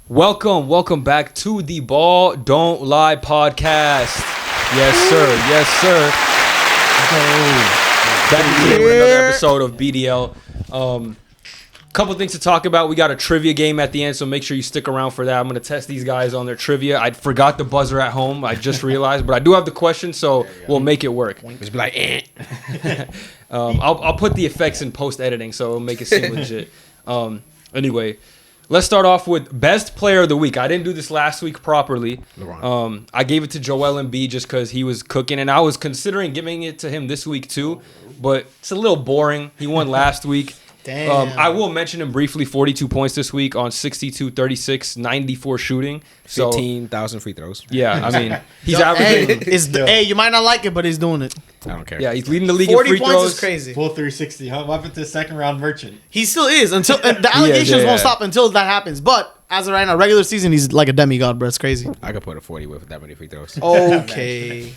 Welcome back to the Ball Don't Lie podcast. Yes, sir. Yes, sir. Back today with another episode of BDL. Couple things to talk about. We got a trivia game at the end, so make sure you stick around for that. I'm going to test these guys on their trivia. I forgot the buzzer at home. I just realized, but I do have the question, so we'll make it work. Just be like, eh. I'll put the effects in post-editing, so it'll make it seem legit. Anyway, let's start off with best player of the week. I didn't do this last week properly. I gave it to Joel Embiid just because he was cooking, and I was considering giving it to him this week too, but it's a little boring. He won last week. Damn. I will mention him briefly. 42 points this week on 62, 36, 94 shooting. So, 15,000 free throws. yeah, I mean, he's averaging. Hey, you might not like it, but he's doing it. I don't care. Yeah, he's leading the league in 40 free points throws. is crazy. Full 360. What happened to the second round merchant? He still is until the allegations yeah. won't stop until that happens. But as of right now, regular season, he's like a demigod, bro. It's crazy. I could put a 40 with that many free throws. Okay.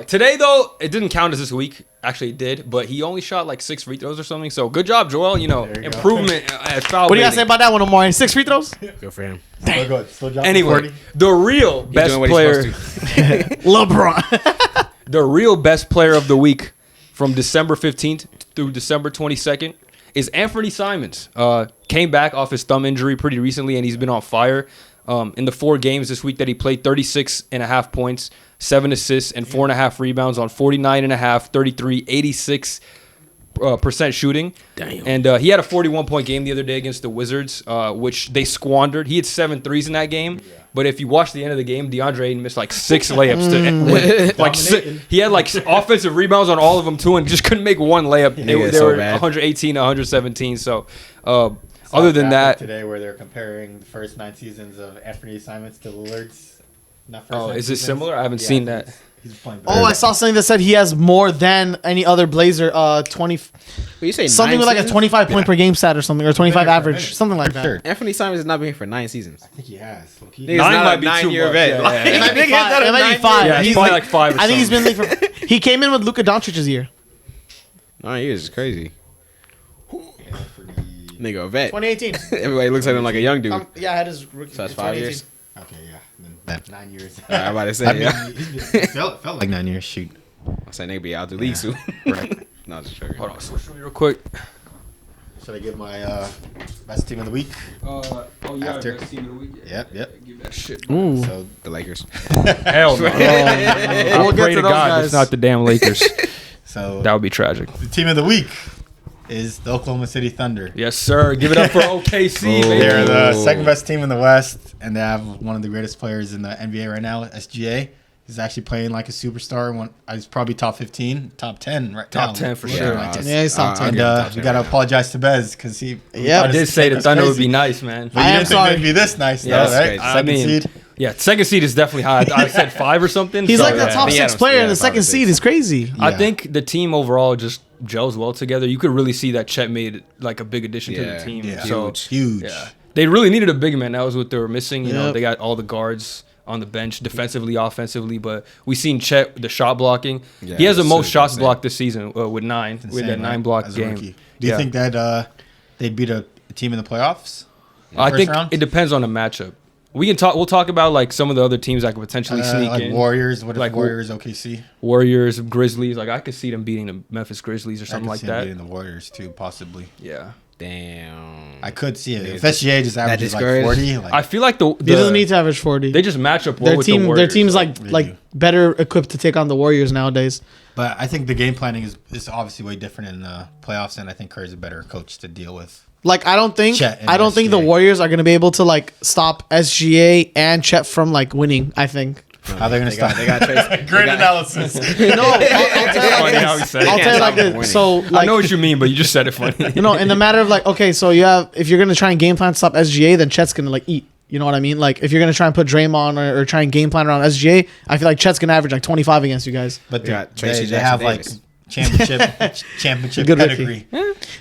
Today, though, it didn't count as this week. Actually, it did, but he only shot like 6 free throws or something. So good job, Joel. Improvement at foul. What do you guys say about that one, Omari? 6 free throws? Good for him. Still good. Still dropping Anyway, 40. the real He's best doing what player, he's supposed to. LeBron. the real best player of the week from December 15th through December 22nd is Anthony Simons. Came back off his thumb injury pretty recently, and he's been on fire. In the 4 games this week that he played, 36.5 points, 7 assists, and 4.5 rebounds on 49.5, 33, 86 percent shooting. Damn. And he had a 41-point game the other day against the Wizards, which they squandered. He had 7 threes in that game. But if you watch the end of the game, DeAndre Ayton missed like 6 layups. He had like offensive rebounds on all of them too, and just couldn't make one layup. They were so bad. 118 to 117. So other than that, today where they're comparing the first 9 seasons of Anthony Simons to Lillard's. is it similar? I haven't seen that. He's playing better. I saw something that said he has more than any other Blazer. 20. What you say? Something with like a 25 point per game stat or something, or 25 average, something like that. Sure. Anthony Simons has not been here for 9 seasons. I think he has. He's 9 not might a be too 9-year much. vet. Yeah, Like, yeah. It might be nigga, 5. It might be 5. Yeah, he's probably like 5 or I think he's something. been league for. He came in with Luka Doncic's year. 9 years is crazy. Nigga, a vet. 2018. Everybody looks at him like a young dude. Yeah, I had his rookie. So that's 5 years. Okay, yeah. Then 9 years. I'm about to say, I mean, yeah. it felt like 9 years. Shoot. I said nigga be out the league soon. Right. No, just joking. Hold on, switch me real quick. Should I give my best team of the week? After. Best team of the week. Yep. Give that shit. So The Lakers. Hell no. I We'll get pray to to those God guys. it's not the damn Lakers. so That would be tragic. the team of the week is the Oklahoma City Thunder. Yes, sir. Give it up for OKC, baby. They're the second best team in the West, and they have one of the greatest players in the NBA right now, SGA. He's actually playing like a superstar. He's probably top 15, top 10 right now. Top 10 for Looking sure. like it. Yeah, he's top 10. And we got to apologize to Bez because he Yeah, I did say the Thunder would be nice, man. But you I am didn't think sorry. they'd be this nice, Yeah, though, that's right? great. Second I mean, seed. Yeah, second seed is definitely high. I said 5 or something. He's so, like the yeah. top Me 6 and player, him, and the yeah, second 5 or seed 6. is crazy. I Yeah. think the team overall just gels well together. You could really see that Chet made like a big addition to the Yeah. team. Yeah. So Huge. yeah, they really needed a big man. That was what they were missing. You know, Yep. they got all the guards on the bench, defensively, offensively. But we seen Chet with the shot blocking. Yeah, he has the that's most so shots insane. blocked this season with 9. It's With insane, that 9 right? block As a game. rookie. Do you think that they'd beat a team in the playoffs? I first think round? it depends on the matchup. We'll talk about like some of the other teams that could potentially sneak like in. Warriors. What if Like, Warriors, OKC? Warriors, Grizzlies. Like I could see them beating the Memphis Grizzlies or something I like could see them that. beating the Warriors too, possibly. Yeah. Damn. I could see it. If That SGA just averages like discouraged? 40, like I feel like the He doesn't need to average 40. they just match up well Their with team, the Warriors. their team's They like do. better equipped to take on the Warriors nowadays. But I think the game planning is obviously way different in the playoffs, and I think Curry's a better coach to deal with. Like I don't think Chet and the SGA. Warriors are gonna be able to like stop SGA and Chet from like winning. I think. How they're gonna They stop? got, they got Trace. Great analysis. No, I'll tell you funny like how he this. said it. I'll tell you like Can't this. stop So I like know what you mean, but you just said it funny. in the matter of like okay, so you have if you're gonna try and game plan to stop SGA, then Chet's gonna like eat. You know what I mean? Like if you're gonna try and put Draymond or try and game plan around SGA, I feel like Chet's gonna average like 25 against you guys. But They got they Tracy have Jackson like Davis. championship Good pedigree.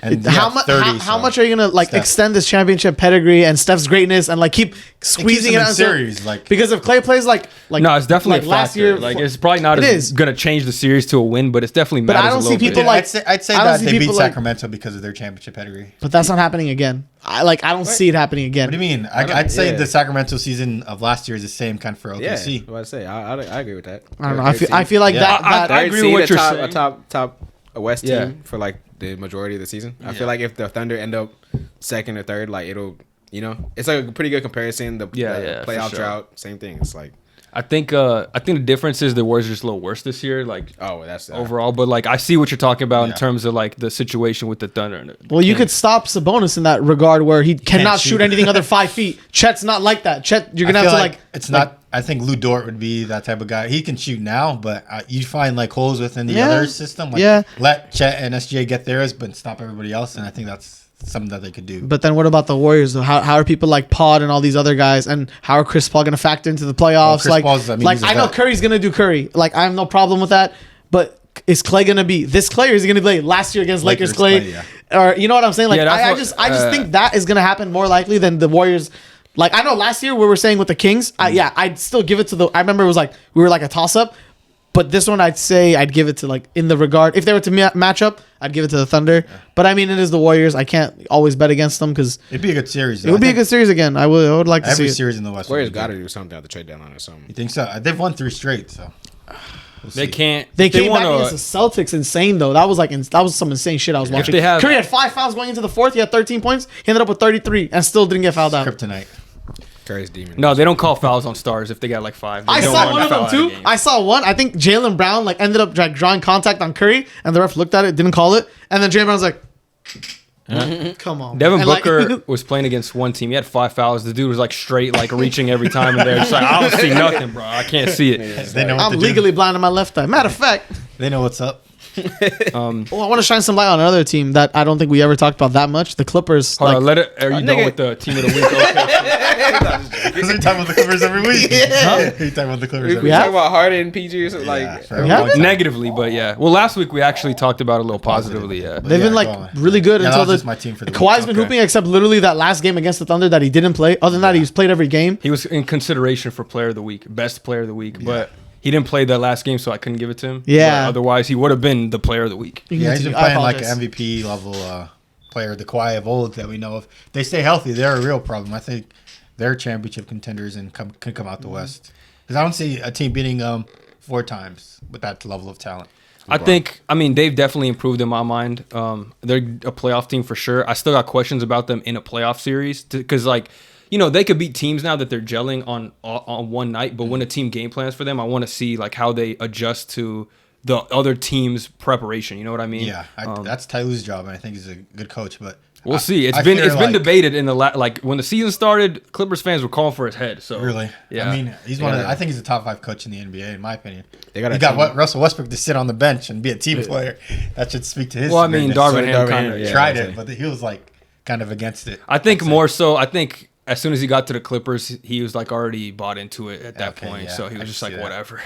And How yeah, much? 30, How so much are you gonna like Steph. extend this championship pedigree and Steph's greatness and like keep It squeezing keeps them it in out series? Like because if Clay plays like No, it's definitely like a last factor. year, Like it's probably not It as is. gonna change the series to a win, but it's definitely But matters I don't a see little bit. people like- I'd say I don't that see they beat people like- Sacramento because of their championship pedigree. but that's not happening again. I don't see it happening again. What do you mean? I'd say the Sacramento season of last year is the same kind for OKC. Yeah, what I say. I agree with that. I don't know. I feel like Yeah. that. I agree with what you're saying. A top West Yeah. team for like the majority of the season. I feel like if the Thunder end up second or third, like it'll, it's like a pretty good comparison. The playoff for sure. drought, same thing. It's like I think the difference is the Warriors are just a little worse this year, like that's overall. But like I see what you're talking about in Yeah. terms of like the situation with the Thunder. And the Well, you Kings. could stop Sabonis in that regard where he cannot shoot shoot. anything under 5 feet. Chet's not like that. Chet, you're gonna I have feel to like it's not. I think Lou Dort would be that type of guy. He can shoot now, but you find like holes within the Yeah. other system. Like, Yeah. let Chet and SGA get theirs, but stop everybody else. And I think that's something that they could do. But then what about the Warriors though? How are people like Pod and all these other guys, and how are Chris Paul gonna factor into the playoffs? Chris Paul's- I mean, he's a I know vet. Curry's gonna do Curry. Like I have no problem with that. But is Clay gonna be this Clay, or is he gonna play last year against Lakers Clay? Clay, Or you know what I'm saying? Like Yeah, that's I what- just think that is gonna happen more likely than the Warriors. Like I know last year we were saying with the Kings, I'd still give it to the. I remember it was like we were like a toss up. But this one, I'd say I'd give it to like in the regard. If they were to match up, I'd give it to the Thunder. But I mean, it is the Warriors. I can't always bet against them because It'd be a good series. it would be a good series again. I would like to see Every it. series in the West. Warriors would be got to good. do something at the trade deadline or something. You think so? They've won 3 straight, so we'll They see. can't. They came back wanna- against the Celtics, insane though. That was like that was some insane shit I was watching. they have- Curry had 5 fouls going into the fourth. He had 13 points. He ended up with 33 and still didn't get fouled out. Kryptonite. Curry's demon. No, they don't call fouls on stars if they got like 5. They I don't saw want one to of them foul out too. game. I saw one. I think Jaylen Brown like ended up like drawing contact on Curry, and the ref looked at it, didn't call it, and then Jaylen Brown was like, "Come on." Devin And, like, Booker was playing against one team. He had 5 fouls. The dude was like straight, like reaching every time, and they're just like, "I don't see nothing, bro. I can't see it." They know what I'm to do. legally blind in my left eye. Matter of fact, They know what's up. I want to shine some light on another team that I don't think we ever talked about that much. The Clippers. Hold Like, on, let it. Are you done nigga. with the team of the week? Okay. Because we talk about the Clippers every week. We talk about the Clippers We every Yeah. talk about Harden and PG or something Yeah, like. for a Yeah. long time. Negatively, but yeah. Well, last week we actually talked about it a little positively. Yeah. But they've yeah, been like go on. really good Yeah, that until was the. just my team for the week. Kawhi's been Okay. hooping except literally that last game against the Thunder that he didn't play. Other than that, he's played every game. He was in consideration for player of the week, best player of the week, but he didn't play that last game, so I couldn't give it to him. Yeah. But otherwise, he would have been the player of the week. You can Yeah, he's been continue. I playing like apologize. an MVP level player, the Kawhi of old that we know of. They stay healthy. They're a real problem. I think they're championship contenders and can come out the West. Because I don't see a team beating 4 times with that level of talent. I mean, they've definitely improved in my mind. They're a playoff team for sure. I still got questions about them in a playoff series because, like, they could beat teams now that they're gelling on one night. But when a team game plans for them, I want to see like how they adjust to the other team's preparation. You know what I mean? Yeah, that's Ty Lue's job, and I think he's a good coach. But We'll see. It's I been fear, like, debated in the like when the season started. Clippers fans were calling for his head. So Really? yeah. I mean, he's one of I think he's a top 5 coach in the NBA, in my opinion. They got you a got team. what Russell Westbrook to sit on the bench and be a team player. That should speak to his. Well, I mean, greatness. Darvin Ham Darvin kind Ham, of yeah. tried it, exactly. but he was like kind of against it. I think more so. I think as soon as he got to the Clippers, he was like already bought into it at that Okay, point. yeah, So he I was just can like, see that. whatever.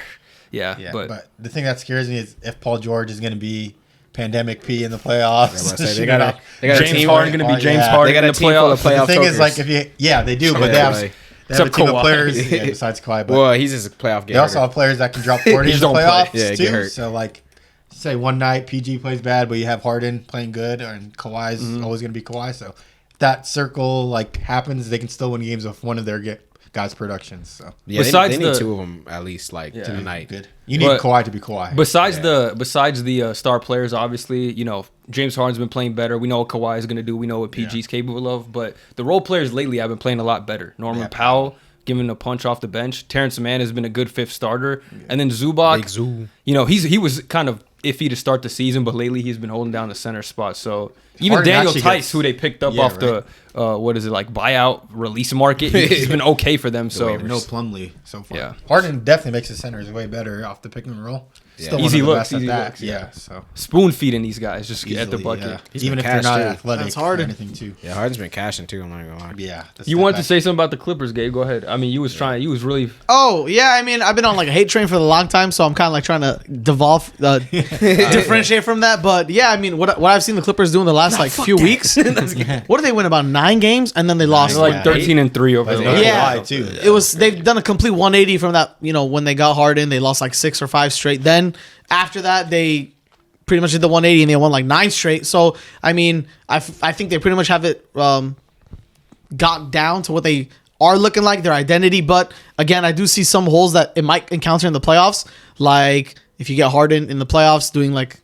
Yeah, Yeah, but, but the thing that scares me is if Paul George is going to be pandemic P in the playoffs. Yeah, but I say, Shoot they got it up. a James team. Harden going to be James yeah. Harden They got in a the team full of playoffs. The playoff thing is, chokers. like, they do, but Yeah, they have like- they have a Except team of Kawhi. players besides Kawhi. But Well, he's just a playoff game. they also have players that can drop 40 in just the don't play. playoffs Yeah, get too. hurt. So like, say one night PG plays bad, but you have Harden playing good, and Kawhi's Mm-hmm. always going to be Kawhi. So if that circle like happens, they can still win games with one of their guys' productions. So Yeah, Besides they need the- 2 of them at least, like Yeah. tonight. good. You need But- Kawhi to be Kawhi. Besides the star players, obviously, James Harden's been playing better. We know what Kawhi is going to do. We know what PG's capable of. But the role players lately have been playing a lot better. Norman Yeah. Powell giving a punch off the bench. Terrence Mann has been a good 5th starter. And then Zubac, Big Zoo. he was kind of iffy to start the season, but lately he's been holding down the center spot. So even Harden Daniel actually Tice, gets- who they picked up Yeah, off the buyout release market, he's been okay for them. So no Plumlee so far. Yeah. Harden definitely makes his centers way better off the pick and roll. Yeah. Still Easy one of the looks, best at easy that. looks, Yeah. So spoon feeding these guys just at the easily, bucket. yeah. He's Even been if they're not cashed, too. athletic That's Harden. or anything too. Yeah, Harden's been cashing too. I'm not gonna lie. Yeah. You wanted to say something about the Clippers, Gabe? Go ahead. I mean, you was really. Oh yeah, I mean I've been on like a hate train for a long time, so I'm kind of like trying to differentiate from that. But yeah, I mean what I've seen the Clippers do in the last like few weeks. What did they win about 9 games and then they lost They're like Yeah. 13-3 over But the they last. Yeah. Kawhi, too. It was they've done a complete 180 from that. When they got Harden, they lost like 6 or 5 straight. Then after that, they pretty much did the 180 and they won like 9 straight. So I mean, I think they pretty much have it got down to what they are looking like, their identity. But again, I do see some holes that it might encounter in the playoffs. Like if you get Harden in the playoffs doing like,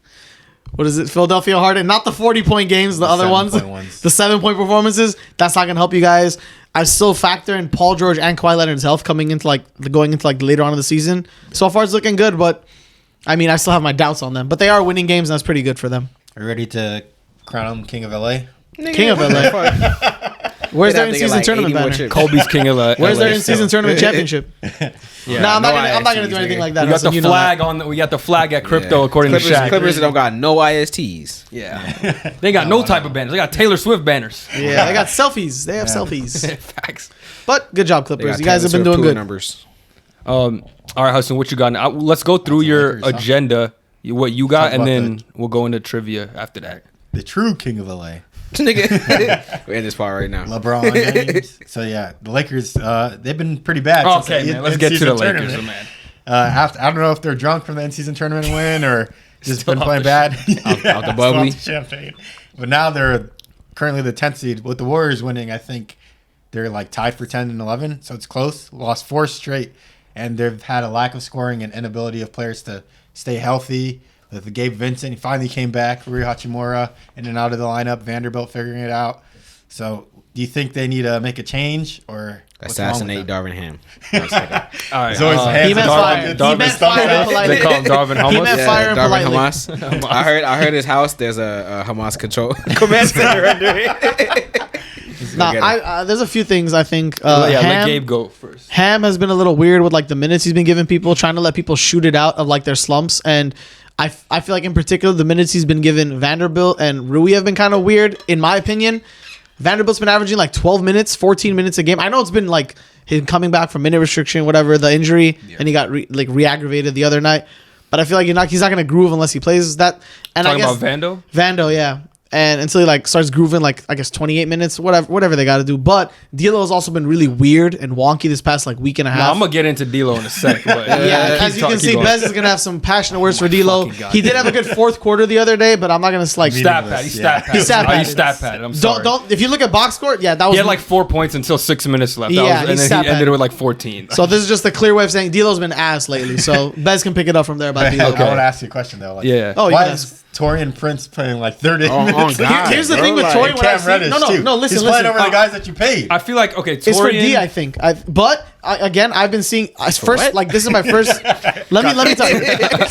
what is it? Philadelphia Harden, not the 40-point games, the other ones, the 7-point performances. That's not going to help you guys. I still factor in Paul George and Kawhi Leonard's health going into later on in the season. So far it's looking good, but I mean, I still have my doubts on them. But they are winning games, and that's pretty good for them. Are you ready to crown him King of LA? King of LA. Where's their in-season tournament banner? Kobe's King of LA. Where's their in-season tournament championship? Yeah, no, I'm not gonna do anything like that. We got the flag we got the flag at crypto according to Shaq. Clippers don't got no ISTs. Yeah, they got no type of banners. They got Taylor Swift banners. Yeah, they got selfies. They have selfies. Facts. But good job, Clippers. You guys have been doing good. Numbers. All right, Hassan, what you got now? Let's go through your agenda, what you got, and then we'll go into trivia after that. The true King of LA. Nigga, we're in this part right now. LeBron James. So yeah, the Lakers. They've been pretty bad. Okay, man. Let's get to the Lakers, man. I don't know if they're drunk from the in-season tournament win or just Still been playing bad. Out the bubbly. Champagne. But now they're currently the 10th seed. With the Warriors winning, I think they're like tied for 10 and 11, so it's close. Lost 4 straight, and they've had a lack of scoring and inability of players to stay healthy. With Gabe Vincent, he finally came back. Rui Hachimura in and out of the lineup. Vanderbilt figuring it out. So, do you think they need to make a change or assassinate Darvin Ham? All right, He's always he meant fire. He meant fire politely. They call him Darvin Hamas. He meant fire and Darvin politely. Hamas. I heard his house. There's a Hamas control command center under it. There's a few things I think. Let Gabe go first. Ham has been a little weird with like the minutes he's been giving people, trying to let people shoot it out of like their slumps. And I feel like in particular the minutes he's been given Vanderbilt and Rui have been kind of weird in my opinion. Vanderbilt's been averaging like 12 minutes, 14 minutes a game. I know it's been like him coming back from minute restriction, whatever, the injury, and he got re-aggravated the other night. But I feel like he's not going to groove unless he plays that. And Talking I guess about Vando, yeah. And until he like starts grooving, like I guess 28 minutes, whatever they got to do. But D'Lo has also been really weird and wonky this past like week and a half. I'm gonna get into D'Lo in a sec. But yeah, as you can see, Bez is gonna have some passionate words for D'Lo. He did have a good fourth quarter the other day, but I'm not gonna like stat pad. He stat padded. I'm sorry. Don't. If you look at box score, yeah, that was. He had like 4 points until 6 minutes left. Yeah, and then he ended it with like 14. So this is just a clear way of saying D'Lo's been ass lately. So Bez can pick it up from there about D'Lo. I want to ask you a question though. Like, yeah. Oh, why is Torian Prince playing like 30 minutes? Here's the thing with Torian. Cam Reddish No. Listen. He's playing over the guys that you paid. I feel like Torian. It's for D, I think. But again, I've been seeing first. Like this is my first. let me tell you.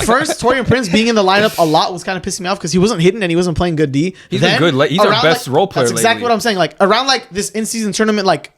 First, Torian Prince being in the lineup a lot was kind of pissing me off because he wasn't hitting and he wasn't playing good D. He's been good. He's our best role player. That's exactly what I'm saying. Like around like this in-season tournament, like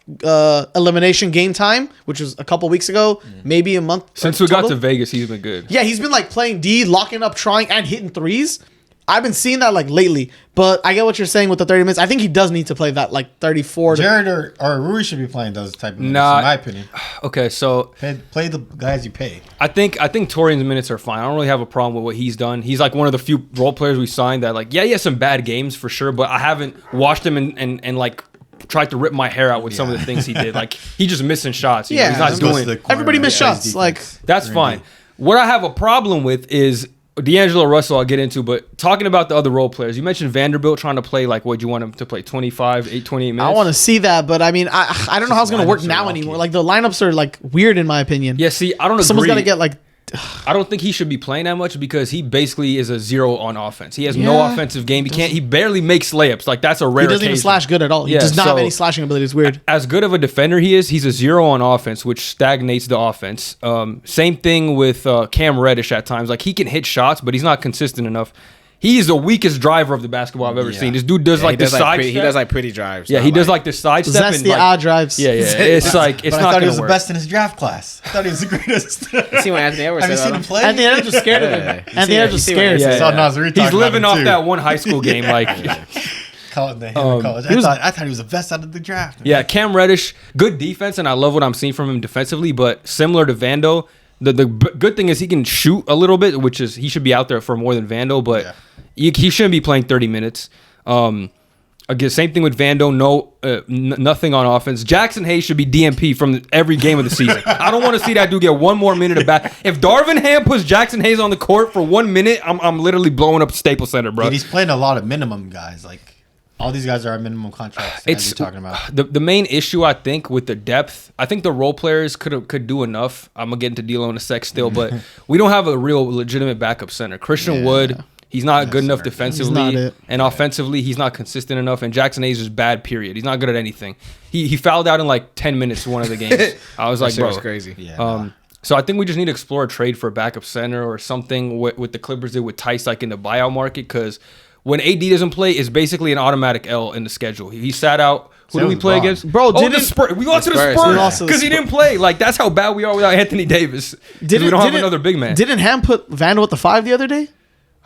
elimination game time, which was a couple weeks ago, maybe a month since we got to Vegas. He's been good. Yeah, he's been like playing D, locking up, trying, and hitting threes. I've been seeing that like lately, but I get what you're saying with the 30 minutes. I think he does need to play that like 34. Jared or Rui should be playing those type of minutes, in my opinion. Okay, so play the guys you pay. I think Torian's minutes are fine. I don't really have a problem with what he's done. He's like one of the few role players we signed that like, yeah, he has some bad games for sure, but I haven't watched him and like tried to rip my hair out with some of the things he did. Like he just missing shots. You know, he's not doing. Everybody missed shots. Like that's fine. What I have a problem with is D'Angelo Russell, I'll get into, but talking about the other role players, you mentioned Vanderbilt trying to play like what you want him to play 28 minutes. I want to see that, but I mean, I don't know how it's going to work now anymore. Like the lineups are like weird in my opinion. Yeah, see, I don't agree. Someone's got to get like. I don't think he should be playing that much because he basically is a zero on offense. He has no offensive game. He barely makes layups. Like that's a rare. He doesn't even slash good at all. He does not have any slashing ability. It's weird. As good of a defender he is, he's a zero on offense, which stagnates the offense. Same thing with Cam Reddish at times. Like he can hit shots, but he's not consistent enough. He's the weakest driver of the basketball I've ever seen. This dude does like the side step. He does like pretty drives. Yeah, he does like the side step. That's the odd drives. Yeah. It's like it's but not. I thought he was work. the best in his draft class. I thought he was the greatest. See what Anthony Edwards Have you seen him play? Anthony Edwards was scared of him. Anthony Edwards was scared. He's living off that one high school game. Like college. I thought he was the best out of the draft. Yeah, Cam Reddish, good defense, and I love what I'm seeing from him defensively. But similar to Vando, the good thing is he can shoot a little bit, which is he should be out there for more than Vando. But he shouldn't be playing 30 minutes. Again, same thing with Vando. Nothing on offense. Jackson Hayes should be DMP from every game of the season. I don't want to see that dude get one more minute of bat. If Darvin Ham puts Jackson Hayes on the court for 1 minute, I'm literally blowing up Staples Center, bro. He's playing a lot of minimum guys, like All these guys are at minimum contracts. It's As you're talking about. the main issue, I think, with the depth. I think the role players could do enough. I'm gonna get into D'Lo in a sec still, but we don't have a real legitimate backup center. Christian Wood, he's not good enough defensively, and offensively, he's not consistent enough. And Jackson Hayes is bad. Period. He's not good at anything. He fouled out in like 10 minutes one of the games. I was like, bro, was crazy. Yeah. So I think we just need to explore a trade for a backup center or something with the Clippers did with Tice, like in the buyout market, because when AD doesn't play, it's basically an automatic L in the schedule. He sat out. Who do we play against? Bro, the Spurs. We lost to the Spurs because he didn't play. Like, that's how bad we are without Anthony Davis. We don't have another big man. Didn't Ham put Vandal at the 5 the other day?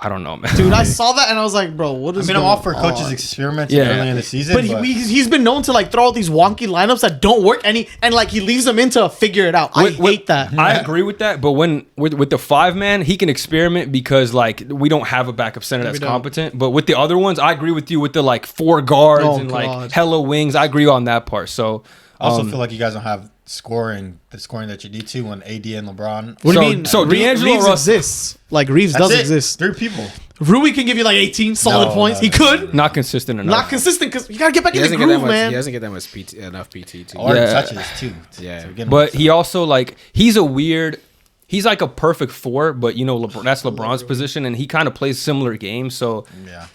I don't know, man. Dude, I saw that and I was like, bro, what is I'm all for coaches' experiments early in the season. But he's been known to like throw out these wonky lineups that don't work, and he leaves them in to figure it out. I hate that. I agree with that, but when with the 5-man, he can experiment because like we don't have a backup center that's competent. But with the other ones, I agree with you with the like 4 guards and like hella wings. I agree on that part. So I also feel like you guys don't have the scoring that you need to when AD and LeBron. What do you mean? So D'Angelo Reeves exists. Like Reeves does exist. 3 people. Rui can give you like 18 solid points. He could. Not consistent enough. Not consistent because you gotta get back in the groove, man. He doesn't get that much enough PT too. Or touches too. But he also like he's like a perfect 4, but you know that's LeBron's position, and he kind of plays similar games. So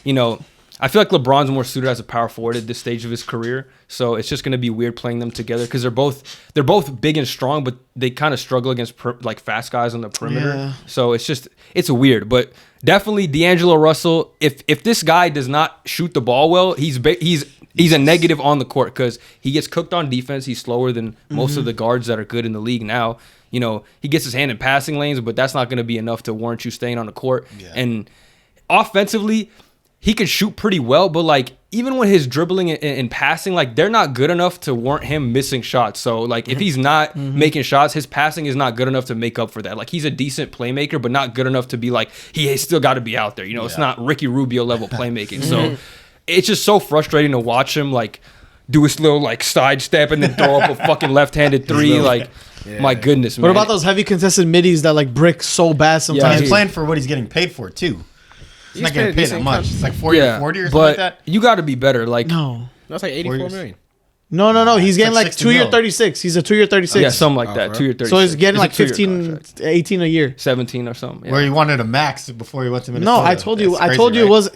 you know, I feel like LeBron's more suited as a power forward at this stage of his career. So it's just gonna be weird playing them together because they're both big and strong, but they kind of struggle against like fast guys on the perimeter. Yeah. So it's weird, but definitely D'Angelo Russell. If this guy does not shoot the ball well, he's a negative on the court because he gets cooked on defense. He's slower than most of the guards that are good in the league now. You know, he gets his hand in passing lanes, but that's not going to be enough to warrant you staying on the court. Yeah. And offensively, he could shoot pretty well, but like even when his dribbling and passing, like they're not good enough to warrant him missing shots. So like if he's not making shots, his passing is not good enough to make up for that. Like he's a decent playmaker, but not good enough to be like he still got to be out there. You know, it's not Ricky Rubio level playmaking. So it's just so frustrating to watch him like do his little like sidestep and then throw up a fucking left-handed 3. Like my goodness, man. What about those heavy contested middies that like brick so bad sometimes? He's playing for what he's getting paid for too. He's not getting paid that much. It's like 40 or something like that. You got to be better. Like that's like 84 million. No. He's getting like 2-year 36. He's a 2-year 36. Yeah, something like that. 2-year 36. So he's getting like 15, 18 a year. 17 or something. Where he wanted a max before he went to Minnesota. No, I told you. It was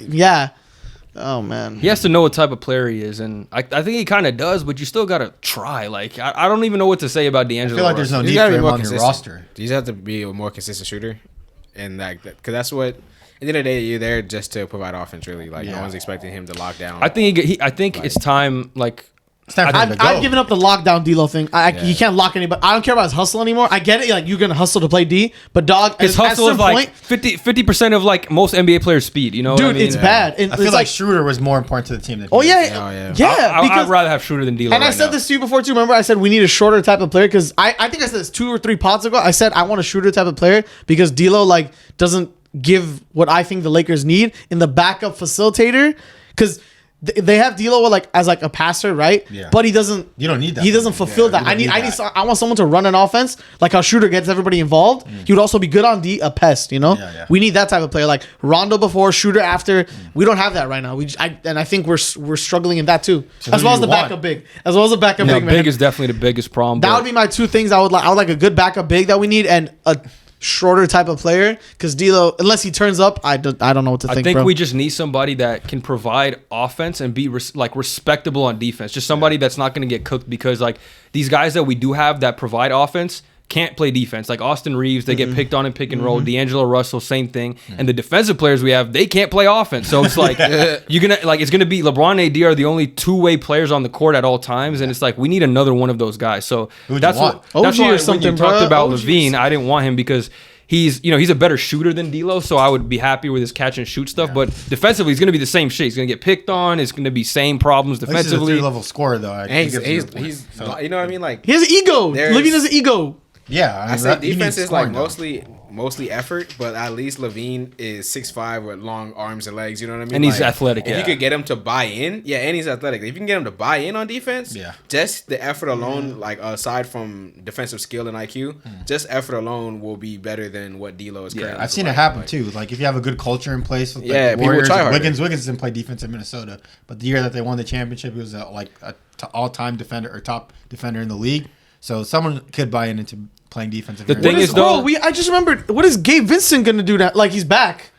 Oh man. He has to know what type of player he is, and I think he kind of does, but you still gotta try. Like I don't even know what to say about D'Angelo. I feel like there's no need for him on your roster. You just have to be a more consistent shooter, and like because that's what. At the end of the day, you're there just to provide offense. Really, like no one's expecting him to lock down. I think I think it's time. Like I've given up the lockdown D'Lo thing. He can't lock anybody. I don't care about his hustle anymore. I get it. Like you're gonna hustle to play D, but dog, his hustle is like 50% of like most NBA players' speed. You know, dude, what I mean? it's bad. I feel like Schroeder was more important to the team than. I'd rather have Schroeder than D'Lo. And I said this to you before too. Remember, I said we need a shorter type of player because I think I said this 2 or 3 pods ago. I said I want a shooter type of player because D'Lo like doesn't give what I think the Lakers need in the backup facilitator because they have D'Lo like as like a passer, right? Yeah. But he doesn't. You don't need that. He doesn't fulfill that. I want someone to run an offense like how Shooter gets everybody involved. He would also be good on D, a pest. You know. Yeah. We need that type of player like Rondo before, Shooter after. We don't have that right now. I think we're struggling in that too, so as well as the backup big, big. Man. Big is definitely the biggest problem. That would be my 2 things. I would like a good backup big that we need and a shorter type of player because D'Lo, unless he turns up, I don't know what to think. I think bro. we just need somebody that can provide offense and be respectable on defense. Just somebody that's not going to get cooked because like these guys that we do have that provide offense can't play defense. Like Austin Reeves, they get picked on in pick and roll. D'Angelo Russell, same thing. And the defensive players we have, they can't play offense. So it's like it's gonna be LeBron and AD are the only 2-way players on the court at all times, and it's like we need another one of those guys. So that's why or something, when you talked about LaVine, I didn't want him because he's a better shooter than D'Lo, so I would be happy with his catch and shoot stuff. But defensively, he's going to be the same shit. He's going to get picked on. It's going to be same problems defensively. He's a 3-level scorer though. He's you know what I mean? Like he has an ego. LaVine has an ego. Yeah, I say defense is like mostly mostly effort, but at least Levine is 6'5" with long arms and legs. You know what I mean? And he's athletic. If you could get him to buy in, and he's athletic. If you can get him to buy in on defense, just the effort alone, like aside from defensive skill and IQ, just effort alone will be better than what D'Lo is currently. I've seen it happen too. Like if you have a good culture in place with the people Warriors, try harder. Wiggins didn't play defense in Minnesota, but the year that they won the championship, he was all-time defender or top defender in the league. So someone could buy into playing defense. The thing is, though, I just remembered. What is Gabe Vincent gonna do? That like he's back.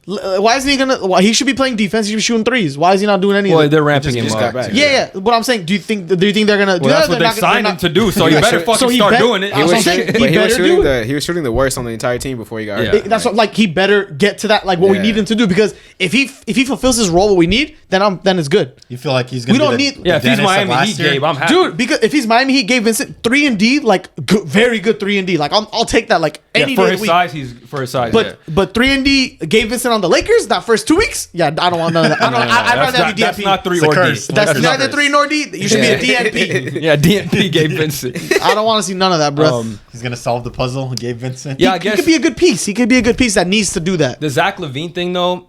Why isn't he gonna? He should be playing defense. He should be shooting threes. Why is he not doing any of it? They're ramping him just up. got back. Yeah. What I'm saying, do you think they're gonna do that? That's what they signed him to do. So you better fucking start doing it. He was shooting do he was shooting the worst on the entire team before he got hurt. That's what, like he better get to that like what we need him to do, because if he fulfills his role, what we need, then it's good. You feel like he's gonna? We don't need. Yeah, if he's Miami Heat, Gabe, I'm happy. Dude, because if he's Miami Heat, Gabe Vincent 3-and-D, like very good 3-and-D. Like I'll take that like any for day his of the week. size. He's for his size. But 3-and-D Gabe Vincent on the Lakers that first 2 weeks, yeah, I don't want none of that. I'd rather have a That's DNP. not 3 It's a or D. curse. That's not neither 3 nor D. You should be a DNP. Yeah, DNP Gabe Vincent. I don't want to see none of that, bro. He's gonna solve the puzzle. Gabe Vincent. Yeah, I He guess could be a good piece. He could be a good piece that needs to do that. the Zach LaVine thing, though.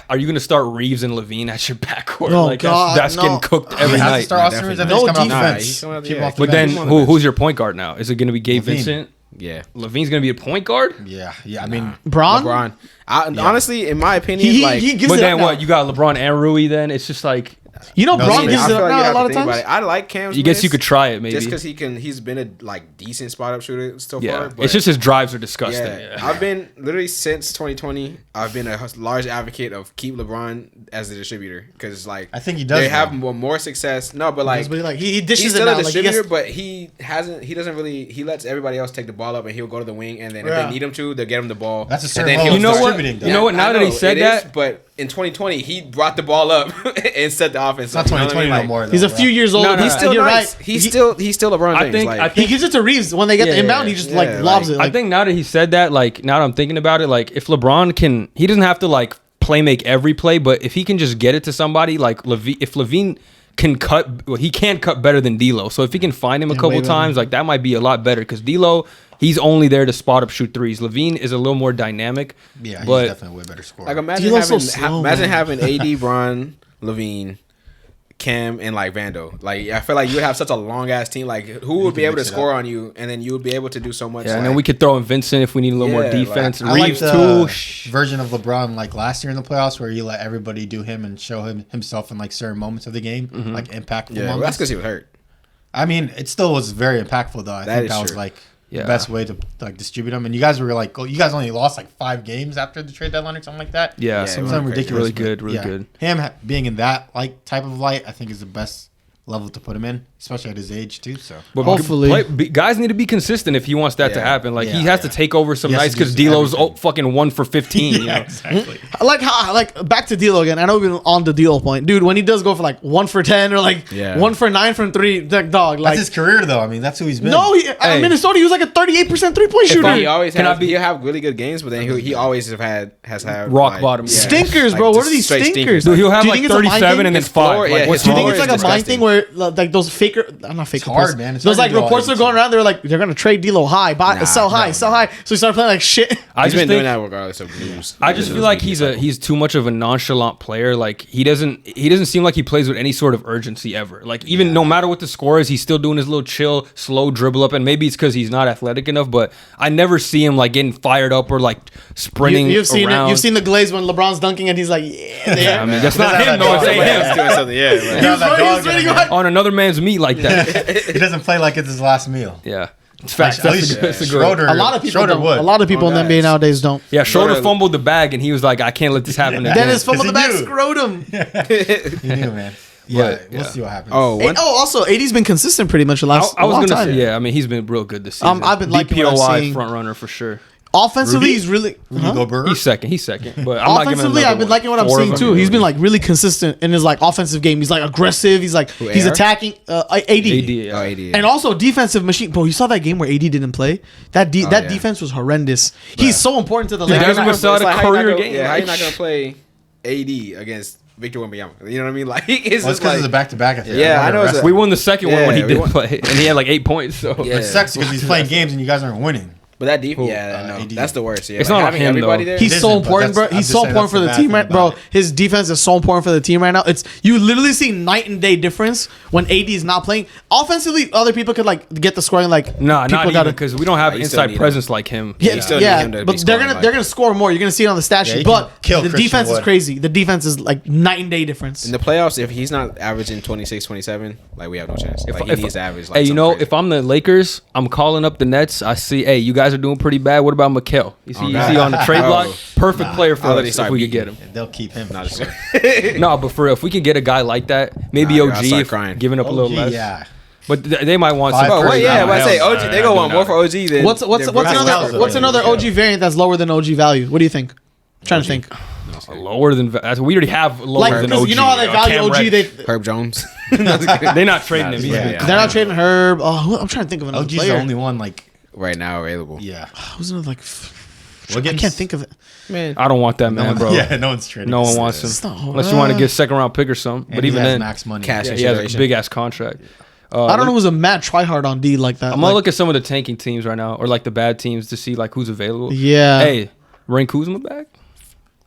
Are you gonna start Reeves and LaVine at your backcourt? No, like God, that's no. getting cooked He every has to night. start Austin Reeves. I think No he's coming off the defense. He's coming out the Keep bench. off the But then bench. who's your point guard now? Is it gonna be Gabe LaVine. Vincent? Yeah. LaVine's gonna be a point guard. Yeah. I mean, Braun? LeBron. Honestly, in my opinion, He gives But it then up now. what? You got LeBron and Rui. Then it's just like You know, No, Braun see, gives I it feel up like you now a have lot to of think about times. it. I like Cam's you guess you minutes could try it maybe. just because he's been a like decent spot up shooter so yeah, far. But it's just his drives are disgusting. yeah, Yeah. I've been literally since 2020. I've been a large advocate of keep LeBron as the distributor because like I think he does, They have though. more success. No, but like But he he's dishes it still now. a Like, he distributor, gets, but he doesn't really. He lets everybody else take the ball up, and he'll go to the wing, and then if Yeah. they need him to, they'll get him the ball. That's a and certain then level he'll You know of start- what? distributing, though. You know what? Now I that he know, said it that, is, but in 2020 he brought the ball up and set the offense. It's not up, you know what I 2020 mean? no Like, more. Though, he's a bro. few years older. No, no, He's no. still, you're nice. right. He's still LeBron I James. think- like, I He think- gives it to Reeves when they get the Yeah, inbound. He just yeah, like like- lobs it. I Like, think now that he said that, like now that I'm thinking about it, like if LeBron can, he doesn't have to like play make every play, but if he can just get it to somebody, like if Levine can cut, well, he can cut better than D'Lo. So if he can find him a Yeah, couple way better. times, like that might be a lot better because D'Lo, he's only there to spot up, shoot threes. Levine is a little more dynamic. Yeah, he's but definitely a way better scorer. Like imagine D'Lo's so having slow, man. having AD, Bron, Levine, Cam, and like Vando. Like I feel like you would have such a long ass team. Like who would be can able to mix it score up. on you, and then you would be able to do so much. yeah, and like, then we could throw in Vincent if we need a little more Yeah, defense. like, I like Reeves the too. version of LeBron like last year in the playoffs where he let everybody do him and show himself in like certain moments of the game, like impactful yeah, well, that's moments. because he was hurt. I mean, it still was very impactful though. I That think is that was true. like Yeah. the best way to like distribute them. And you guys were like, you guys only lost like 5 games after the trade deadline or something like that. Yeah, Yeah, some- Something crazy. ridiculous. Really but good, really good. Him being in that like type of light, I think is the best level to put him in, especially at his age too. So But Hopefully. guys need to be consistent if he wants that to Yeah. happen. Like he Yeah, has to yeah. take over some He has nights to because do D'Lo's everything. fucking 1 for 15. You know? exactly. I like how like back to D'Lo again. I know we've been on the D'Lo point, dude. When he does go for like 1 for 10 or like Yeah. 1 for 9 from 3, like dog, like That's his career though. I mean, that's who he's been. no, Hey. at Minnesota he was like a 38% 3-point shooter. He always Can I has, be- he'll have really good games, but then he always has had Rock like, bottom. Stinkers, bro. What are these straight stickers? Dude, he'll have Do you like think it's a mind 37 thing? and then His floor, 5. yeah, Like, his what's Do you think wrong? it's like a mind thing where like those faker? I'm not fake. It's hard, man. It's Those hard like to do all reports are going 82. around. They're like they're gonna trade D'Lo high, buy, sell high, sell high. So he started playing like shit. I He's just been doing think that regardless of news. I just feel like he's too much of a nonchalant player. Like he doesn't seem like he plays with any sort of urgency ever. Like even no matter what the score is, he's still doing his little chill, slow dribble up. And maybe it's because he's not athletic enough, but I never see him like getting fired up or like sprinting You've seen around. it. You've seen the glaze when LeBron's dunking and he's like, yeah, there. I mean, that's He not doesn't him have though. that It's dog. ain't He's him. doing something, yeah. He Like, was that running, he dog was running in behind- On another man's meat like that. He doesn't play like it's his last meal. Yeah. It's facts. At That's least a good- that's a good- Schroeder. A lot of people Schroeder don't. would. A lot of people in the NBA guys. nowadays don't. Yeah, Schroeder Schroeder- fumbled the bag and he was like, I can't let this happen again. Dennis fumbled the Because back, he knew. scrotum. He knew, man. Yeah, But, we'll yeah. see what happens. Also, AD's been consistent pretty much the last I was long gonna time. say, yeah. I mean, he's been real good this season. I've been liking what I'm DPOY seeing. front runner for sure. Offensively, Rudy? he's really. Rudy Huh? Gobert. He's second, but I'm not giving him Offensively, another I've been one. liking what I'm 4 of seeing them. too. He's been like really consistent in his like offensive game. He's like aggressive. He's like he's AR? attacking AD. AD, yeah. Oh, AD. And also defensive machine. Bro, you saw that game where AD didn't play? That yeah. defense was horrendous. He's so important to the Dude, Lakers. that's what It's saw the like, how you not career gonna- game. Yeah, how you Like, not gonna play AD against Victor Wembanyama? You know what I mean? Like it's Well, it's just because like it's a back-to-back. I think. Yeah, I know it's a- We won the second one when he Yeah, did we won. play, and he had like 8 points. So Yeah. It sucks because he's playing games and you guys aren't winning. But that deep, Who? yeah, no, AD. that's the worst. Yeah, It's not on having him, everybody though. there. He's It so isn't, but important, bro. that's- I'm He's just so saying important for that's the the team, bad right, thing bro. about it. His defense is so important for the team right now. It's you literally see night and day difference when AD is not playing. Offensively, other people could like get the scoring. Like Nah, not people even gotta- because we don't have you still inside need him. presence like him. Yeah, you still need yeah, him to be but they're scoring, gonna like- they're gonna score more. You're gonna see it on the stat Yeah, sheet. he can But kill the Christian defense is Wood. crazy. The defense is like night and day difference. In the playoffs, if he's not averaging 26, 27, like we have no chance. Like he needs to average. Like Hey, you know, something if I'm the Lakers, I'm calling up the Nets. I see, hey, you guys are doing pretty bad. What about Mikal? You see, God. on the trade Bro. block, perfect player for I'll let us he if start we could beating. get him. They'll keep him. Not for just sure. No, but for real, if we can get a guy like that, maybe Nah, I'll OG start if crying. giving up a little less. Yeah. But they might want Five some. Oh, wait, yeah, Hell but I say no, OG, they gonna want more for OG than What's than what's Brooklyn. another OG variant that's lower than OG value? What do you think? I'm trying to think. lower than we already have lower Like, than because OG. you know how they value Cam OG. Reddish. Herb Jones. They're not trading him. He's Yeah, been- yeah. They're not trading Herb. Oh, I'm trying to think of another OG's player. the only one. Like, right now available. yeah. Who's another like? I Wiggins? can't think of it. Man, I don't want that man, bro. Yeah, no one's trading. No one wants It's him not- unless you want to get second round pick or something. And But he even has then, max money. cash yeah, he has a consideration. big ass contract. I don't know who's a mad tryhard on D like that. I'm gonna Like, look at some of the tanking teams right now, or like the bad teams, to see like who's available. Yeah. Hey, bring Kuzma back.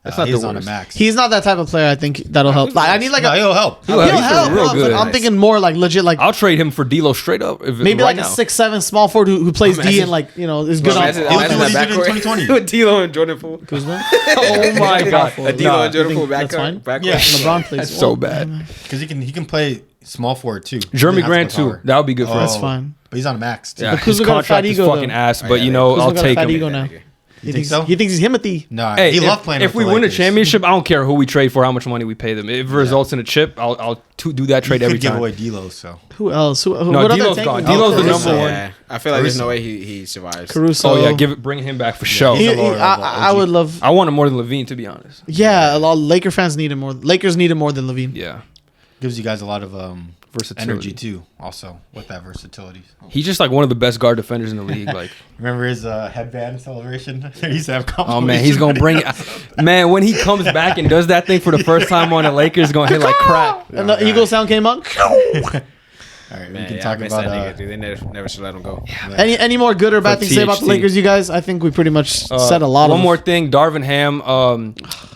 That's not He's the on a worst. max. He's not that type of player. I think that'll help. Like, I need like no, a. he'll help. He'll He'll he's help. real but good. I'm thinking more like legit, like I'll trade him for D'Lo straight up. If, maybe right like now. a 6'7" small forward who plays D Imagine- and like is good on. Imagine, He'll imagine do what that he did in backcourt 2020. with D'Lo and Jordan Poole. Kuzma. Oh my god, A D'Lo Nah, and Jordan you Poole think that's fine? backcourt. Yeah. LeBron plays. that's so bad. Because he can play small forward too. Jeremy He doesn't have Grant to go too. taller. That would be good for That's us. fine. But he's on a max too. Yeah, But his Kuzma got a fat contract is ego, fucking though. ass, Oh, but yeah, you yeah. know Kuzma I'll got a take fat him. ego now. He think so? He thinks he's Himothy. No, Hey, he if, loved playing. if for we the win a Lakers. championship, I don't care who we trade for, how much money we pay them. If it results in a chip, I'll do that he trade every could give time. away D'Lo. So Who else? Who, No, what other D'Lo's tank gone. teams? D'Lo's the Caruso. number one. Yeah, I feel like there's Caruso. no way he survives. Caruso. Oh yeah, bring him back for sure. he's He- a lower level I OG. would love. I want him more than Levine, to be honest. Yeah, a lot of Laker fans need him more. Lakers need him more than Levine. Yeah, gives you guys a lot of versatility. energy too. Also with that versatility. He's just like one of the best guard defenders in the league. Like, Remember his headband celebration? He used to have oh man, he's gonna bring it. Man, when he comes back and does that thing for the first time on the Lakers, gonna hit like crap. And the Eagle sound came out. All right, Man, we can yeah, talk I miss about that nigga, dude. They never should let him go. Any more good or bad things to say about the THT. Lakers, you guys? I think we pretty much said a lot of One more thing, Darvin Ham.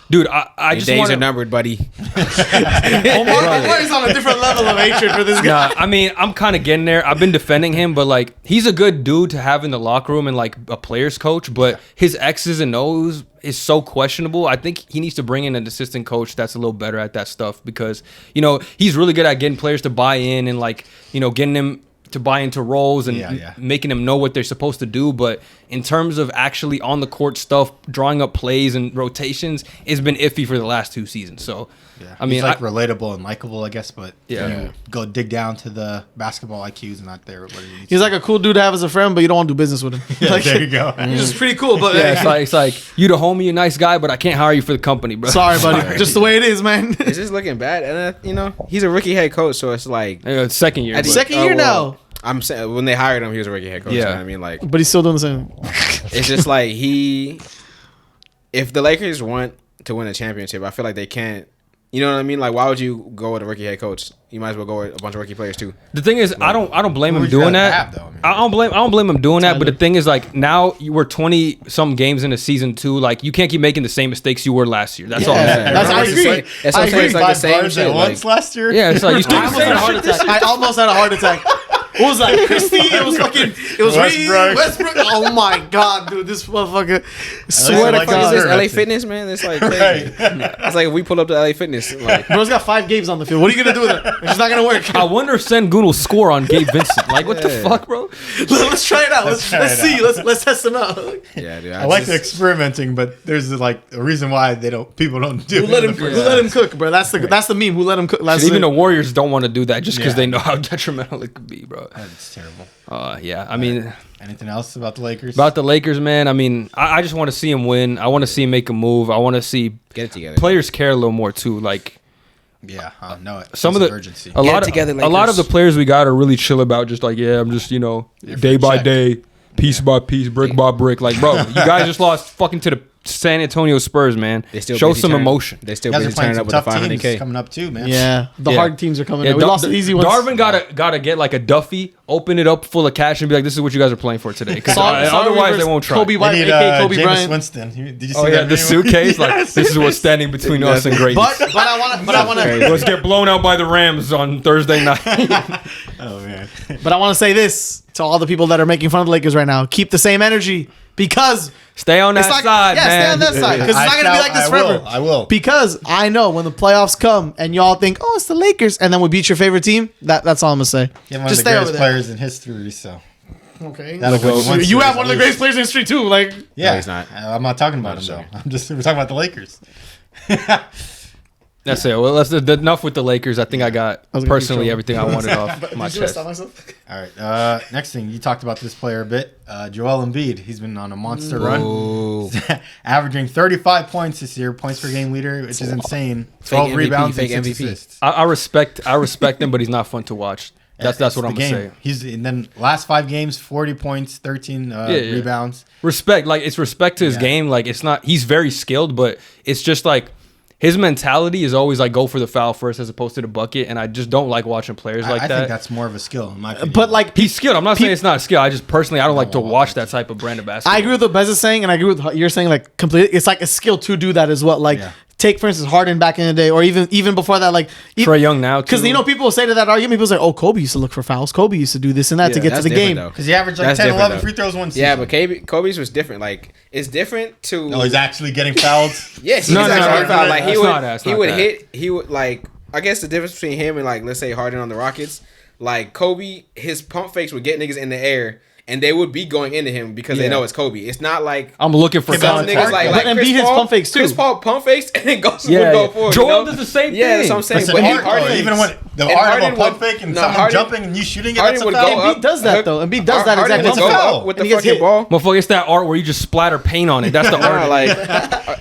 Dude, I Your just days want are to. numbered, buddy. Omar's on a different level of hatred for this guy. Nah, I mean, I'm kind of getting there. I've been defending him, but like, he's a good dude to have in the locker room and like a player's coach. But his X's and O's is so questionable. I think he needs to bring in an assistant coach that's a little better at that stuff because he's really good at getting players to buy in and like getting them to buy into roles and making them know what they're supposed to do. But in terms of actually on the court stuff, drawing up plays and rotations, it's been iffy for the last 2 seasons. So, I mean, he's like relatable and likable, I guess, but Yeah. you go dig down to the basketball IQ's not there. What he needs He's to like a cool dude to have as a friend, but you don't want to do business with him. Yeah, Like, there you go. He's just pretty cool, but yeah, it's like you the homie, you nice guy, but I can't hire you for the company, bro. sorry, buddy. Just the way it is, man. It's just looking bad, and he's a rookie head coach, so it's like Second year. At the but- Second year now. I'm saying when they hired him, he was a rookie head coach. Yeah. You know what I mean, like But he's still doing the same. it's just like if the Lakers want to win a championship, I feel like they can't. You know what I mean? Like, why would you go with a rookie head coach? You might as well go with a bunch of rookie players too. The thing is, I don't blame Who him would you doing rather that. have, though? I mean- I don't blame him doing that. But the Tyler. thing is, like now you were 20 some games into season 2. Like you can't keep making the same mistakes you were last year. That's all. I'm saying. That's- I It's agree. like- It's I like, agree. it's like the Five same bars shit. at Like, once last year. Yeah, it's like you still I almost had a heart attack. I almost had a heart attack. What was that? Christy? It was fucking. It was Westbrook. Westbrook. Oh my god, dude! This motherfucker. Swear what to I like what is God. this Right. LA Fitness, man? It's like crazy. Right. It's like if we pull up to LA Fitness, like Bro's got 5 games on the field. What are you gonna do with it? It's just not gonna work. I wonder if Sengun will score on Gabe Vincent. Like what the Yeah. fuck, bro? Let's try it out. Let's try it see. out. Let's test him out. yeah, dude. I like the experimenting, but there's like a reason why people don't do Who it. let in him? the Who first let him cook, bro? That's the meme. Who let him cook? That's Even it. the Warriors don't want to do that just because Yeah. they know how detrimental it could be, bro. That's terrible. Yeah, I mean. Anything else about the Lakers? About the Lakers, man. I mean, I just want to see him win. I want to see him make a move. I want to see Get it together. players care a little more too. Like yeah, I know it. some Sense of the urgency. a Get lot it together, of a lot of the Lakers. players we got are really chill about just like I'm just day by check. day, piece by piece, brick by brick. Like bro, you guys just lost fucking to San Antonio Spurs, man. They still Show busy some turning- emotion. They still You guys busy are playing turning some up with the tough teams 500K. coming up too, man. Yeah, the Yeah. hard teams are coming. Yeah, We lost the easy ones. Darvin gotta get like a Duffy, open it up full of cash, and be like, "This is what you guys are playing for today." Because otherwise, they won't try. Kobe White, They need aka Kobe Jameis Bryant. Winston. Did you see Oh that yeah, the video? suitcase. Like Yes. this is what's standing between us and greatness. But I want to. Let's get blown out by the Rams on Thursday night. Oh man. But I want to say this to all the people that are making fun of the Lakers right now: keep the same energy because Stay on that it's not, side, yeah, man. stay on that side because it's not gonna be like this forever. I will. Because I know when the playoffs come and y'all think, oh, it's the Lakers, and then we beat your favorite team. That's all I'm gonna say. You're one Just of the stay over greatest there. players in history, so Okay. that'll go. You have one of the greatest players in history too. Like, Yeah, No, he's not. I'm not talking about him though. We're talking about the Lakers. That's it. Well, that's enough with the Lakers. I think I got was gonna personally keep everything I wanted off my did you chest. stop myself? All right. Next thing, you talked about this player a bit. Joel Embiid. He's been on a monster run, averaging 35 points this year, points per game leader, which is insane. 12 MVP, rebounds, fake and 6 MVP. assists. I respect him, but he's not fun to watch. That's It's what I'm the gonna game. say. He's and then last 5 games, 40 points, 13 rebounds. Respect, like it's respect to his Yeah. game. Like it's not. He's very skilled, but it's just like his mentality is always like go for the foul first as opposed to the bucket. And I just don't like watching players like I that. think that's more of a skill, in my opinion. But like, He's skilled. I'm not saying it's not a skill. I just personally I don't like to watch that type of brand of basketball. I agree with what Bez is saying, and I agree with what you're saying. Like, completely, it's like a skill to do that as well. Like, Yeah. take for instance Harden back in the day, or even before that. Like, Trae Young now because too. you know people will say to that argument, people say, "Oh, Kobe used to look for fouls. Kobe used to do this and that to Yeah, get to that's the different, game." though. because he averaged like That's 10, different, 11 though. free throws one season. Yeah, but Kobe's was different. Like it's different to. No, he's actually getting fouled. Yes, No, he's no, actually no, foul. no, Like he that's would, not that, it's he not would that. hit. He would like. I guess the difference between him and like let's say Harden on the Rockets, like Kobe, his pump fakes would get niggas in the air. And they would be going into him because they Yeah. know it's Kobe. It's not like I'm looking for some contact. niggas like But Embiid Chris hits Paul, pump fakes, too. Chris Paul pump fakes and then goes Yeah, would go yeah. forward. Joel you know? does the same Yeah, thing. that's what I'm saying. Listen, But Harden, even when the and art of a Harden pump would- fake and no, someone Harden- jumping and you shooting it, Harden that's a would foul. go Embiid does that though. Embiid does that Harden exactly. would It's a go foul. up with And the he gets fucking hit. ball. Motherfucker, it's that art where you just splatter paint on it. That's the Nah, art. like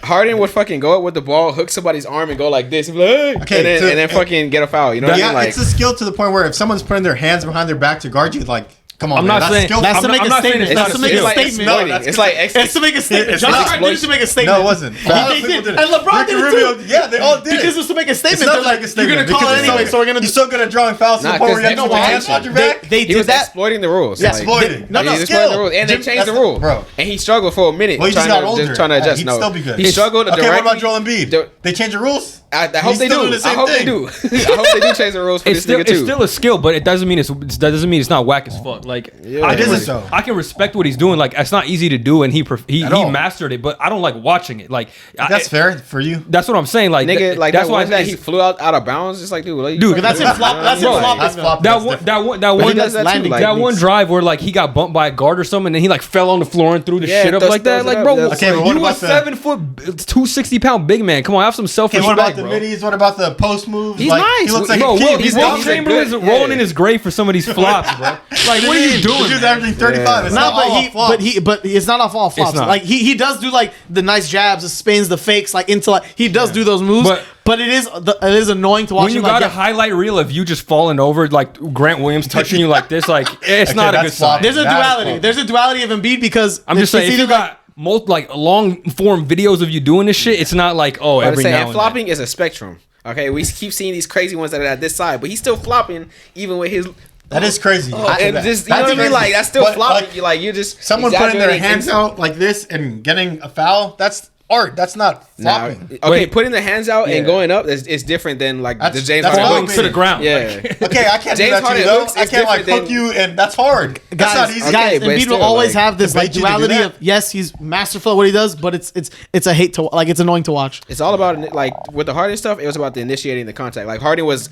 Harden would fucking go up with the ball, hook somebody's arm, and go like this, and be like, hey, Okay, and then fucking get a foul. You know what I Yeah, mean? Like, it's a skill to the point where if someone's putting their hands behind their back to guard you, like, come on, I'm man, not that's saying skillful. That's to I'm make not- a I'm not saying statement. it's That's not to make a skill. statement. exploiting. that's It's like It's to make a statement. It's John not Stark did it to make a statement. No, it wasn't. They did. And LeBron did it Rubio, too. yeah, they all did Because it. it's to make a statement. It's not They're like a You're statement. gonna call it because anyway, so we're gonna. He's so good at drawing fouls to the Nah, point where 'cause you you know have to put why? hands on your They, back. they he did was that. exploiting the rules. Yeah, Like, exploiting. No, he no, was skill. exploiting the rules, and they Jim, changed that's the rule, bro. and he struggled for a minute. Well, he just trying got to, older. trying to adjust. He'd No, still be good. He struggled to Okay, what about directly- Joel Embiid? the- They change the rules? I hope He's they still do. doing the I same hope they thing. do. I hope they do change the rules for It's this still, nigga too. it's still a skill, but it doesn't mean it's not whack as fuck. Like Yeah. I It can, isn't though. I can respect what he's doing. Like it's not easy to do, and he At all. mastered it. But I don't like watching it. Like That's fair for you. That's what I'm saying. Like Nigga, like that's that why one that it's- he flew out of bounds. It's like, dude, like, Dude, That's him flop. That's him Bro, flopping. That's though. flop. that That's one different. that he one does that too, landing. like- that one drive where like he got bumped by a guard or something, and then he like fell on the floor and threw the Yeah, shit up throws- like that. throws it Like up. bro, That's- Okay, but what you a about the- 7 foot, 260-pound big man. Come on, have some self Okay, what respect, about the bro. middies? What about the post moves? He's Like, nice. He looks like Bro, a kid. Will dominant. Chamberlain's good. rolling Yeah. in his grave for some of these flops, bro. Like, what are you The doing? dude's averaging 35. It's No, not all but it's not off all flops. not. Like he does do like the nice jabs, the spins, the fakes, like into like he does do those moves. But it is annoying to watch. When you him, got like, a highlight reel of you just falling over, like Grant Williams touching you like this, like it's Okay, not a that's good sign. flop. There's a That's duality. flop. There's a duality of Embiid because I'm just saying, it's if you either like- got like long form videos of you doing this shit, it's not like every now and then. flopping is a spectrum. Okay, we keep seeing these crazy ones that are at this side, but he's still flopping even with his. That is crazy. And just you know what I mean? Like that's still flopping. Like you just someone putting their exaggerating hands into- out like this and getting a foul. That's art. That's not Nah, flopping. okay, Wait. putting the hands out Yeah. and going up is different than like That's- the James that's Harden flopping hooks to the ground. Yeah, Okay, I can't James do that to Harden you though. hooks I is can't like different hook than- you, and that's hard. That's not easy. Guys, but Embiid still, will always like, have this like debate you to do duality that. of yes, he's masterful at what he does, but it's a hate to like it's annoying to watch. it's all about like with the Harden stuff. It was about the initiating the contact. Like Harden was.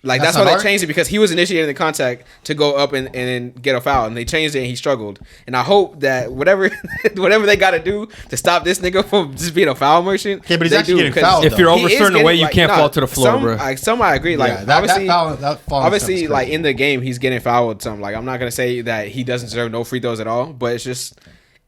Like That's that's why not they hard? changed it because he was initiating the contact to go up and then get a foul, and they changed it and he struggled. And I hope that whatever they got to do to stop this nigga from just being a foul merchant. Okay, but he's they actually do, getting 'cause fouled, If you're he is overturned away, getting, you can't fall to the floor, some, bro. Some I agree. Like Yeah, that obviously, foul falling stuff is obviously, like crazy. in the game, he's getting fouled. Some like I'm not gonna say that he doesn't deserve no free throws at all, but it's just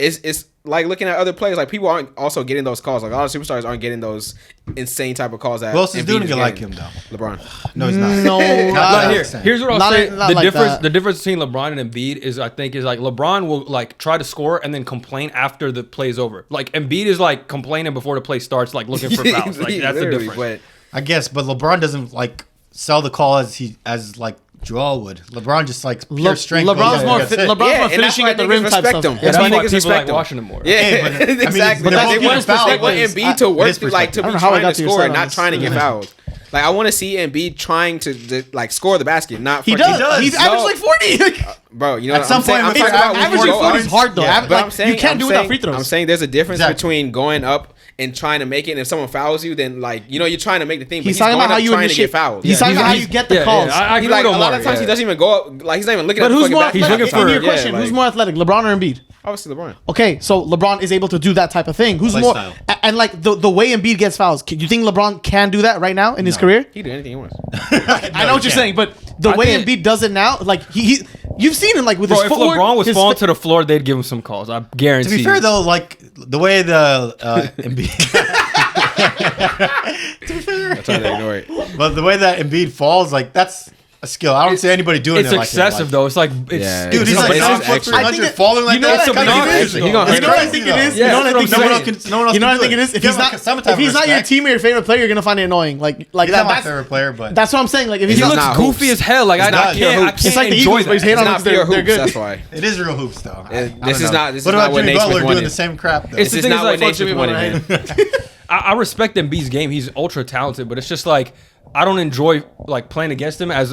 it's like looking at other players. Like people aren't also getting those calls. Like a lot of superstars aren't getting those insane type of calls. That Who else is Embiid doing it like getting. him though? LeBron. No, he's not. No, Not Here, that here's what I'll Not- say. not The like difference, that. the difference between LeBron and Embiid is, I think, is like LeBron will like try to score and then complain after the play's over. Like Embiid is like complaining before the play starts, like looking for fouls. Like that's the Literally, difference. I guess, but LeBron doesn't like sell the call as like Joel would. LeBron just like pure strength. LeBron's goes more and gets fi- it. LeBron's more and that's finishing why at the niggas rim type respect stuff. him. Yeah, That's that's why why niggas people respect like him. watching him more. Yeah, but, I mean, exactly. but Like, that's they what want his foul they want is. Embiid to work His through, like to I don't be know how I trying got to to your score side and on not this. trying to get fouled. Like I want to see Embiid trying to like score the basket, not He fucking- does. He's averaged like 40. Bro, you know At what some I'm saying? point, I'm if you're talking about Averaging when you 40 go is up. hard though. Yeah, But Like, I'm saying you can't do without free throws. I'm saying there's a difference Exactly. between going up and trying to make it. And if someone fouls you, then like you're trying to make the thing. But He's talking going about how up you trying to initiate. get fouled. He's talking about how you get the calls. I He agree like with a lot Omari, of times he yeah. doesn't even go up. Like he's not even looking But at the who's fucking more basket. He's athletic? looking for- In your Yeah, question, who's like- more athletic, LeBron or Embiid? Obviously LeBron. Okay, so LeBron is able to do that type of thing. Who's Play more? style. And like the way Embiid gets fouls, you think LeBron can do that right now in his career? He do anything he wants. I know what you're saying, but the I way think- Embiid does it now, like he you've seen him like with Bro, his if footwork. LeBron was his falling fi- to the floor, they'd give him some calls. I guarantee. To be fair you. though, like the way the Embiid, I'm trying to ignore it. but the way that Embiid falls, like that's a skill. I don't see anybody doing it's it like excessive him. though. It's like it's Yeah, Dude, he's It's like extra. 7 foot Extra. 300 I think falling like you know that. what It's I kind of think it crazy. is? He gonna You know what I think it is? Yeah, You know what I that's think what I'm it saying. is? No one else You know can what I think do it is? it. Give him like some type If he's of not your respect. team or your favorite player, you're gonna find it annoying. Like He's not that. my That's favorite player, but that's what I'm saying. Like if he's He not, looks not goofy hoops. as hell. Like I not pure can't. I hoops. can't It's like the enjoy Eagles, but he's that. hating It's on not them pure 'cause they're hoops. good. That's why. it is real hoops though. This is not. This is What not about what Jimmy Naismith Butler doing wanted. the same crap though? It's This the is thing not is what like, Naismith wanted. Man. I respect Embiid's game. He's ultra talented, but it's just like I don't enjoy like playing against him as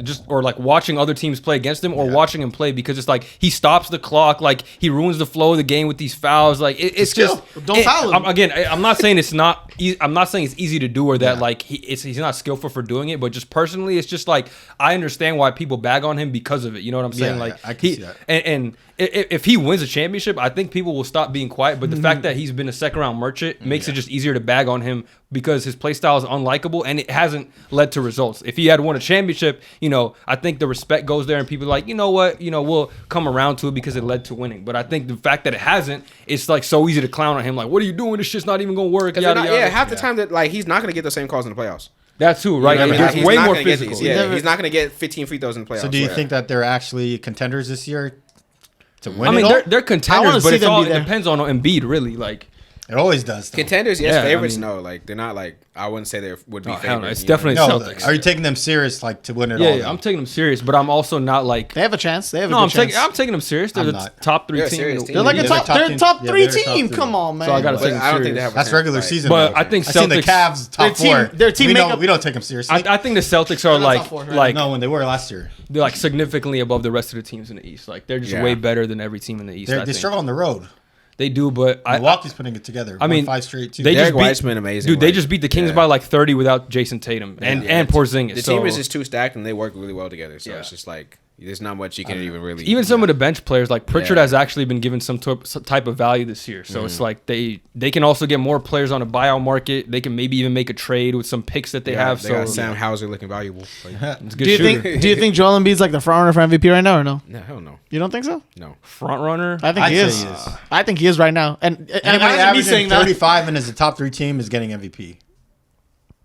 just or like watching other teams play against him or watching him play because it's like he stops the clock, like he ruins the flow of the game with these fouls. Like it's just Don't foul him. I'm not saying it's not. I'm not saying it's easy to do or that like he's not skillful for doing it, but just personally, it's just like I understand why people bag on him because of it. You know what I'm saying? Yeah, like I can see that. and if he wins a championship, I think people will stop being quiet. But the fact that he's been a second round merchant makes it just easier to bag on him because his play style is unlikable and it hasn't led to results. If he had won a championship, I think the respect goes there and people are like, you know what, we'll come around to it because it led to winning. But I think the fact that it hasn't, it's like so easy to clown on him. Like, what are you doing? This shit's not even gonna work. Yada, yada. Yeah, half the time that like he's not gonna get the same calls in the playoffs. That too, right? You know what I It mean? gets He's way not more gonna get physical. these. Yeah, Never- he's not gonna get 15 free throws in the playoffs. So do you Yeah. think that they're actually contenders this year to win I mean, it all? they're I wanna contenders, but see it's them all be it there. depends on Embiid, really. Like, It always does. Though. Contenders, yes. Yeah, I Favorites, mean- no. Like they're not like I wouldn't say they would be Oh, hell no, favorites. it's you know? definitely No, Celtics. are you taking them serious like to win it yeah, all? yeah, I'm taking them serious, but I'm also not like. They have a chance. They have a No, good I'm chance. taking them serious. They're I'm the not. top 3 They're a team. serious in the- team. They're like Yeah, a they're top. top They're team. top Yeah, three they're top team. three. Come on, man. So I gotta But take them I don't think serious. they have. a That's chance, regular like- season. But though. I think I've seen the Celtics- Cavs top their team- four. their team we make don't, up- we don't take them seriously. I think the Celtics are not like top four, right? like no, when they were last year, they're like significantly above the rest of the teams in the East. Like they're just Yeah. way better than every team in the East. they I think. struggle on the road. They do, but Milwaukee's putting it together. I mean, 5 straight too. they Derek just beat, White's been amazing. Dude, they like, just beat the Kings yeah. by like 30 without Jason Tatum and Porzingis. The so, team is just too stacked and they work really well together. So Yeah. it's just like there's not much you can even really. even some of the bench players like Pritchard Yeah. has actually been given some type of value this year. So it's like they can also get more players on a buyout market. They can maybe even make a trade with some picks that they have. They So got Sam Hauser looking valuable. Like, it's a good Do you shooter. think? Do you think Joel Embiid's like the front runner for MVP right now or no? no, hell no, You don't think so? no. Front runner. I think I'd he say is. he is. I think he is right now. And Anybody imagine me averaging saying that. 35 and is a top 3 team is getting MVP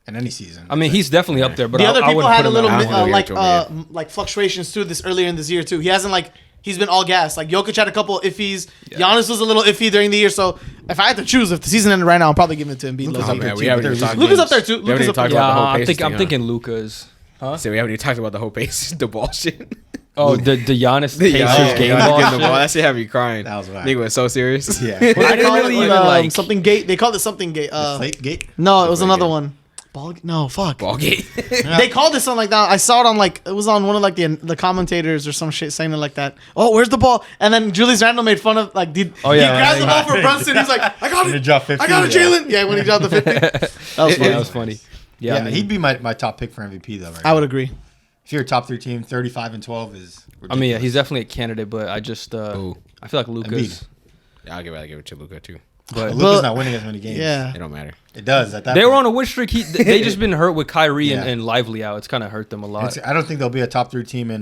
in any season. I mean, he's definitely up there, but The other I people wouldn't had put a him little at I don't bit, know where Joel like fluctuations too this earlier in this year too. He hasn't like he's been all gas. Like Jokic had a couple iffies. Giannis was a little iffy during the year. So if I had to choose, if the season ended right now, I'm probably giving it to Embiid. Luka's low-key. up there, man, too, we haven't but even they're talked. losing. Luka's up there too. We haven't Luka's even up talked there. about the whole Yeah, Pacers I'm thing, thinking Luca's. So we haven't even talked about the whole Pacers, the ball shit. Oh, the Giannis Pacers Yeah, game Giannis ball. getting the ball. shit. That shit have you crying. That was whack. Nigga was so serious. Yeah. What did I they didn't call really it? even like. something gate. They called it something gate. Slate gate. No, it was Deflategate. another one. Ball. No, fuck. Ballgate. They called it something like that. I saw it on like it was on one of like the commentators or some shit saying it like that. Oh, where's the ball? And then Julius Randle made fun of like he grabs the ball for Brunson. He's like, I got When he it. dropped 50, I got it, yeah. Jalen. Yeah, when he dropped the 50. That was funny. That was funny. Yeah, Yeah, I mean, he'd be my top pick for MVP though. Right I would now. agree. If you're a top 3 team, 35 and 12 is. I mean, yeah, ridiculous. he's definitely a candidate, but I just Ooh. I feel like Lucas. Yeah, I'll give it to Luka too. But Luka's not winning as many games. Yeah. It don't matter. It does. At that they were point. on a win streak. They just been hurt with Kyrie Yeah. and Lively out. It's kind of hurt them a lot I don't think they'll be a top 3 team in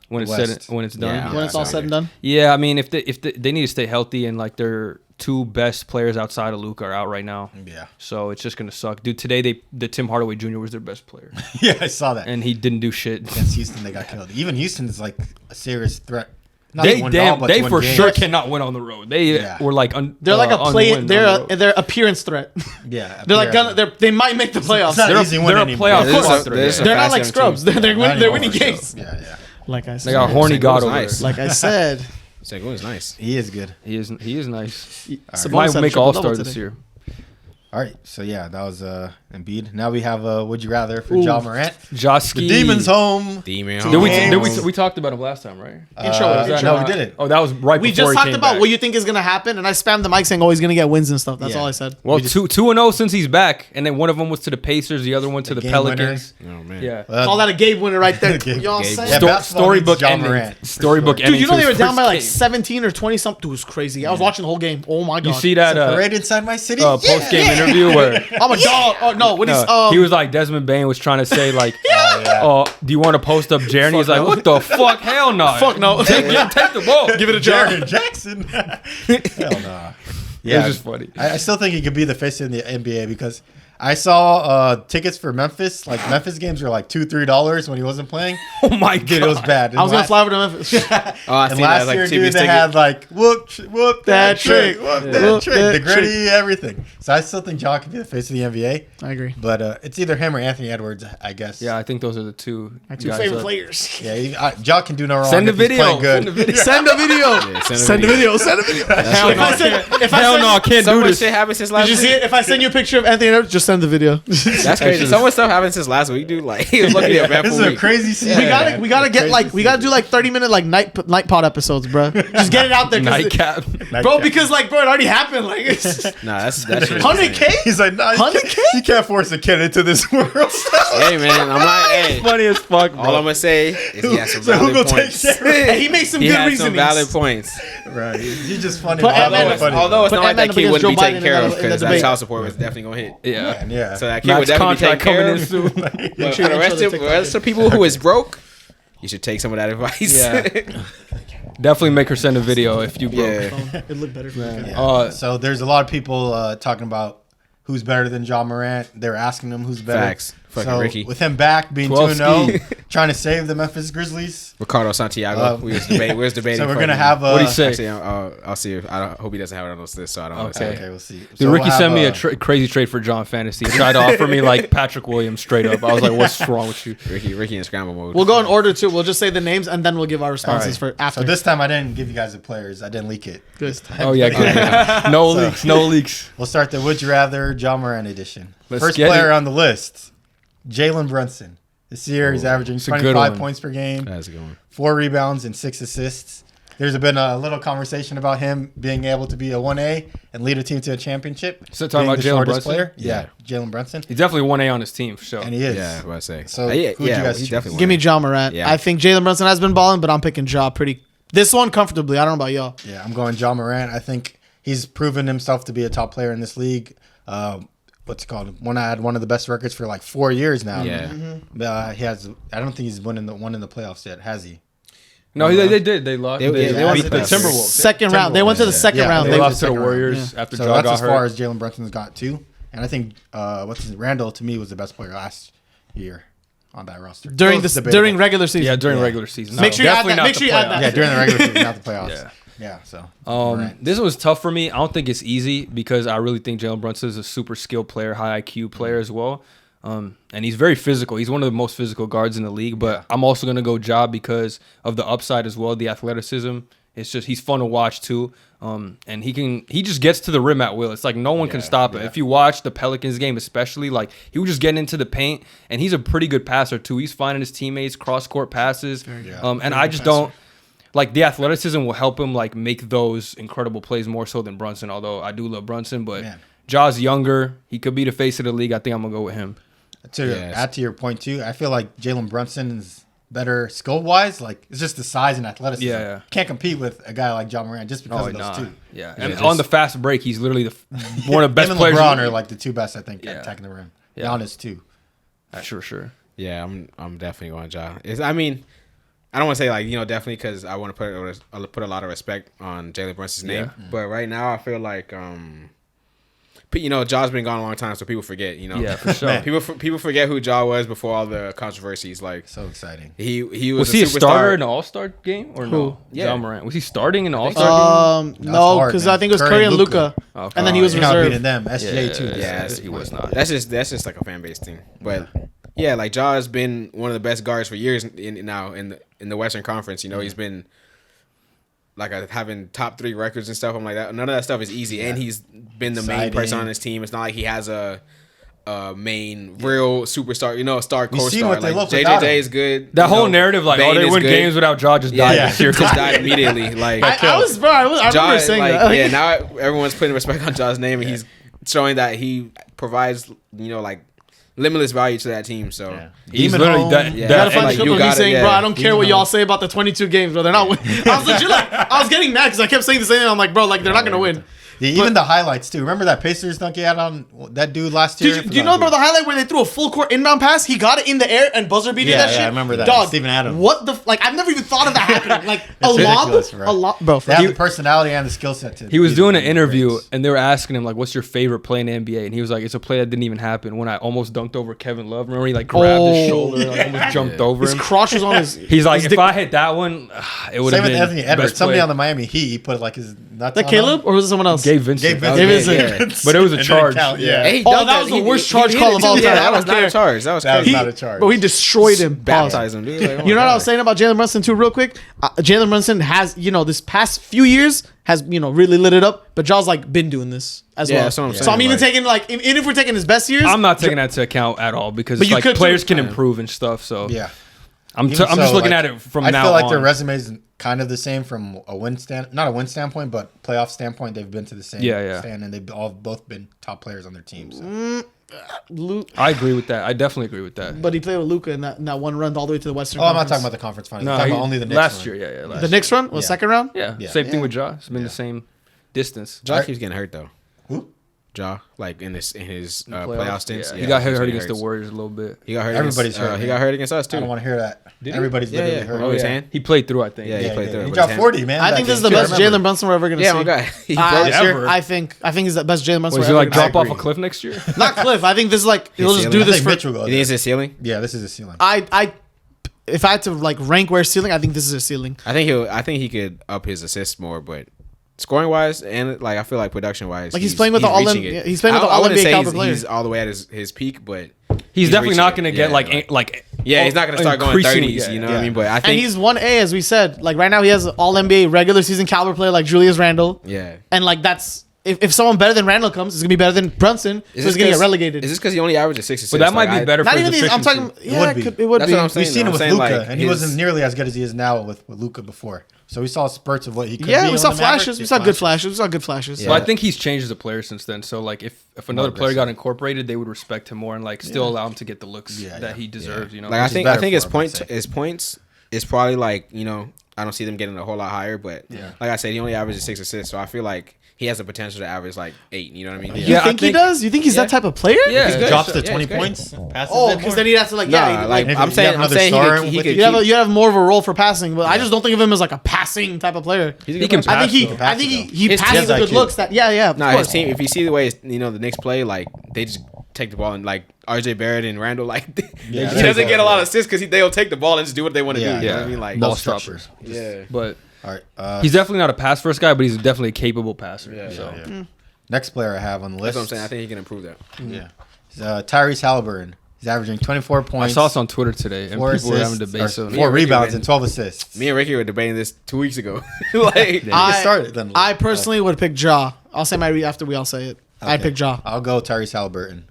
when it's West. when it's done. Yeah. When it's all said and done. Yeah, I mean, if they need to stay healthy and like their 2 best players outside of Luka are out right now, Yeah. so it's just gonna suck. Dude, today the Tim Hardaway Jr. was their best player, Yeah, I saw that. and he didn't do shit. Against Houston, they got killed. Even Houston is like a serious threat. Not to They win it all, but to they win for games. sure cannot win on the road. They Yeah. were like They're like a play. unwin on the road. They're appearance threat. Yeah, They're like they might make the playoffs. It's not They're, an easy win they're a anymore. playoff This is squad a- threat. this is a they're not like fast scrubs. team. They're winning So, games. Yeah. Like I They got said. horny Sengun god was over nice. there. Like I said. Sengun was nice. He is good. He is nice. Sabonis Might had a make triple All double Star this today. year. All right, so yeah, that was Embiid. Now we have Would You Rather for Ooh. Ja Morant. Joski. The Demons home. Demon. We talked about him last time, right? Intro. No, we didn't. Oh, that was right We before just he talked came about back. what you think is gonna happen, and I spammed the mic saying, "Oh, he's gonna get wins and stuff." That's Yeah. all I said. Well, 2-0 since he's back, and then one of them was to the Pacers, the other one to the game Pelicans. Oh man. Yeah. Call that a Gabe winner right there. Gabe- You know what I'm Gabe. saying? Yeah, basketball Storybook needs Ja ending. Morant, for Storybook sure. ending. Dude, you know to they his were down first by like game. 17 or 20 something. It was crazy. I was watching the whole game. Oh my god. You see that Parade inside my city. post game interview where I'm a dog. Oh no, what he's he was like Desmond Bain was trying to say like, "Oh, do you want to post up Jerry?" He's like, no. "What the fuck? Hell no! Fuck no. Take the ball. Give it a jar. Jared Jackson. Hell no. Yeah, it's just funny. I still think he could be the face in the NBA because I saw tickets for Memphis. Like Memphis games were like $2-3 when he wasn't playing. Oh my god, Dude, it was bad. I was gonna fly over to Memphis. Oh, I And see last that like year, TV's dude, they ticket. had like whoop that trick, whoop that Whoop trick, that the gritty, everything. So I still think Ja could be the face of the NBA, I agree. but it's either him or Anthony Edwards, I guess. Yeah, I think those are the two. My 2 guys favorite up. players. Yeah, Ja can do no wrong. Send the if he's video. playing good. Send the video. Send a video. Yeah, Send a video. Send a video. Hell If no, I send, if I Hell send, no, I can't So do much this. shit happened since last Did you week. see it? If I send you a picture of Anthony Edwards, just send the video. That's crazy. So much stuff happened since last week, dude. Like, he was looking at This is a crazy season. we gotta get like we gotta do like 30-minute like night pod episodes, bro. Just get it out there, 'cause Nightcap. bro. Because like, bro, it already happened. Like, Nah, that's 100K. He's like, no, 100K? you can't force a kid into this world. Hey man, I'm like, hey. Funny as fuck, bro. All I'm gonna say is he has some So who valid gonna take points. care of it? And he makes some He good has some reasonings. valid points. Right. He's just funny. Put Although Ant-Man- it's funny. Although it's Put not like Ant-Man that kid against wouldn't be Joe taken Biden care in of the because that debate. child support was definitely gonna hit. Yeah. Yeah. So that kid Max would definitely be taken contract coming care in of. soon. But sure for you the show rest the of TikTok rest of people who is broke, you should take some of that advice. Yeah. Definitely make her send a video if you broke. Yeah. It looked better for me. Yeah. So there's a lot of people talking about who's better than Ja Morant. They're asking him who's better. Facts. Fucking So Ricky. with him back, being 12 2-0, trying to save the Memphis Grizzlies. Ricardo Santiago. We was debating. So we're fucking- gonna have. What do you say? Actually, I'll see. If I hope he doesn't have it on this list, so I don't know. Okay. Okay, we'll see. Dude, So Ricky we'll sent me have, a crazy trade for John Fantasy. He tried to offer me like Patrick Williams straight up. I was like, "What's wrong with you?" Ricky in scramble mode. We'll go in order too. We'll just say the names and then we'll give our all responses right. for after. So this time I didn't give you guys the players. I didn't leak it. Good. This time. Oh yeah, good. No leaks, no leaks. We'll start the Would You Rather Ja Morant edition. Let's First get player it. on the list, Jalen Brunson. This year he's averaging a good 25 one. points per game, That's a good one. 4 rebounds, and 6 assists. There's been a little conversation about him being able to be a 1A and lead a team to a championship. So talking being about the Jalen shortest Brunson? Yeah, Jalen Brunson. He's definitely 1A on his team for sure. And he is. Yeah, what I say. So, yeah, who'd you guys he choose? definitely. Give me won. Ja Morant. Yeah. I think Jalen Brunson has been balling, but I'm picking Ja pretty. This one comfortably. I don't know about y'all. Yeah, I'm going Ja Morant. I think he's proven himself to be a top player in this league. What's it called? Had one of the best records for like 4 years now. Yeah. He has. I don't think he's won in the playoffs yet. Has he? No, they did. They lost. They They beat beat the the Timberwolves. Second round. They went to the second Yeah, round. They they lost to the second round. Warriors after So Ja that's got as far hurt. as Jalen Brunson's got too. And I think Randall to me was the best player last year on that roster during Both this debatable. during regular season. Yeah, during Yeah. regular season. Make sure you add definitely that- not make the sure you add playoffs. that. Yeah, during the regular season, not the playoffs. Yeah. Yeah. So Morant. This was tough for me. I don't think it's easy because I really think Jalen Brunson is a super skilled player, high IQ player as well. And he's very physical. He's one of the most physical guards in the league. But I'm also gonna go Ja because of the upside as well, the athleticism. It's just he's fun to watch too. And he just gets to the rim at will. It's like no one can stop it. If you watch the Pelicans game, especially, like he was just getting into the paint, and he's a pretty good passer too. He's finding his teammates, cross court passes. And I just don't. Like the athleticism will help him like make those incredible plays more so than Brunson. Although I do love Brunson, but Man. Ja's younger. He could be the face of the league. I think I'm gonna go with him. To Yes. add to your point too, I feel like Jalen Brunson is better skill wise. Like it's just the size and athleticism. Yeah. Can't compete with a guy like John Morant just because of those two. Yeah, and on the fast break, he's literally one of the best Him and players. LeBron are like the two best, I think, at attacking the rim. Yeah. Giannis too. Sure. Yeah, I'm definitely going Ja. I mean, I don't want to say like definitely because I want to put a lot of respect on Jalen Brunson's name, but right now I feel like Ja's been gone a long time, so people forget. Yeah, for sure. people forget who Ja was before all the controversies. Like So exciting. he Was he a starter in the All-Star game or no? Yeah. Ja Morant. Was he starting in the All-Star game? No, hard, because man. I think it was Curry Curry and and Luca, Okay. and then he was You're not beating reserved. them. SJ too. Yeah, he was not. That's just like a fan base thing. But yeah, like Ja has been one of the best guards for years in the Western Conference. He's been like having top 3 records and stuff. I'm like that. None of that stuff is easy, and he's been the main person on his team. It's not like he has a main real superstar, star We see co-star. what they Like look without him. JJJ is good. That whole narrative, like, Bane they is win good. games without Ja, just died Yeah, this year. just died immediately. Like I remember saying like, that. yeah, now everyone's putting respect on Ja's name, and he's showing that he provides, like limitless value to that team. So He's Even literally home. that. Yeah. You gotta that find like, the you clip of me gotta- saying, yeah. bro, I don't care Even what y'all though- say about the 22 games, bro. They're not winning. I was legit like, I was getting mad because I kept saying the same thing. I'm like, bro, like they're not gonna win. Yeah, even the highlights too. Remember that Pacers dunk he had on that dude last year? Do you know about the highlight where they threw a full court inbound pass? He got it in the air and buzzer beated Yeah, that yeah, shit. I remember that. Dog, Steven Adams. What the like? I've never even thought of that happening. Like a It's ridiculous, lob, bro. They have the personality and the skill set to. He was beat doing them an interview, greats. and they were asking him like, "What's your favorite play in the NBA?" And he was like, "It's a play that didn't even happen when I almost dunked over Kevin Love. Remember he like grabbed his shoulder, and, like, almost jumped over His him." crotch was on his. He's like, his "If dick- I hit that one, it would Same have with been Anthony Edwards. best Somebody play." on the Miami Heat, he put like his nuts. that on Caleb him. or was it someone else? Gabe Vincent. Gabe Okay, Vincent. yeah. But it was a And then charge. count, yeah. Hey, he Oh, dunked that was the He- worst he charge hit call it of too. all Yeah, time. I that don't was not care. a charge. That was That was crazy. not a charge. Bro, he destroyed him. Pause. Baptize him, dude. Like, oh You know my what I was God. saying about Jalen Brunson too, real quick? Jalen Brunson has, this past few years has, really lit it up, but Ja's like been doing this as Yeah, well. that's what I'm So saying, I'm even like- taking like, even if we're taking his best years, I'm not taking that into account at all because But it's you like could too. players can Yeah. improve and stuff. So Yeah. I'm Even just so, looking like, at it from I now feel like on. their resume is kind of the same from a win stand, not a win standpoint, but playoff standpoint. They've been to the same stand, and they've both been top players on their teams. So. I agree with that. I definitely agree with that. but he played with Luca in that one run all the way to the Western. Oh, I'm not Conference. talking about the conference finals. No, I'm talking he- about only the Knicks last one. year. Yeah, last The Knicks run was Yeah. second round. Yeah, Yeah. same thing with Ja. It's been the same distance. Ja keeps getting hurt though. Who? Ja, like in his playoff Playoffs. stints. Yeah, Yeah, he got keeps hurt getting against the Warriors a little bit. He got hurt. Everybody's against, hurt, He man. got hurt against us I too. don't want to hear that. Did he? Everybody's Yeah, literally yeah. hurt. Oh, his yeah. hand? He played through, I think. Yeah, he played through it, He but dropped his 40, man. I that think this is game. the I best remember. Jalen Brunson we're ever gonna Yeah, see. my guy. He I, broke his Ever. shirt. I think he's the best Jalen Brunson. Was we're he like ever gonna drop off a agree. cliff next year? see. Not Cliff. I think this is like he'll just ceiling. do I this think for. Mitch will go You think there. it's his ceiling? Yeah, this is a ceiling. If I had to like rank where ceiling, I think this is a ceiling. I think he could up his assists more, but scoring wise and like I feel like production wise, Like, he's playing with the all- reaching it. he's playing with the I wouldn't All-NBA say caliber player. he's all the way at his peak, but He's definitely reaching not it. going to get Yeah, like yeah, he's not gonna start going increasingly- 30s. You know yeah. what I mean? But I And think he's 1A, as we said. Like right now, he has an All NBA regular season caliber player like Julius Randle. yeah. And like that's if someone better than Randle comes, it's gonna be better than Brunson. So he's gonna get relegated. Is this because he only averages 6 assists? But that might Like, be better Not for even his these. I'm talking. efficiency. Yeah, would be. it would That's be. what I'm saying. We've seen it I'm with saying, Luca, like, and he his- wasn't nearly as good as he is now with Luca before. So we saw spurts of what he could be. Yeah, we on saw the Mavericks. flashes. We saw good flashes. We saw good flashes. Yeah. But I think he's changed as a player since then. So like if another player aggressive. got incorporated, they would respect him more and like still allow him to get the looks Yeah, that yeah. he deserves. You know, Like I Which is think better his for him, points I'd say. his points is probably like I don't see them getting a whole lot higher, but like I said, he only averages 6 assists, so I feel like he has the potential to average like 8. You know what I mean? You Yeah, I think he think- does? You think he's that type of player? yeah, He's good. Drops to Yeah, 20 he's great. points. Passes Oh, it because more. then he'd have to like Nah, like If I'm you saying, have I'm another saying star he with could you, keep. you have more of a role for passing, but I just don't think of him as like a passing type of player. He's a He good can passer. I think though. I think he His passes team's the good IQ. looks. That of Nah, his course. team. If you see the way the Knicks play, like they just take the ball and like RJ Barrett and Randall, like Yeah, he they doesn't take get a the lot ball. of assists because they'll take the ball and just do what they want to Yeah, do. You know yeah. what I mean? Like Ball No stopper. structure. yeah. But All right. he's definitely not a pass first guy, but he's definitely a capable passer. Yeah, so. Yeah. Next player I have on the list. That's what I'm saying. I think he can improve that. Yeah. It's, Tyrese Halliburton. He's averaging 24 I points. saw this on Twitter today, and 4 people were having assists, debates or on 4 it. rebounds Ricky and 12 assists. Me and Ricky were debating this 2 weeks ago. Like I started then. I personally would pick Ja. I'll say my read after we all say it. I'd Okay. pick Ja. I'll go Tyrese Halliburton.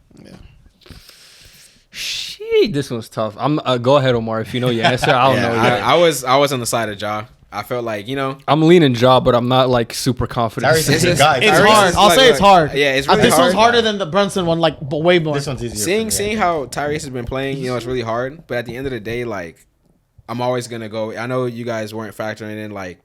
Shit, this one's tough. I'm go ahead, Omar. If you know your answer, I don't know. Yet. I was on the side of Ja. I felt like I'm leaning Ja, but I'm not like super confident. Tyrese is a It's- guy. It's Tyrese hard. is I'll like- say it's hard. Yeah, it's really This hard. one's harder than the Brunson one, like way more. This one's easier. for me, seeing how Tyrese has been playing, it's really hard. But at the end of the day, like I'm always gonna go. I know you guys weren't factoring in like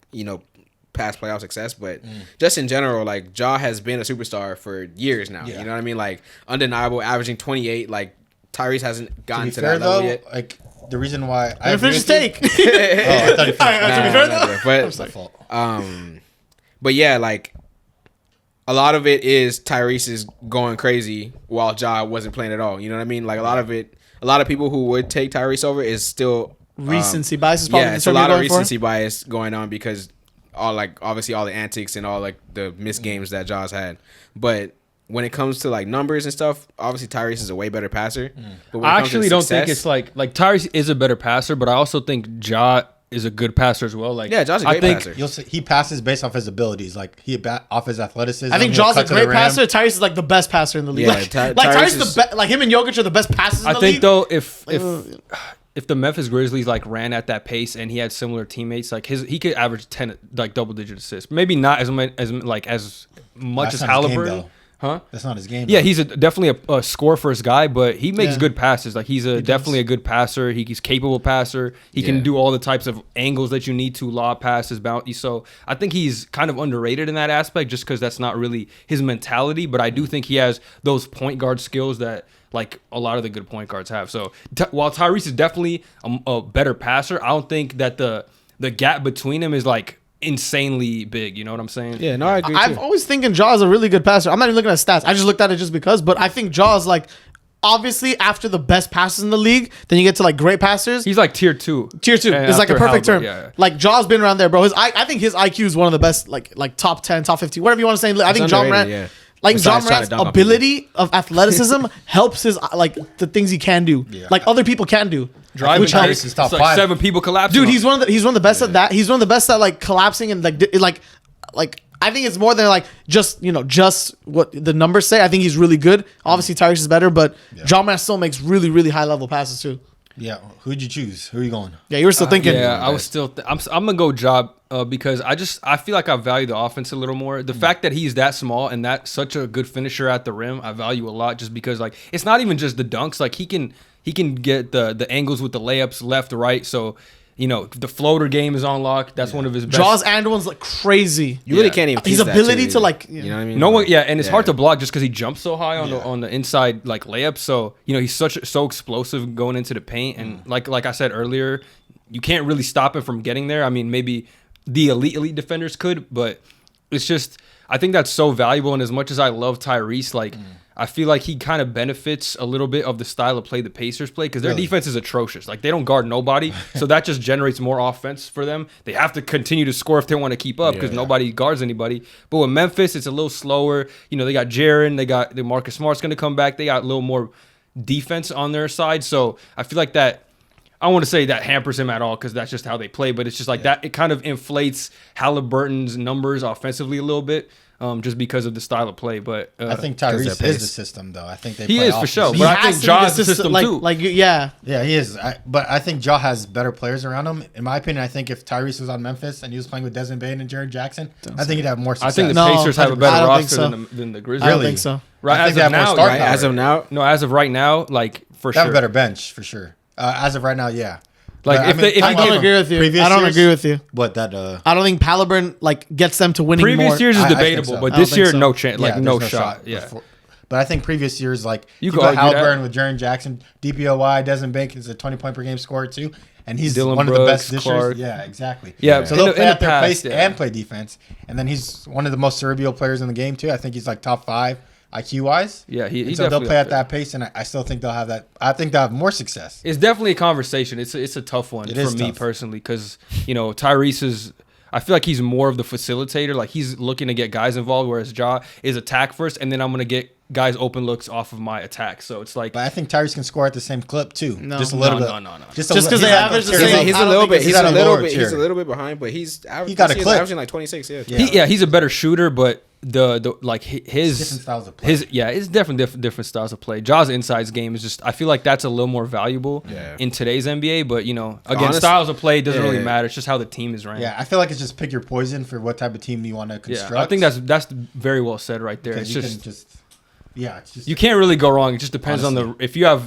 past playoff success, but just in general, like Ja has been a superstar for years now. Yeah. You know what I mean? Like undeniable, averaging 28. Like Tyrese hasn't gotten to fair, that level though, yet. like the reason why I finish his take. Oh, I thought he finished. To be fair, though, but My fault. but yeah, like a lot of it is Tyrese is going crazy while Ja wasn't playing at all. You know what I mean? Like a lot of people who would take Tyrese over is still recency bias is probably yeah, the it's a term lot you're of going for. recency bias going on because obviously all the antics and all like the missed games that Ja's had. But when it comes to like numbers and stuff, obviously Tyrese is a way better passer. But when it I comes to actually don't think success- it's like Tyrese is a better passer, but I also think Ja is a good passer as well. Like Yeah, Ja's a I great think passer. You'll see he passes based off his abilities. Like off his athleticism. I think he'll Ja's a cut to the great rim. passer. Tyrese is like the best passer in the league. Yeah, like Tyrese Tyrese is- like him and Jokic are the best passers in I the think league. though if the Memphis Grizzlies like ran at that pace and he had similar teammates, like he could average 10 like double digit assists. Maybe not as much as much That's as not his game, Halliburton. though. Huh? That's not his game. Yeah, though. he's definitely a score first guy, but he makes Yeah. good passes. Like he's definitely a good passer. He's capable passer. He can Yeah. do all the types of angles that you need to, lob passes, bounty. So I think he's kind of underrated in that aspect, just because that's not really his mentality. But I do think he has those point guard skills that like a lot of the good point guards have. So while Tyrese is definitely a better passer, I don't think that the gap between them is like insanely big. You know what I'm saying? Yeah, no, I agree I've too. always thinking Ja's a really good passer. I'm not even looking at stats. I just looked at it just because. But I think Ja's like obviously after the best passes in the league, then you get to like great passers. He's like tier 2. Tier 2 And is like a after perfect term. Halliburton, yeah. Like Ja's been around there, bro. I think his IQ is one of the best, like top 10, top 15, whatever you want to say. I think John underrated, Morant, yeah. like Besides John trying to Morant's dunk on ability of athleticism helps his like the things he can do, like other people can do. Driving which Tyrese helps. is top It's like 5. 7 people collapsing. Dude, on he's him. one of the best at that. He's one of the best at like collapsing and like I think it's more than like just what the numbers say. I think he's really good. Obviously Tyrese is better, but John Morant still makes really really high level passes too. Yeah. Who'd you choose? Who are you going? Yeah, you were still thinking. Yeah, I was still. I'm gonna go Job because I feel like I value the offense a little more. The fact that he's that small and that such a good finisher at the rim, I value a lot. Just because like it's not even just the dunks. Like he can get the angles with the layups left to right. So the floater game is on lock. That's one of his best. Jaws and one's like crazy. You really can't even. His tease that ability too, to, like, you know what I mean? No one, yeah, and it's hard to block just because he jumps so high on the inside like layup. So he's so explosive going into the paint, and like I said earlier, you can't really stop him from getting there. I mean, maybe the elite defenders could, but it's just I think that's so valuable. And as much as I love Tyrese, like I feel like he kind of benefits a little bit of the style of play the Pacers play because their defense is atrocious. Like they don't guard nobody, so that just generates more offense for them. They have to continue to score if they want to keep up because nobody guards anybody. But with Memphis, it's a little slower. They got Jaren, they got the Marcus Smart's going to come back. They got a little more defense on their side, so I feel like that. I don't want to say that hampers him at all because that's just how they play, but it's just like that. It kind of inflates Halliburton's numbers offensively a little bit. Just because of the style of play, but I think their Tyrese is pace. the system, though. I think they he play is off for the sure. system. But I has think to be Ja's the the system like, too. Like yeah. Yeah, he is. But I think Ja has better players around him. In my opinion, I think if Tyrese was on Memphis and he was playing with Desmond Bain and Jaren Jackson, I think he'd have more I success. think the No, Pacers have a 100%. better I don't think roster so. than the Grizzlies. I don't Really? think so. Right, I think as they of have more now, star right? power. As of now, No, as of right now, like for They have sure. a better bench for sure. As of right now, yeah. Like But, if they, if I you don't give agree with you. previous I don't years? agree with you. What that? I don't think Halliburton like gets them to winning previous more. years is I think debatable, so. but I don't this think year so. no chance, like yeah, no there's shot. Yeah, But I think previous years, like You you could got argue that. Halliburton with Jaren Jackson, DPOY, Desmond Bain is a 20-point per game scorer too, and he's Dylan one of the best Brooks, dishers. Clark. Yeah, exactly. Yeah, so in they'll the- play in at the their past, pace yeah. and play defense, and then he's one of the most cerebral players in the game too. I think he's like top 5 IQ wise. Yeah, he's so they'll definitely play up at there. that pace, and I still think they'll have that. I think they'll have more success. It's definitely a conversation. It's a tough one It for is me tough. personally because Tyrese is. I feel like he's more of the facilitator. Like he's looking to get guys involved, whereas Ja is attack first, and then I'm gonna get guys open looks off of my attack. So it's like But I think Tyrese can score at the same clip too. No. Just a little No, bit. no. Just 'cause they average the he's, same- he's I a don't little think bit. it's He's at a a little lower bit. He's tier. a little bit behind, but he's He got a clip. averaging like 26. Yeah. he's a better shooter, but the like his Different styles of play. it's definitely different styles of play. Ja's insides game is just I feel like that's a little more valuable Yeah. in today's NBA. But again, Honest- styles of play doesn't really Yeah. matter. It's just how the team is ran. Yeah, I feel like it's just pick your poison for what type of team you want to construct. I think that's very well said right there. because It's you just can just. Yeah, it's just you can't really go wrong. It just depends on Honestly. if you have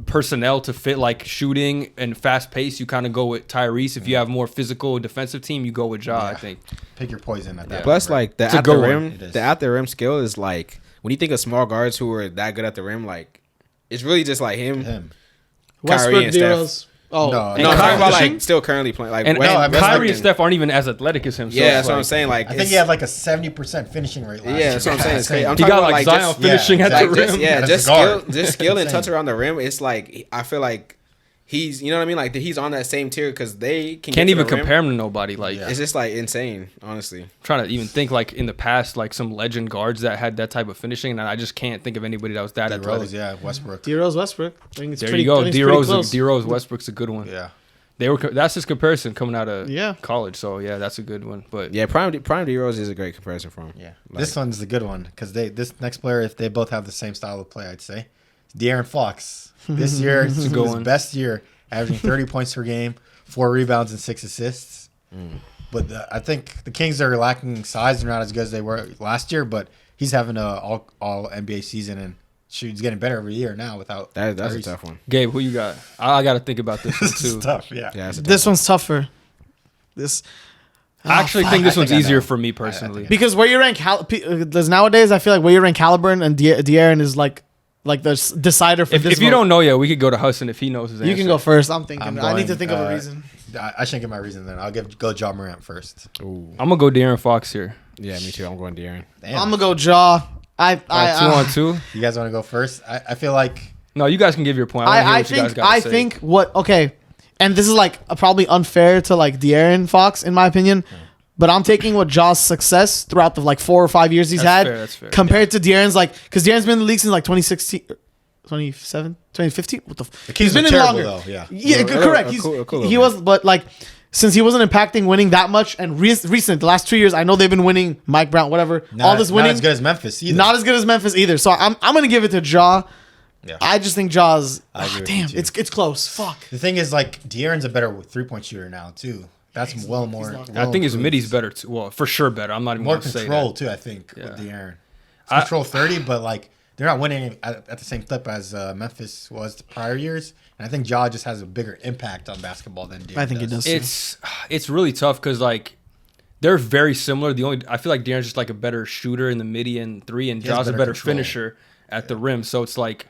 personnel to fit like shooting and fast pace, you kind of go with Tyrese. If you have more physical defensive team, you go with Ja. I think. Pick your poison at that. Plus, point, right? like the It's a at the good one. rim, It is. the at the rim skill is like when you think of small guards who are that good at the rim, like it's really just like him. him. Kyrie Westbrook, and Steph. D-Rose. Oh, No, No, And I'm talking Kyrie about pushing? like still currently playing. Like And, West- and Westbrook Kyrie and and- Steph aren't even as athletic as him. So Yeah, it's that's what I'm like- saying. Like I think it's- he had like a 70% finishing rate last year. Yeah, that's what I'm saying. It's crazy. I'm He talking got about like like Zion just, finishing at yeah, the like rim. just, yeah, As a just guard. skill and Insane. touch around the rim. It's like I feel like he's, you know what I mean, like he's on that same tier because they can Can't get to even the rim. compare him to nobody. Like Yeah. It's just like insane, honestly. trying to even think like in the past, like some legend guards that had that type of finishing, and I just can't think of anybody that was that athletic. D-Rose, yeah, Westbrook. D-Rose, Westbrook. I think it's There pretty, you go. I think it's pretty close. D-Rose, Westbrook's a good one. Yeah. That's his comparison coming out of Yeah. college. So yeah, that's a good one. But Yeah, Prime D Rose is a great comparison for him. Yeah, Like- this one's the good one because this next player, if they both have the same style of play, I'd say, De'Aaron Fox. This year, it's good his one. best year, averaging 30 points per game, 4 rebounds and 6 assists. Mm. But I think the Kings are lacking size; they're not as good as they were last year. But he's having a all NBA season, and he's getting better every year now. Without That's a Tyrese. tough one. Gabe, who you got? I got to think about this one This is too. tough. Yeah. Yeah, that's a tough This one's tougher. This I actually fuck. think this I one's think I easier know. for me personally. because where you rank there's nowadays I feel like where you rank Halliburton and De'Aaron is like the decider for this. If you don't know yet, we could go to Hassan if he knows his answer. you can go first. I'm thinking. I'm I need to going, think of a reason. I shouldn't give my reason then. I'll go Ja Morant first. Ooh. I'm gonna go De'Aaron Fox here. Yeah, me too. I'm going De'Aaron. Damn. I'm gonna go Ja. I 2-on-2. You guys want to go first? I feel like No, you guys can give your point. I, wanna hear I what you guys think gotta I say. think what okay, and this is like probably unfair to like De'Aaron Fox in my opinion, but I'm taking what Ja's success throughout the like 4 or 5 years he's That's had fair, that's fair. compared to De'Aaron's like because De'Aaron's been in the league since like 2016. 2007, 2015. What the? the Kings He's been are in terrible longer. though. Yeah. Yeah, Well, correct. a He's, cool he little was, but like, since he wasn't impacting winning that much, and recent the last 2 years, I know they've been winning. Mike Brown, whatever, all this winning, Not as good as Memphis either. not as good as Memphis either. So I'm gonna give it to Ja. Yeah. I just think Ja's. I agree with Damn, you, too. it's close. Fuck. The thing is, like, De'Aaron's a better 3-point shooter now too. That's well more. not- I think his improved. middy's better too. Well, for sure better. I'm not even More gonna say control that. too. I think Yeah. with De'Aaron, I- control 30, but like they're not winning at the same clip as Memphis was the prior years. And I think Ja just has a bigger impact on basketball than De'Aaron I think he does. It's really tough because like they're very similar. The only I feel like De'Aaron's just like a better shooter in the midi and 3, and He has Ja's a better better control. finisher at the rim. So it's like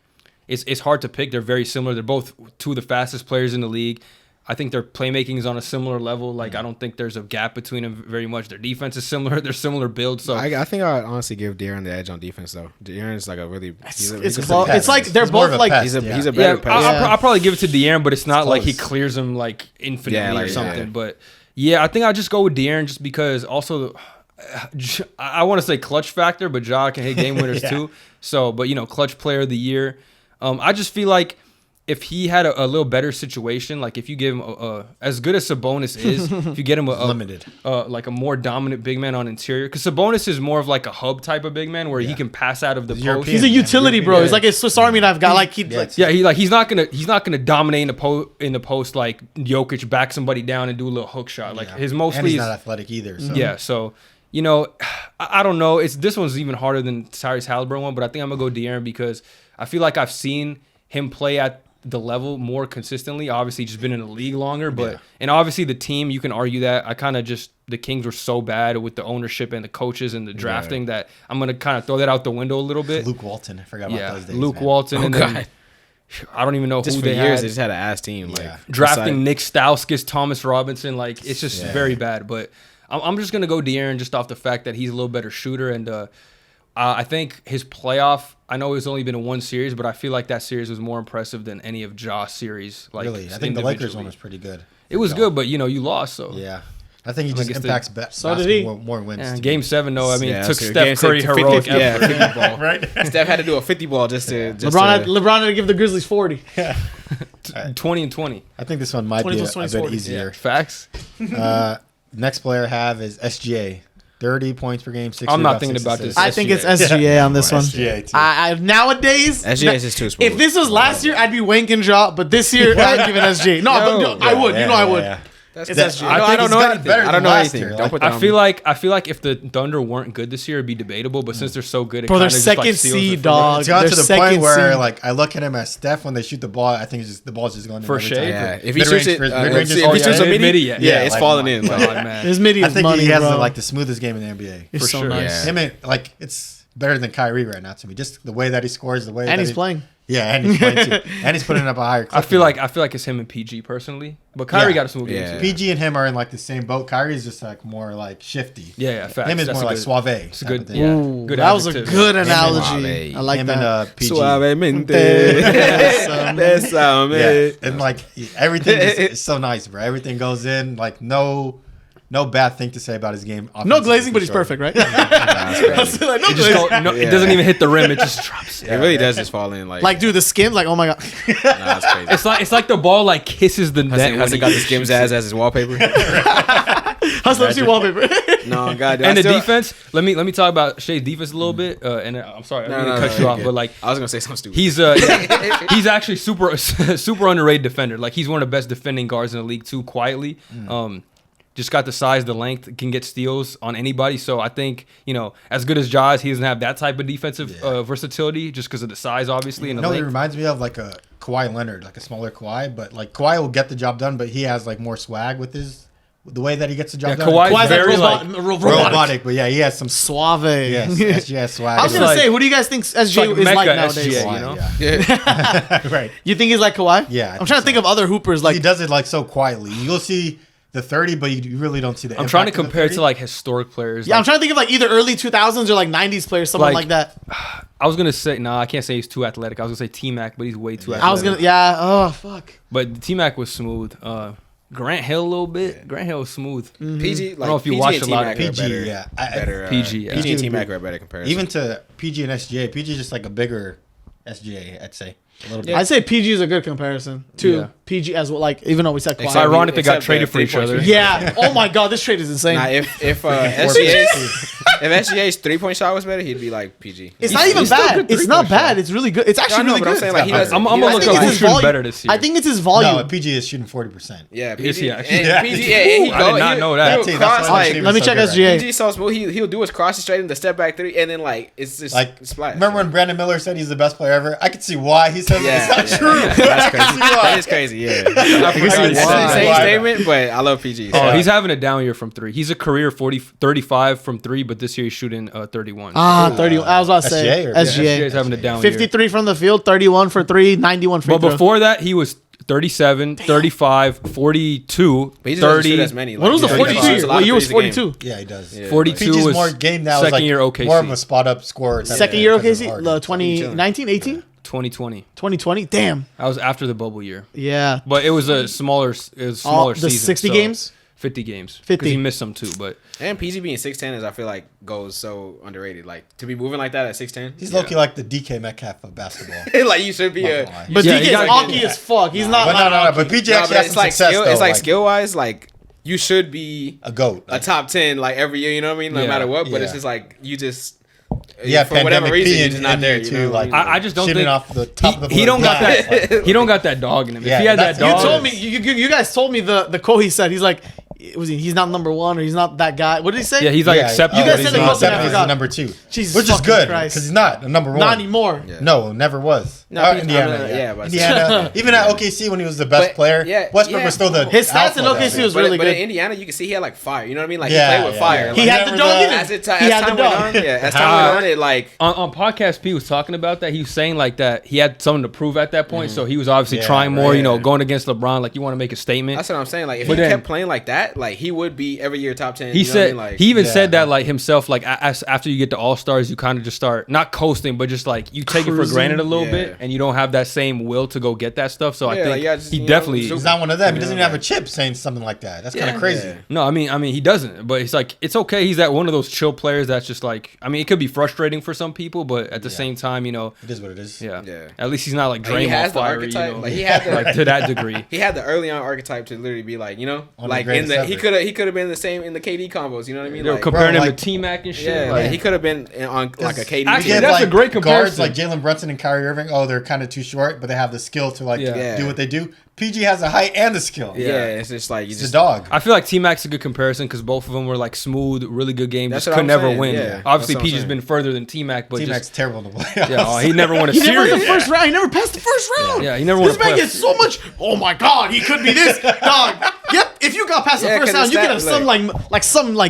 it's hard to pick. They're very similar. They're both two of the fastest players in the league. I think their playmaking is on a similar level. Like I don't think there's a gap between them very much. Their defense is similar. They're similar builds. So I think I would honestly give De'Aaron the edge on defense though. De'Aaron's like a really he's a close. pest. It's like they're He's more both of a like pest. he's a Yeah. he's a yeah, better passer. I'll probably give it to De'Aaron, but it's not like he close. clears them like infinitely Yeah, like, or something. yeah. But yeah, I think I'll just go with De'Aaron just because also I want to say clutch factor, but Ja can hit game winners Yeah. too. So, but clutch player of the year. I just feel like if he had a little better situation, like if you give him as good as Sabonis is, if you get him Limited. like a more dominant big man on interior, because Sabonis is more of like a hub type of big man where he can pass out of the He's post. European. he's a utility, bro. Yeah. He's like a Swiss Army knife guy. Like he, Yeah, like, Yeah, he's not gonna dominate in the post like Jokic, back somebody down and do a little hook shot. Like Yeah. his and mostly he's is, not athletic either. So. yeah. So I don't know. This one's even harder than Tyrese Halliburton one, but I think I'm gonna go De'Aaron because I feel like I've seen him play at the level more consistently. Obviously, just been in the league longer, but and obviously the team. You can argue that I kind of just the Kings were so bad with the ownership and the coaches and the drafting that I'm gonna kind of throw that out the window a little bit. Luke Walton, I forgot about those days. Luke man. Walton, Oh, and then God. I don't even know Just who for they years, had. they just had an ass team. Like Yeah. Drafting Nick Stauskas, Thomas Robinson, like it's just Yeah. very bad. But I'm just gonna go De'Aaron just off the fact that he's a little better shooter, and I think his playoff. I know it's only been in one series, but I feel like that series was more impressive than any of Ja's series. Like Really, I think the Lakers one individually. was pretty good. It was good, but you lost, so Yeah, I think he just guess impacts So did he. more wins. Yeah, to Game me. 7, though. I mean, Yeah, it took so Steph Game Curry 6 to heroic 50, yeah, effort. 50 ball. right? Steph had to do a 50 ball just to LeBron had to give the Grizzlies 40. 20 and 20. I think this one might 20 be a plus 20 is bit 40. easier. Facts. Next player I have is SGA. 30 points per game, 6 I'm not rebounds, thinking 6 about this. assists. I think it's SGA. SGA on this one. SGA too. I nowadays SGA is just too smooth. If this was last year, I'd be wanking Ja, but this year I'm giving SGA. No, Yo. but I would. Yeah, You know I yeah, would. yeah. That's It's good. SGA. I don't know gotten anything. better I than don't know last anything. year. Don't put that I on feel me. like if the Thunder weren't good this year, it'd be debatable. But since they're so good, it Bro, they're kinda just, like, second seals it seed, for dog. them. It's got They're to the second point where seed. like I look at him as Steph when they shoot the ball. I think it's just the ball's just going in For every shade? time. Yeah, if he Mid-range shoots it, first- if mid-range he is shoots all a day. midi, yeah. yeah, it's like, falling my in. God, Like, man. His midi I is think money, he has bro. like the smoothest game in the NBA. It's For so sure. nice. Yeah. Him and like it's better than Kyrie right now to me. Just the way that he scores, the way And that he's he- playing. Yeah, and he's playing too. And he's putting up a higher. I clip feel than like it's him and PG personally, but Kyrie Yeah. got a smooth game Yeah. too. PG and him are in like the same boat. Kyrie is just like more like shifty. Yeah, facts. Him is That's more a like good- suave. It's a good. type of thing. Yeah, Ooh, good that was a adjective. good and analogy. Suave. I like him that. and PG. Suavemente. Bésame. Bésame. Yeah, and like everything is so nice, bro. Everything goes in. Like no bad thing to say about his game. No offensively, glazing, for but he's sure. perfect, right? That's crazy. Like, no It just glazing. it doesn't even hit the rim. It just drops. It really does just fall in. Like, dude, the skims, like, oh my god. nah, that's crazy. It's like the ball like kisses the net. Hassan, when Hassan he got the shoots Skims it. as his wallpaper. How's the wallpaper? No, God, dude, And I the still- defense. Let me talk about Shea's defense a little bit. And I'm sorry, I didn't mean to cut you off, okay. but like I was gonna say something stupid. he's he's actually super underrated defender. Like he's one of the best defending guards in the league too. Quietly, just got the size, the length, can get steals on anybody. So I think as good as Jaws, he doesn't have that type of defensive versatility just because of the size, obviously. And the No, he length. reminds me of like a Kawhi Leonard, like a smaller Kawhi, but like Kawhi will get the job done, but he has like more swag with the way that he gets the job done. Kawhi's Kawhi's very like like robotic, but yeah, he has some Suave. yes, SGA swag. I was gonna like- say, who do you guys think SJ like is Mecca like nowadays? SGA. Kawhi, you know? yeah. Right. You think he's like Kawhi? Yeah, I I'm think trying to think so. of other hoopers He like. does it like so quietly. You'll see the 30, but you really don't see the. I'm trying to impact of the compare it 30. to like historic players. Yeah, I'm Like, trying to think of like either early 2000s or like 90s players, someone like Like- that. I was gonna say I can't say he's too athletic. I was gonna say T-Mac, but he's way too athletic. I was gonna, yeah. Oh fuck. But T-Mac was smooth. Grant Hill a little bit. Grant Hill was smooth. PG. Like, know if you PG watched and a lot T-Mac of are PG, better, yeah. better. PG, yeah. PG and T-Mac are a better comparison. Even to PG and SGA. PG is just like a bigger SGA, I'd say. A little bit. I'd say PG is a good comparison to Yeah. PG as well. Like even though we said It's Kawhi. ironic they got Except traded the for each 3-point other. shooting. Yeah. Oh my god, this trade is insane. Nah, if SGA's 3-point shot was better, he'd be like PG. It's not even he's still a bad. good It's not three-point bad. shot. It's really good. It's I actually know, really but I'm good. saying like he does. I'm he gonna does- look he up does- who's his shooting volume. better this year. I think it's his volume. No, PG is shooting 40%. Yeah, Is PG. he And actually? Yeah. PG, yeah, and he I did go- not he'll- know that. he'll See, cross, that's why like, I'm Let me so check good SGA. right PG so smooth. He'll do his cross straight in the step back three, and then like it's just Like, splash. remember when Brandon Miller said he's the best player ever? I could see why he said Yeah, that. It's not yeah, true. yeah, that's crazy. That is crazy. Yeah, I can see That's why. an insane Why. statement, but I love PG. Oh, so- he's having a down year from three. He's a career 35 from three, but this year he's shooting 31. 30. I was about to say SGA or- SGA. SGA's having a down year. 53 from the field, 31 for three, 91 free But throw. before that, he was 37, 35, 42, But he just doesn't shoot 30. as many. When was the yeah, 42 he shoots year? a lot What of year was threes a game. 42? Yeah, he does. Yeah. 42 PG's was more game now. second Like year OKC. more of a spot up scorer. type Second of year because of OKC, Harden. 2019, 18, 2020. 2020. Damn. That was after the bubble year. Yeah. But it was a smaller All smaller the season. 60 so games? 50 games. 50. Because he missed some too. But And PG being 6'10" is I feel like goes so underrated. Like to be moving like that at 6'10". He's low-key like the DK Metcalf of basketball. like you should be Not a. gonna lie. But Yeah, DK's you gotta hockey get- as fuck. He's not But like no. But PG No, actually but has it's some like success skill. though. It's like skill wise, like you should be a goat. a top 10 like every year. You know what I mean? No Yeah. matter what. But it's Yeah. just like you just. Yeah, for whatever pandemic reason, P you're and just not there. too, You know? like- I just don't shitting think off the top of the he don't got glass. that. He don't got that dog in him. Yeah, if he had that that's- dog, You told me, you guys told me the quote he said. He's like, he's not number one or he's not that guy. What did he say? Yeah, he's like Yeah, accepting. You guys what said he's the not. quote that I Accepting is forgot. the number 2, Jesus which is fucking good Christ. because he's not a number 1. Not anymore. Yeah. No, never was. No, I mean, Indiana, yeah, but- Indiana. Even at OKC when he was the best But, player, yeah, Westbrook yeah. was still the His stats in alpha OKC there. was really but good. in Indiana, you can see he had like fire. You know what I mean? Like Yeah, he played with yeah, fire. yeah. Like, He had the Remember dog in the- him. as, He as had time the went dog. on, as time went on, it like On podcast, P was talking about that. He was saying like that he had something to prove at that point, so he was obviously Yeah, trying more. right. You know, going against LeBron, like you want to make a statement. that's what I'm saying. Like if But he then- kept playing like that, like he would be every year top 10. He you know what I said mean? Like, he even Yeah. said that like himself, like after you get to All Stars, you kind of just start not coasting, but just like you take it for Cruising. granted a little Yeah. bit, and you don't have that same will to go get that stuff. So I Yeah, think like, yeah, just, he you know, definitely. super- He's not one of them. He doesn't Yeah, even have a chip saying something like that. That's kind Yeah. of crazy. Yeah. No, I mean he doesn't, but it's like it's okay. He's that one of those chill players that's just like I mean it could be frustrating for some people, but at the Yeah. same time, you know, It is what it is. yeah, Yeah. At least he's not like Like, he Draymond has the fiery, archetype. you know, Like he had the like to that degree. he had the early on archetype to literally be like, you know, One of like the in the he could have been the same in the KD combos. You know what I mean? They're Like, comparing him like- to T-Mac and shit. yeah, like, he could have been on like a KD. Actually, team. that's a great Guards comparison. like Jalen Brunson and Kyrie Irving. Oh, they're kind of too short, but they have the skill to Yeah. do what they do. PG has the height and the skill. yeah, it's just like you He's just a dog. I feel like T-Mac's a good comparison because both of them were like smooth, really good games. That's Just what could I'm never saying, win. yeah. Obviously, That's what I'm PG's saying. been further than T-Mac, but T-Mac's just terrible in the playoffs. he never won a He never won series. the first round. He never passed the first round. Yeah, he never won This a man playoff. gets so much. Oh my god, he could be this dog. Yep. If you got past the Yeah, first 'cause round, it's you could that, have some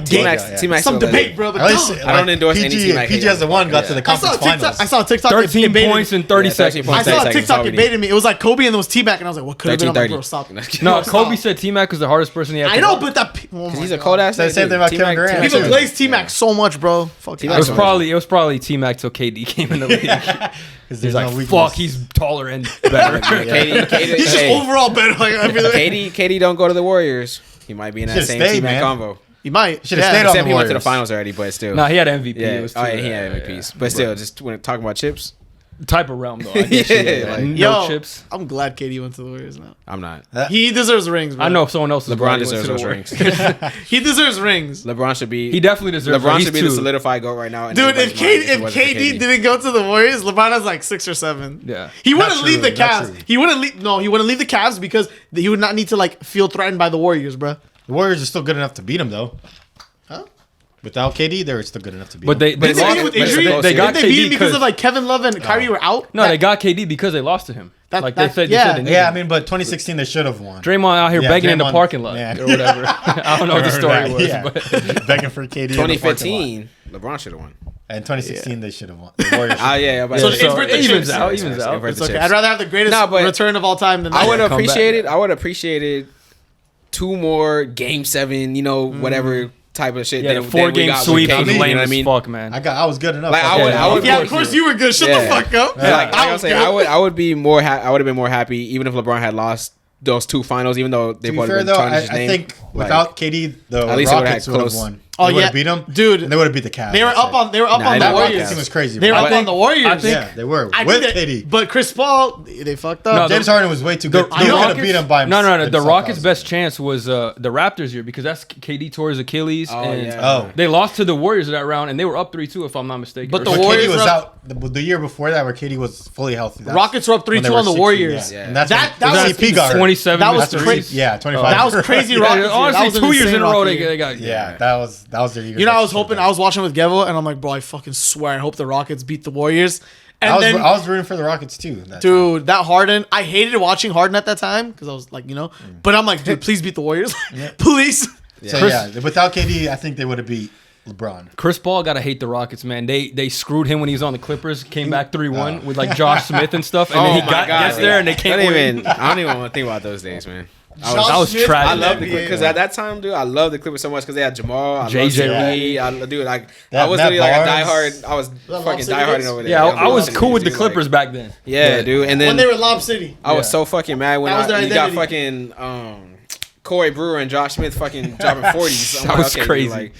game, T-Mac some debate, bro. But At least, dog, I don't endorse any PG, team like PG hate as the on one got yeah. to the I saw a conference TikTok. finals. I saw a TikTok. 13 it baited points me. in 30 Yeah, 13 seconds. points. I saw a 30 TikTok. seconds, It baited me. It was like Kobe and those T-Mac, and I was like, what could have been? I'm like, 13-30. bro, stop. No, Stop. Kobe said T-Mac was the hardest person he had. I to know, guard. but Because he's a cold ass. Say the same thing about Kevin Durant. people too. glaze T-Mac so much, bro. Fuck T-Mac It was That's probably T-Mac till KD came in the league. 'Cause He's there's like, no weakness. fuck, he's taller and better. KD, He's just overall better. Like everything. KD don't go to the Warriors. He might be in that Should've same stayed, T-Mac man. combo. He might. Should've stayed on Except the he went to the Warriors. finals already, but still. Nah, he had MVP. Yeah, It was oh, too- yeah, he had MVPs. But still, just when talking about chips, type of realm though. I guess, Yeah, yeah, like- no Yo, chips. I'm glad KD went to the Warriors now. I'm not. He deserves rings, bro. I know if someone else is LeBron glad he went deserves to the those Warriors. rings. He deserves rings. LeBron should be. He definitely deserves. LeBron He's should be two. the solidified GOAT right now. in Dude, if everybody's mind it if wasn't for KD didn't go to the Warriors, LeBron has like 6 or 7. Yeah. He Not wouldn't leave true, the not Cavs. true. He wouldn't leave. No, he wouldn't leave the Cavs because he would not need to like feel threatened by the Warriors, bro. The Warriors are still good enough to beat him, though. Huh? Without KD, they're still good enough to beat But him. they Didn't they lost. beat him with but it's injury? close, They yeah. got Didn't they beat him KD because of like Kevin Love and Kyrie were out? No, they got KD because they lost to him. That- Like that- they said yeah. they needed Yeah, I him. mean, but 2016 they should have won. Draymond out here Yeah, begging in the Draymond- parking lot yeah. or whatever. I don't know what the story was, Yeah. but Begging for KD. in the parking lot. 2015, LeBron should have won. And 2016 they should have won. The Warriors. Oh yeah, So yeah. it's for the it evens chips. out. Evens out. It's okay. I'd rather have the greatest Nah, but- return of all time than I that. would have Come back. appreciated. I would have appreciated 2 more Game 7. You know, whatever type of shit. yeah, the than 4-game we got with sweep KD, was you know lame what I as mean? fuck, man. I was good enough. Like, I would- I would- Yeah, of course you were good. Shut Yeah. the fuck up. Like, like I was saying, good. I would be more. I would have been more happy even if LeBron had lost those 2 finals, even though they To be would fair have been though, tarnished his I name. think Like, without KD, the At least they would've Rockets had would have close. won. Oh, They would yeah. have beat them, Dude, and they would have beat the Cavs. They were up on. They were up Nah, on they the not Warriors. Rockets. Team was crazy. They were bro. up on the Warriors. I think- Yeah, they were I with think that- KD. But Chris Paul, they fucked up. No, James Harden was way too good. The They would have Rockets- beat him by No. The himself, Rockets' obviously. best chance was the Raptors year because that's KD tore his Achilles. Oh, and yeah. Oh. They lost to the Warriors that round, and they were up 3-2 if I'm not mistaken. But Or the But something. Warriors KD was were out the year before that, where KD was fully healthy. That's Rockets were up when they 3-2 on the 16, Warriors. yeah. And that's That when was CP got hurt. 27. That was threes. crazy. Yeah, 25. That was crazy. Yeah, Rockets year. That honestly, was an 2 years insane in a row Rocket they year. got. Yeah, that was their year. You know, I was hoping. I was watching with Gevo, and I'm like, bro, I fucking swear, I hope the Rockets beat the Warriors. And I then, was rooting for the Rockets too. dude, that Harden, I hated watching Harden at that time because I was like, but I'm like, dude, please beat the Warriors, please. So Chris- yeah, without KD, I think they would have beat LeBron. Chris Paul gotta hate the Rockets, man. They screwed him when he was on the Clippers. Came back 3-1 with like Josh Smith and stuff, and then he gets there and they can't win. I don't even want to think about those days, man. That was tragic. I love the NBA. because at that time, dude, I love the Clippers so much because they had Jamal, I JJ love CP, dude, like That I was Matt literally like a Barnes. diehard. I was Lob fucking City dieharding days? over there. Yeah, I was Lob cool with the City, Clippers like, back then. yeah, dude, and When then they were Lob City. I was so fucking mad when That was their you got identity. fucking Corey Brewer and Josh Smith fucking dropping 40s. I'm That like, was okay, crazy. Dude, like,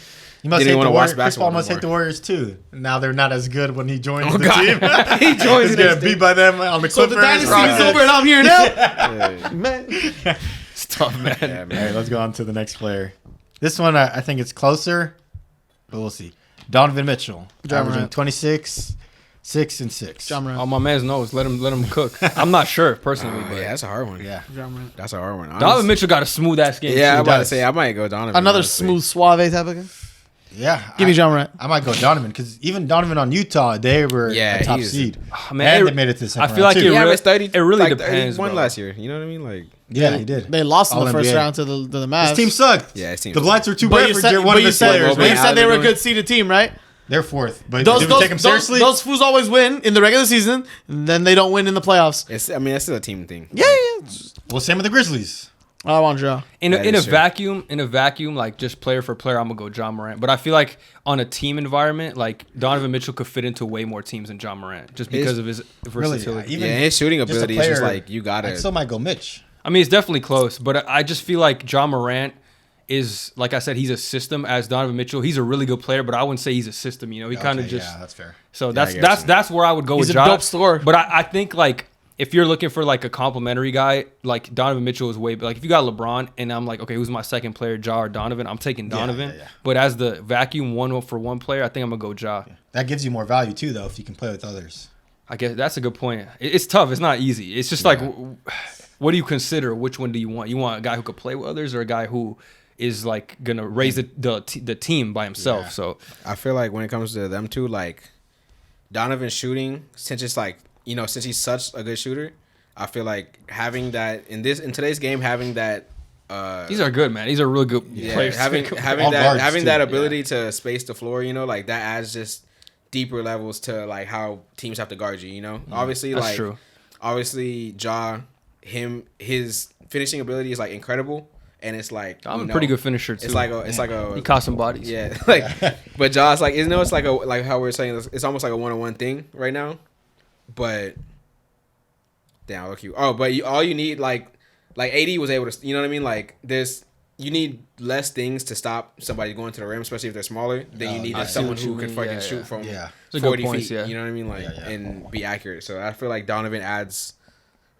You must Didn't hate wanna the watch Warriors. Chris basketball Paul must no hate the more. Warriors too. Now they're not as good when he joins the God. team. He joins He's the getting next beat by them on the So Clippers. the dynasty Rockets. is over, and I'm here now. Man. It's tough, man. yeah, All man. right, let's go on to the next player. This one, I think it's closer, but we'll see. Donovan Mitchell, Ja averaging Morant. 26, 6 and 6. John Moran. All my man's knows. Let him cook. I'm not sure personally, but Yeah, that's a hard one. Yeah. John Moran. That's a hard one. Donovan Mitchell got a smooth ass game. Yeah, I'm too. about to does. say I might go Donovan. Another honestly. smooth, suave type of guy. Yeah. Give me John Morant. I might go Donovan because even Donovan on Utah, they were Yeah, a top he's- seed. Oh, man, and it- they made it to the second I feel round, like too. it Yeah, re- but 30, it really like, depends, 31 bro. last year. You know what I mean? Like, Yeah, he did. They lost in the All first NBA. round to the Mavs. His team sucked. Yeah, his team The sucked. Lights were too But bright you for said, one of his players. but you man. said they were a How good seeded team, right? They're fourth. But Those, did we take them seriously? those fools always win in the regular season, and then they don't win in the playoffs. I mean, that's still a team thing. Yeah. Well, same with the Grizzlies. I want Ja. In a That in a is true. vacuum, like just player for player, I'm gonna go John Morant. But I feel like on a team environment, like Donovan Mitchell could fit into way more teams than John Morant, just because of his versatility. even Yeah, his shooting just a ability is just player, like you gotta. I still might go Mitch. I mean, it's definitely close, but I just feel like John Morant is, like I said, he's a system as Donovan Mitchell. He's a really good player, but I wouldn't say he's a system. You know, he kind of Okay, just. yeah, that's fair. So I get you. that's where I would go He's with a Ja. dope scorer. But I think like if you're looking for like a complimentary guy, like Donovan Mitchell is way. Like if you got LeBron, and I'm like, okay, who's my second player, Ja or Donovan? I'm taking Donovan. Yeah. But as the vacuum 1-for-1 player, I think I'm gonna go Ja. That gives you more value too, though, if you can play with others. I guess that's a good point. It's tough. It's not easy. It's just like, what do you consider? Which one do you want? You want a guy who could play with others, or a guy who is like gonna raise the team by himself? Yeah. So I feel like when it comes to them two, like Donovan's shooting, since it's like, you know, since he's such a good shooter, I feel like having that in today's game, having that. these are good, man. These are really good players. Having All guards, having too. that ability to space the floor, you know, like that adds just deeper levels to like how teams have to guard you. You know, obviously, That's like true. obviously, his finishing ability is like incredible, and it's like I'm you a know, pretty good finisher too. It's like a He caught some bodies. yeah, like, but Ja's like, it's like like how we're saying, it's almost like a 1-on-1 thing right now. But damn, look you. Oh, but all you need like AD was able to, you know what I mean? Like you need less things to stop somebody going to the rim, especially if they're smaller. Than you need I see someone what you who can mean. fucking Yeah, shoot yeah. from Yeah. Those are 40 good points, feet. yeah. You know what I mean? Like Yeah. and be accurate. So I feel like Donovan adds.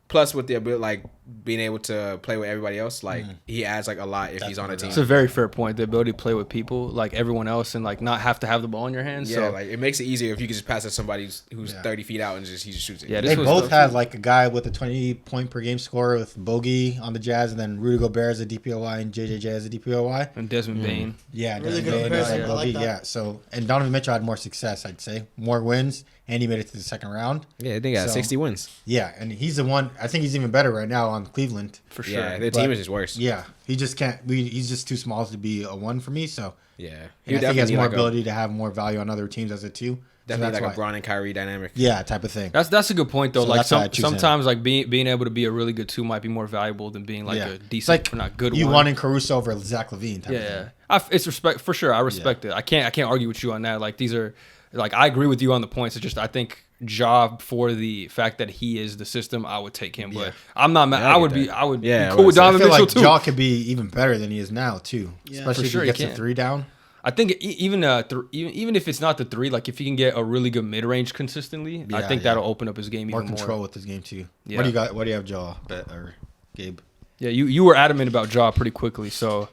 Plus, with the ability, like being able to play with everybody else, like he adds like a lot if he's on a team. It's a very fair point. The ability to play with people like everyone else and like not have to have the ball in your hands. Yeah, So like it makes it easier if you can just pass it to somebody who's Yeah. 30 feet out and he just shoots it. Yeah, They this was both tough. had like a guy with a 20-point per game score with Bogey on the Jazz, and then Rudy Gobert as a DPOY and JJJ as a DPOY. and Desmond Bain. Yeah, Really Desmond good Bain comparison. and I like Bogey. that. Yeah, so and Donovan Mitchell had more success, I'd say, more wins, and he made it to the second round. Yeah, they got So- 60 wins. Yeah, and he's the one. I think he's even better right now on Cleveland. For sure. Yeah, their But- team is just worse. Yeah, he just can't. He's just too small to be a one for me. So Yeah, and I think he has more ability to have more value on other teams as a two. So Definitely that's like a why- Bron and Kyrie dynamic. Yeah, type of thing. That's a good point though. So like that's why I choose him. sometimes like being able to be a really good two might be more valuable than being like Yeah. a It's decent, like but not good you one. wanting Caruso over Zach LaVine. Type of Yeah, thing. it's respect for sure. I respect it. I can't argue with you on that. Like these are, like I agree with you on the points. It's just I think Ja, for the fact that he is the system, I would take him. But Yeah. I'm not mad. Yeah, I I would get be that. I would Yeah, be cool with So I Donovan feel Mitchell like too. Ja could be even better than he is now too. Yeah. Especially For if sure he he gets the can. three down. I think even even if it's not the three, like if he can get a really good mid range consistently, I Yeah, think yeah. that'll open up his game More even control more. with his game too. Yeah. What do you got? What do you have, Ja or Gabe? Yeah, you were adamant about Ja pretty quickly, so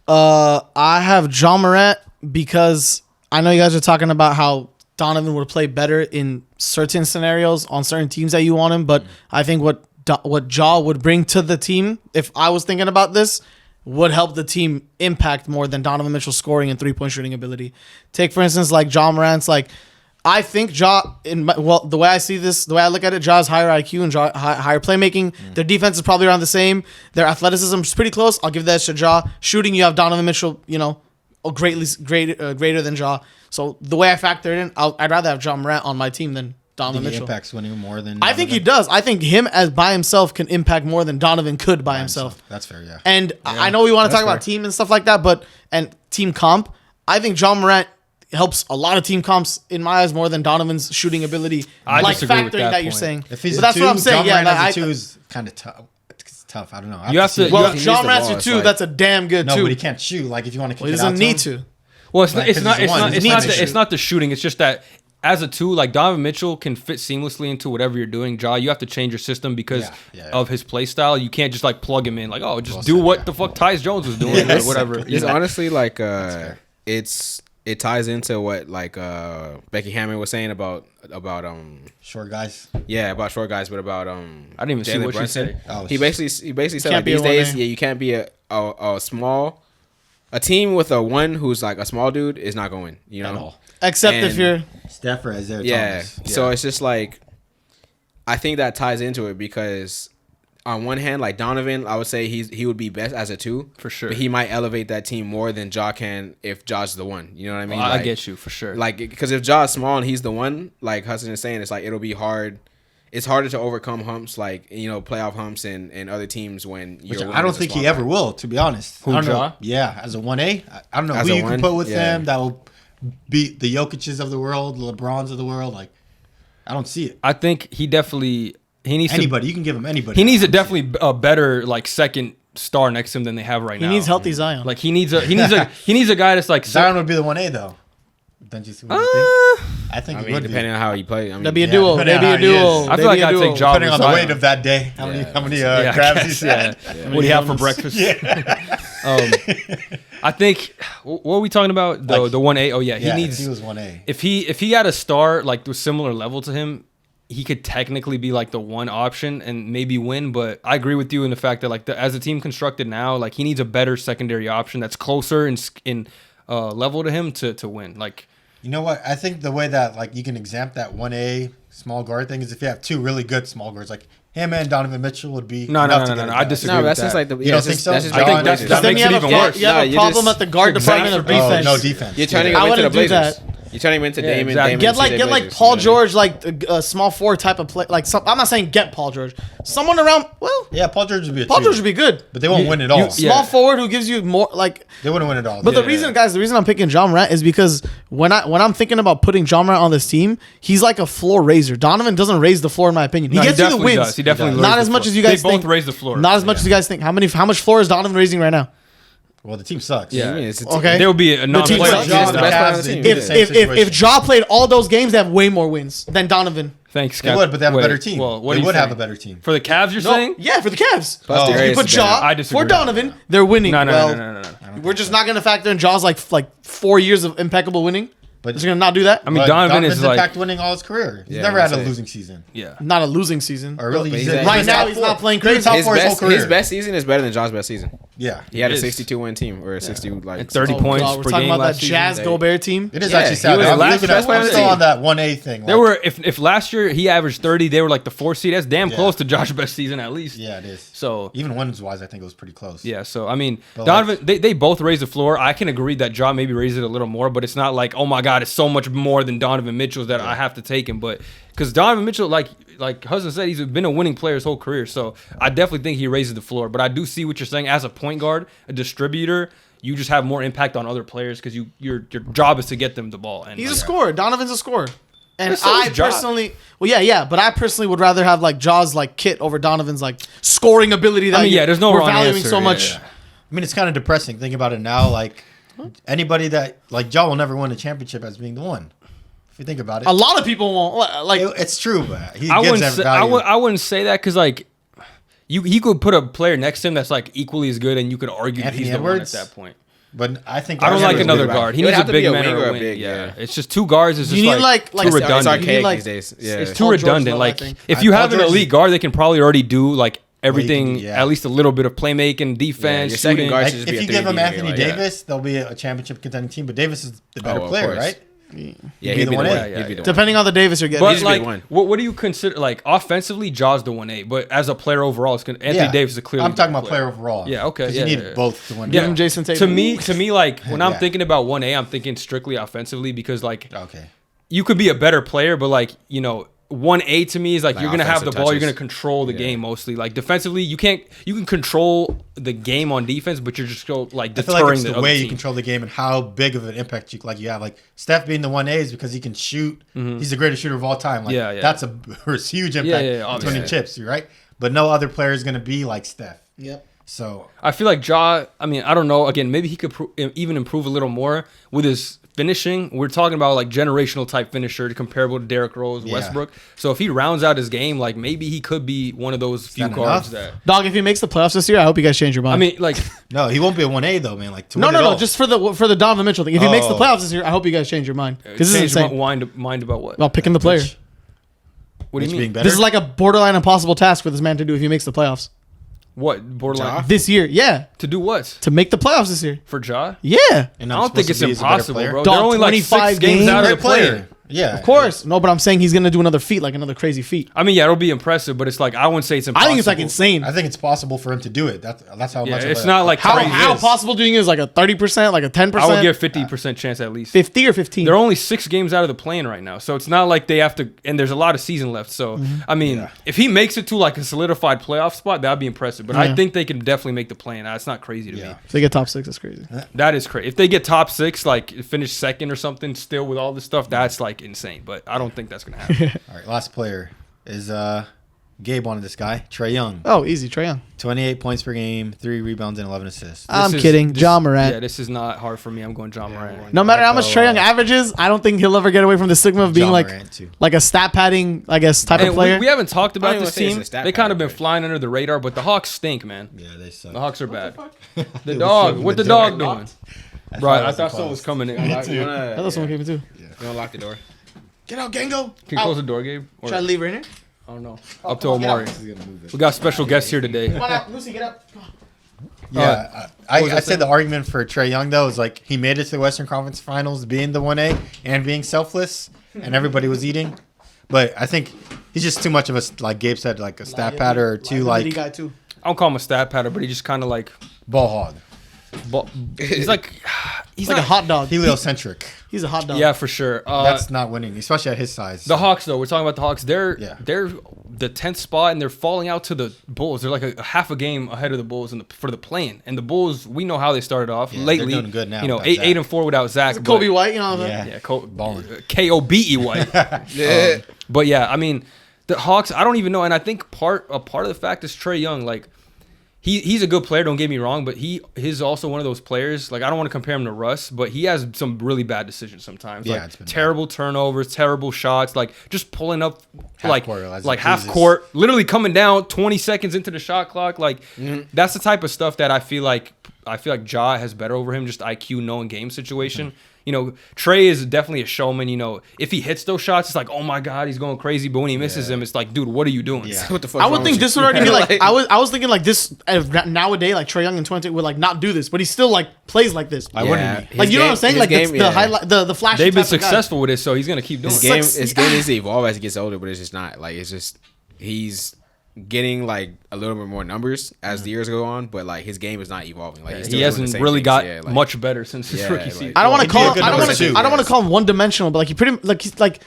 I have John Morant because I know you guys are talking about how Donovan would play better in certain scenarios on certain teams that you want him, but I think what Ja would bring to the team, if I was thinking about this, would help the team impact more than Donovan Mitchell's scoring and 3-point shooting ability. Take for instance like John Morant's like. I think Ja, the way I see this, the way I look at it, Ja's higher IQ and higher playmaking. Their defense is probably around the same. Their athleticism is pretty close. I'll give that to Ja. Shooting, you have Donovan Mitchell, greater than Ja. So the way I factor it in, I'd rather have John Morant on my team than I Donovan think he Mitchell. impacts winning more than. I think he Donovan. does. I think him as by himself can impact more than Donovan could by himself. That's fair. Yeah. And I know we want to that's talk about fair. team and stuff like that, and team comp. I think John Morant helps a lot of team comps in my eyes more than Donovan's shooting ability. I like disagree factoring with that, that you're point. saying. If he's But a that's two, what I'm saying. John Yeah, Morant like, as a two is kind of tough. It's tough. I don't know. You have to- well, he needs John the Morant's ball. your It's two. like- That's a damn good No, two. but he can't shoot. Like if you want to kick Well, he it out doesn't to need him. to. well, it's not Like, 'cause he's one. He needs to it's shoot. not the shooting. It's just that as a two, like Donovan Mitchell can fit seamlessly into whatever you're doing. Ja, you have to change your system because Yeah. of his play style. You can't just like plug him in like, oh, just Well do said, what yeah. the fuck Tyus Jones was doing or whatever. you It's know? honestly like fair. it ties into what like Becky Hammond was saying about Short guys. about short guys, but about I didn't even see Jalen what she Brunson. said. Oh, He basically said can't like be a these days, 1A. yeah, you can't be a small team with a one who's like a small dude is not going, you know. At all. Except if And- you're. Steph or Isaiah Yeah. Thomas. So it's just like I think that ties into it because on one hand, like Donovan, I would say he would be best as a two For sure. but he might elevate that team more than Ja can if Ja's the one. You know what I mean? I Like- get you for sure. Like, because if Ja's small and he's the one, like Hassan is saying, it's like it'll be hard. It's harder to overcome humps, like playoff humps and other teams when Which you're. I don't think he ever will, to be honest. Who, I don't know. Ja? Yeah, as a 1A. I don't know As who a you one? can put with Yeah. him that will beat the Jokic's of the world, the LeBrons of the world. Like, I don't see it. I think he needs Anybody. You can give him anybody. He needs definitely a better like second star next to him than they have right He now. needs healthy Zion. Like he needs a guy that's like Zion would be the 1A, though. Don't you see what you think? I think I it mean, would depending on how he plays. I mean, That'd be a Yeah, duo. depending That'd be on a how he duo. is. I feel That'd like be a I'd duo. take Ja depending on the Rule. weight of that day. How many Yeah, crabs he's yeah. had. What do you have for breakfast? I think what are we talking about? The Like- the 1A. Oh yeah, he Yeah, needs. he was 1A. If he had a star like to a similar level to him, he could technically be like the one option and maybe win. But I agree with you in the fact that like as a team constructed now, like he needs a better secondary option that's closer in level to him to win. Like You know what? I think the way that like you can exempt that 1A small guard thing is if you have two really good small guards, like him and Donovan Mitchell would be No, enough to get it I done. disagree. No, with that's that. just like the. You don't think so? That's just I think John that's- Blazers. that Then makes you it have even a, worse. you have No, a you problem just- at the guard department of Exactly. Oh, defense. no defense. You're turning I him into wouldn't the do Blazers. that. You're turning him into Yeah, Damon. exactly. Damon Get to like the get like Blazers, Paul you know? George, like a small forward type of play. Like I'm not saying get Paul George. Someone around. Well, Yeah, Paul George would be a Paul two. George would be good. But they won't You- win it all. you- Small Yeah. forward who gives you more like. They wouldn't win it all. But Yeah. the reason I'm picking John Morant is because when I'm thinking about putting John Morant on this team, he's like a floor raiser. Donovan doesn't raise the floor in my opinion. He No, gets you the definitely wins. does. He definitely not raises as the much floor. as you guys They think. both raise the floor. Not as much as you guys think. How much floor is Donovan raising right now? Well, the team sucks. Yeah. I mean, it's a Okay. There will be a non-player. sucks. He's the best player on the Cavs, team. they'd be If the same if situation. Ja played all those games, they have way more wins than Donovan. Thanks, They Scott. would, but they have a Wait, better team. Well, what They do you would have a think? better team. For the Cavs, you're No, saying? yeah, for the Cavs. Plus the You Rays put is Ja better. I disagree. for Donovan, they're winning. No, well, no. we're just not gonna factor in Ja's like 4 years of impeccable winning. But- But just gonna not do that. I mean, But Donovan Donovan's is like, impact winning all his career. He's Yeah, never had a that's it. losing season. yeah. Not a losing season. Or really, But he's he's in- at- Right now, top he's four. not playing He was crazy. top His four his whole career. best season is better than Ja's best season. Yeah, He had It a is. 62 win team or a 60 like And 30 Oh, points God, we're per talking game about that last season. Jazz Gobert team. it is Yeah, actually he sad. was I'm, last- leaving best it- player I'm on the still team. on that 1A thing. There like- were if last year he averaged 30, they were like the 4th seed. That's damn Yeah. close to Josh's best season at least. Yeah, it is. So Even wins wise, I think it was pretty close. yeah, so I mean, But Donovan, they both raise the floor. I can agree that Ja maybe raises it a little more, but it's not like, oh my God, it's so much more than Donovan Mitchell's that I have to take him. But because Donovan Mitchell, like Hassan said, he's been a winning player his whole career. So I definitely think he raises the floor. But I do see what you're saying. As a point guard, a distributor, you just have more impact on other players because your job is to get them the ball. And He's a like, scorer. Donovan's a scorer. And But so I is Ja. personally, but I personally would rather have like Ja's like kit over Donovan's like scoring ability. That I mean, yeah, there's no we're wrong valuing answer. so Yeah, much. yeah. I mean, it's kind of depressing. Think about it now. Like anybody that like Ja will never win a championship as being the one. If you think about it, A lot of people won't like. it's true, but he I gives wouldn't that say, value. I wouldn't say that because like he could put a player next to him that's like equally as good, and you could argue that Anthony he's the one at Edwards? that point. But I think I don't like Edwards another would be guard. He It would needs a have to be big a man wing or or a a wing. big, Yeah, yeah. it's just two guards. It's You just need, like, like too it's- redundant. It's archaic like- these days. Yeah. It's Paul too George redundant. level, Like I think. if you Paul have an George is- elite guard, they can probably already do like everything, yeah. at least a little bit of playmaking, defense, your second shooting. guard Like, should just if be a you give 3D him Anthony like that. Davis, they'll be a championship contending team. But Davis is the better Oh, of player, course. right? Yeah, be he'd the be the 1A. one. Yeah, He'd be the one. depending on the Davis you're getting. But just be like, one. what do you consider like offensively? Ja's the 1A, but as a player overall, it's Anthony Yeah. Davis is a clearly. I'm talking better about player overall. Yeah, okay, 'Cause yeah, you need yeah. both to win. Give him Jason Tatum. To me, like when I'm Yeah. thinking about 1A, I'm thinking strictly offensively because like Okay. you could be a better player, but like 1A to me is like Like you're gonna have the offensive ball, you're touches. gonna control the game mostly. Like defensively, you can control the game on defense, but you're just like I feel deterring like it's the the other way team. you control the game and how big of an impact you have. Like Steph being the 1A is because he can shoot. He's the greatest shooter of all time. Like, Yeah, yeah. that's a huge impact yeah, to obviously. winning chips, right? But no other player is going to be like Steph. Yep. So I feel like Ja. I mean, I don't know. Again, maybe he could even improve a little more with his finishing. We're talking about like generational type finisher comparable to Derrick Rose, Yeah. Westbrook. So if he rounds out his game, like maybe he could be one of those few that guards enough? that. Dog, if he makes the playoffs this year, I hope you guys change your mind. I mean, like no, he won't be a 1A though, man. Like to no, win it all. just for the Donovan Mitchell thing. If he makes the Oh. playoffs this year, I hope you guys change your mind because this is change insane. mind about what? About picking the player. Mitch- What do Mitch you being mean? better. This is like a borderline impossible task for this man to do if he makes the playoffs What borderline Ja? this year. Yeah, to do what to make the playoffs this year. for Ja? Yeah, And I I'm don't think supposed it's to be as a better impossible, player? bro. Dog, They're only like 25 6 games games. out of the Great play. player. Yeah, of course. No, but I'm saying he's gonna do another feat, like another crazy feat. I mean, yeah, it'll be impressive, but it's like I wouldn't say it's I impossible. think it's like insane. I think it's possible for him to do it. That's how Yeah, much. it's of a, not like How crazy. how It is. possible do you think is like a 30%, like a 10%? I would give 50% chance at least. 50 or 15. They're only 6 games out of the play-in right now, so it's not like they have to. And there's a lot of season left, so I mean, if he makes it to like a solidified playoff spot, that'd be impressive. But I Yeah. think they can definitely make the play-in. That's not crazy to me. Yeah. if they get top 6, that's crazy. That is crazy. If they get top 6, like finish second or something, still with all this stuff, that's like insane. But I don't think that's gonna happen. All right, last player is Gabe wanted this guy, Trae Young. Oh, easy, Trae Young. 28 points per game, 3 rebounds, and 11 assists. I'm kidding. John Morant. Yeah, this is not hard for me. I'm going John Morant. No matter how much Trae Young averages, I don't think he'll ever get away from the stigma of being John like Morant, too. like a stat padding, I guess, type And of player. we haven't talked I about don't this even say team. it's a stat They kind of pad, been flying under the radar, but the Hawks stink, man. Yeah, they suck. The Hawks are bad. They The were dog. flipping What the the dog door. doing? That's Right, why I thought so someone was close. coming in. I thought someone came in too. You want to lock the door? Get out, Gango. Can you close the door, Gabe? Or, Try to leave her in here. I don't know. Up to come on, get Omari. out. We got special guests here today. Come on out, Lucy, get up. Yeah, what was I that said the argument for Trae Young though is like he made it to the Western Conference Finals being the 1A and being selfless, and everybody was eating. But I think he's just too much of a, like Gabe said, like a stat patter or two, Liability like guy too. I don't call him a stat patter, but he just kind of like. ball hog, He's like. He's Like not, a hot dog. heliocentric. He's a hot dog. Yeah, for sure. That's not winning, especially at his size. The Hawks, though, we're talking about the Hawks. They're Yeah. the 10th spot, and they're falling out to the Bulls. They're like a half a game ahead of the Bulls for the play-in. And the Bulls, we know how they started off Yeah, lately. they're doing good now You know, without 8-4 without Zach. It's Kobe White, you know what I'm Yeah. saying? Yeah, Balling. Kobe White. But yeah, I mean, the Hawks. I don't even know, and I think a part of the fact is Trae Young. Like, he's a good player. Don't get me wrong, but he's also one of those players. Like, I don't want to compare him to Russ, but he has some really bad decisions sometimes. Yeah, like it's been terrible turnovers, terrible shots. Like just pulling up Half court, as like it half pleases. court, literally coming down 20 seconds into the shot clock. Like that's the type of stuff that I feel like Ja has better over him. Just IQ, knowing game situation. Mm-hmm. You know, Trae is definitely a showman. You know, if he hits those shots, it's like, oh my God, he's going crazy. But when he misses them, it's like, dude, what are you doing? Yeah. What the fuck? I would think this would already be like, I I was thinking like this nowadays, like Trae Young in 20 would like not do this, but he still like plays like this. Why wouldn't he? Like you know what I'm saying? Like the highlight, the flashy. They've been type of guy. successful with it, so he's gonna keep doing His it. game, like- his game needs to evolve as he gets older, but it's just not. Like it's just he's getting like a little bit more numbers as the years go on, but like his game is not evolving. Like he's still He doing the hasn't same really things. got Yeah, like- much better since his Yeah, rookie like- season. I don't want to He'd be a call. good I don't number want to. two. I don't want to call him one dimensional, but like he pretty like he's like.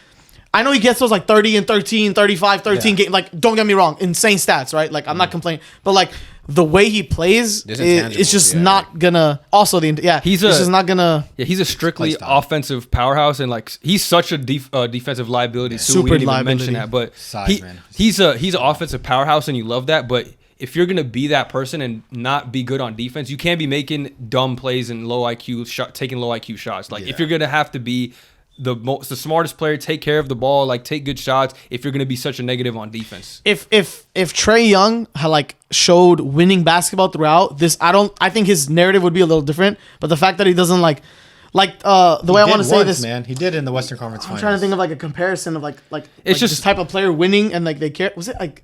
I know he gets those like 30 and 13, 35, 13 Yeah. game. Like don't get me wrong, insane stats, right? Like I'm not complaining, but like the way he plays, There's it's just intangibles, yeah, not gonna. Also the He's it's a- just not gonna. Yeah, he's a strictly Play style. offensive powerhouse, and like he's such a defensive liability too. Super We didn't even liability. mention that, but Size, man. he's an offensive powerhouse, and you love that. But if you're gonna be that person and not be good on defense, you can't be making dumb plays and taking low IQ shots. Like if Yeah. you're gonna have to be the smartest player, take care of the ball, like take good shots. If you're gonna be such a negative on defense, If Trae Young had like showed winning basketball throughout this, I think his narrative would be a little different. But the fact that he doesn't the way I want to say this, man. He did in the Western Conference I'm Finals. trying to think of like a comparison of like It's just- this type of player winning and like they care. Was it like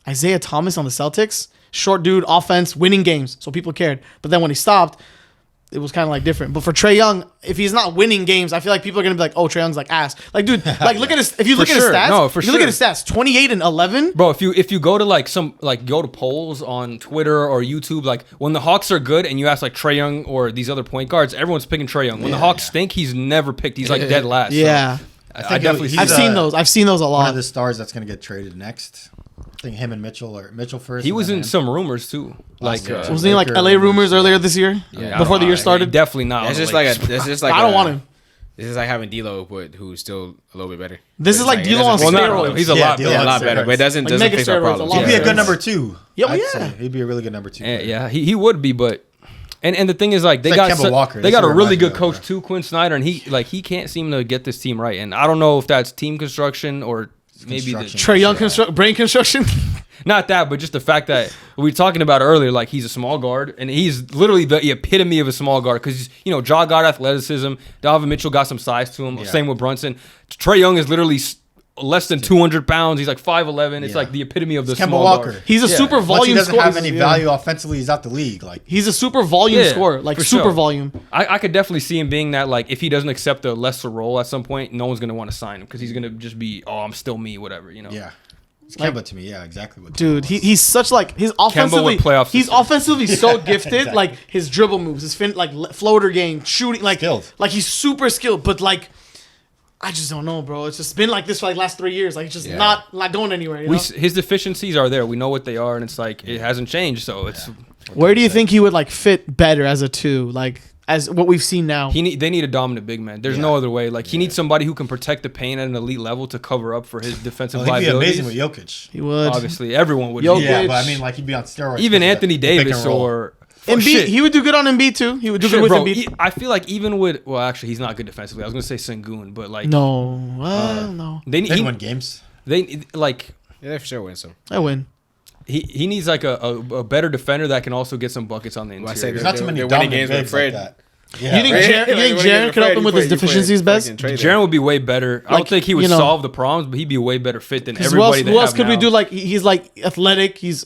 Isaiah Thomas on the Celtics? Short dude, offense, winning games, so people cared. But then when he stopped, it was kind of like different. But for Trae Young, if he's not winning games, I feel like people are gonna be like, "Oh, Trae Young's like ass." Like, dude, like look at his. If you look at his sure. stats, No, for if you look at sure. his stats, 28 and 11. bro, if you go to go to polls on Twitter or YouTube, like when the Hawks are good and you ask like Trae Young or these other point guards, everyone's picking Trae Young. When the Hawks stink, he's never picked. He's like dead last. So Yeah, I think definitely he's see I've that. seen those. I've seen those a One of lot. the stars that's going to get traded next. I think him and Mitchell or Mitchell first. He and was then in him. some rumors too. Like year. Wasn't he like Baker LA rumors earlier this year? Yeah, Before the year started. Definitely not. That's on just the like Lakers. that's just like I don't a- want him. This is like having D'Lo, but who's still a little bit better. This But is like it D'Lo on doesn't- Well, steroids. no, he's a Yeah, lot D'Lo better. a lot on better, steroids. but it doesn't Like mega fix our steroids, problems. a lot He'd be a Yeah. good number two. Yeah, I'd yeah. say. He'd be a really good number two. Yeah, he would be, but and the thing is like they It's got like Kemba Walker. they That's got a what really reminds me good of, coach bro. too, Quinn Snyder, and he can't seem to get this team right. And I don't know if that's team construction or maybe the construction. Trae Young brain construction. not that, but just the fact that we were talking about earlier, like he's a small guard, and he's literally the epitome of a small guard because Ja got athleticism, Donovan Mitchell got some size to him. Yeah. Same with Brunson. Trae Young is literally less than 200 pounds. He's like 5'11". It's Yeah. like the epitome of the Kemba small Walker. guard. He's a Yeah. super Once he volume doesn't scorer. have any Yeah. value offensively, he's out the league. Like He's a super volume Yeah, scorer, like for super sure. volume. I could definitely see him being that, like, if he doesn't accept a lesser role at some point, no one's going to want to sign him because he's going to just be, oh, I'm still me, whatever, yeah, it's Kemba to me. Yeah, exactly what. Dude, he's such like he's offensively. playoff He's success. offensively so gifted. Like his dribble moves, his floater game, shooting, like Skilled. like he's super skilled. But like, I just don't know, bro. It's just been like this for like last 3 years. Like it's just Yeah. not going anywhere. You know? his deficiencies are there. We know what they are, and it's like, it hasn't changed, so it's... Where do you think he would like fit better as a two? Like as what we've seen now. They need a dominant big man. There's no other way. Like he needs somebody who can protect the paint at an elite level to cover up for his defensive He'd be liabilities. amazing with Jokic. He would. Obviously, everyone would. Jokic. Be. Yeah, but I mean, like he'd be on steroids. Even because of Anthony the pick and Davis roll. or Embiid, he would do good on Embiid too. He would do good with bro, Embiid. I feel like even with actually he's not good defensively. I was gonna say Sengun, but like No, no. they They win games. like Yeah, they for sure win some. I win. he needs like a better defender that can also get some buckets on the Well, I say interior. There's not too many they're winning dominant games with bigs Fred. like that. You Yeah, think right? Jaren could help him with his deficiencies best? Jaren would be way better. I don't Like, think he would you know- solve the problems, but he'd be a way better fit than Who else, everybody. who else could we do? Like he's like athletic. He's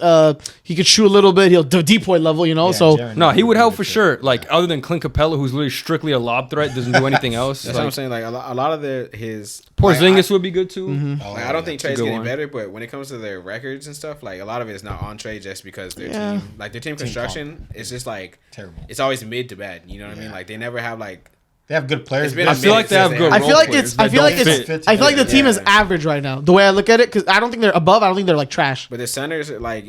he could shoot a little bit. He'll deep point level. You know, Yeah, so Jaren No, he would help be for good fit. sure. Like other than Clint Capella, who's literally strictly a lob threat, doesn't do anything else. That's what I'm Like, saying. Like a lot of his Porzingis would be good too. Oh, Like, I don't think That's a Trey's good getting one. better, but when it comes to their records and stuff, like a lot of it is not on Trey just because their Yeah. team, like their team construction, is just like Terrible. It's always mid to bad. You know what I mean? Yeah. Like they never have like. They have good players. It's been but I feel like they have good. I feel role like players it's. that I feel like don't it's. fit. I feel like the team is Yeah. average right now. The way I look at it, because I don't think they're above. I don't think they're like trash. But the centers, like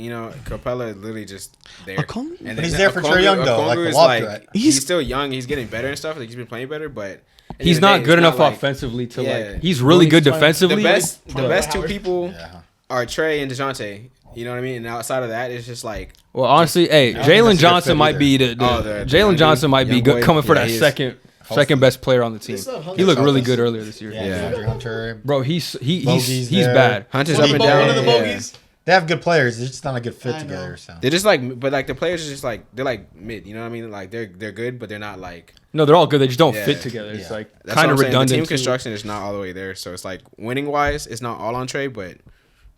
Capella is literally just there. Okongwu? And But he's there for Trae Young, though, like the is lob threat. he's still young. He's getting better and stuff. Like he's been playing better, but at the He's end of the not day, good it's enough like- offensively to Yeah. like. He's really good Well, he's defensively. The best two people Yeah. are Trey and DeJounte. You know what I mean? And outside of that, it's just like Well, honestly, hey, don't think that's a Jalen good Johnson fit might either. be the Oh, the Jalen young Johnson might be young good boy. coming for Yeah, that he is. second best player on the team. He looked really good earlier this year. Yeah, DeAndre Hunter. Bro, he's Bogey's he's there. bad. Hunter's One up of and the down. one of the yeah. bogeys. They have good players. They're just not a good fit I know. together. So They're just like, but like the players are just like they're like mid. You know what I mean? Like they're good, but they're not like. No, they're all good. They just don't Yeah. fit together. It's Yeah. like That's kind what of I'm saying. redundant. The team too. construction is not all the way there, so it's like winning wise, it's not all on Trey, but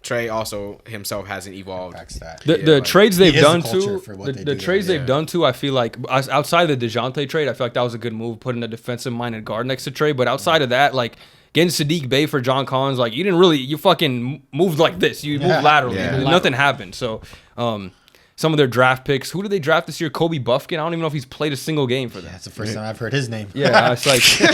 Trey also himself hasn't evolved. backs that. The, Yeah, the like, trades he they've is the done culture too, for what the, they the do trades there. they've done too, I feel like outside of the DeJounte trade, I feel like that was a good move, putting a defensive-minded guard next to Trey. But outside of that, like getting Sadiq Bey for John Collins, like you fucking moved like this, you moved laterally, Yeah. nothing happened. So, some of their draft picks, who did they draft this year? Kobe Buffkin. I don't even know if he's played a single game for them. That's the first time I've heard his name. Yeah, it's like you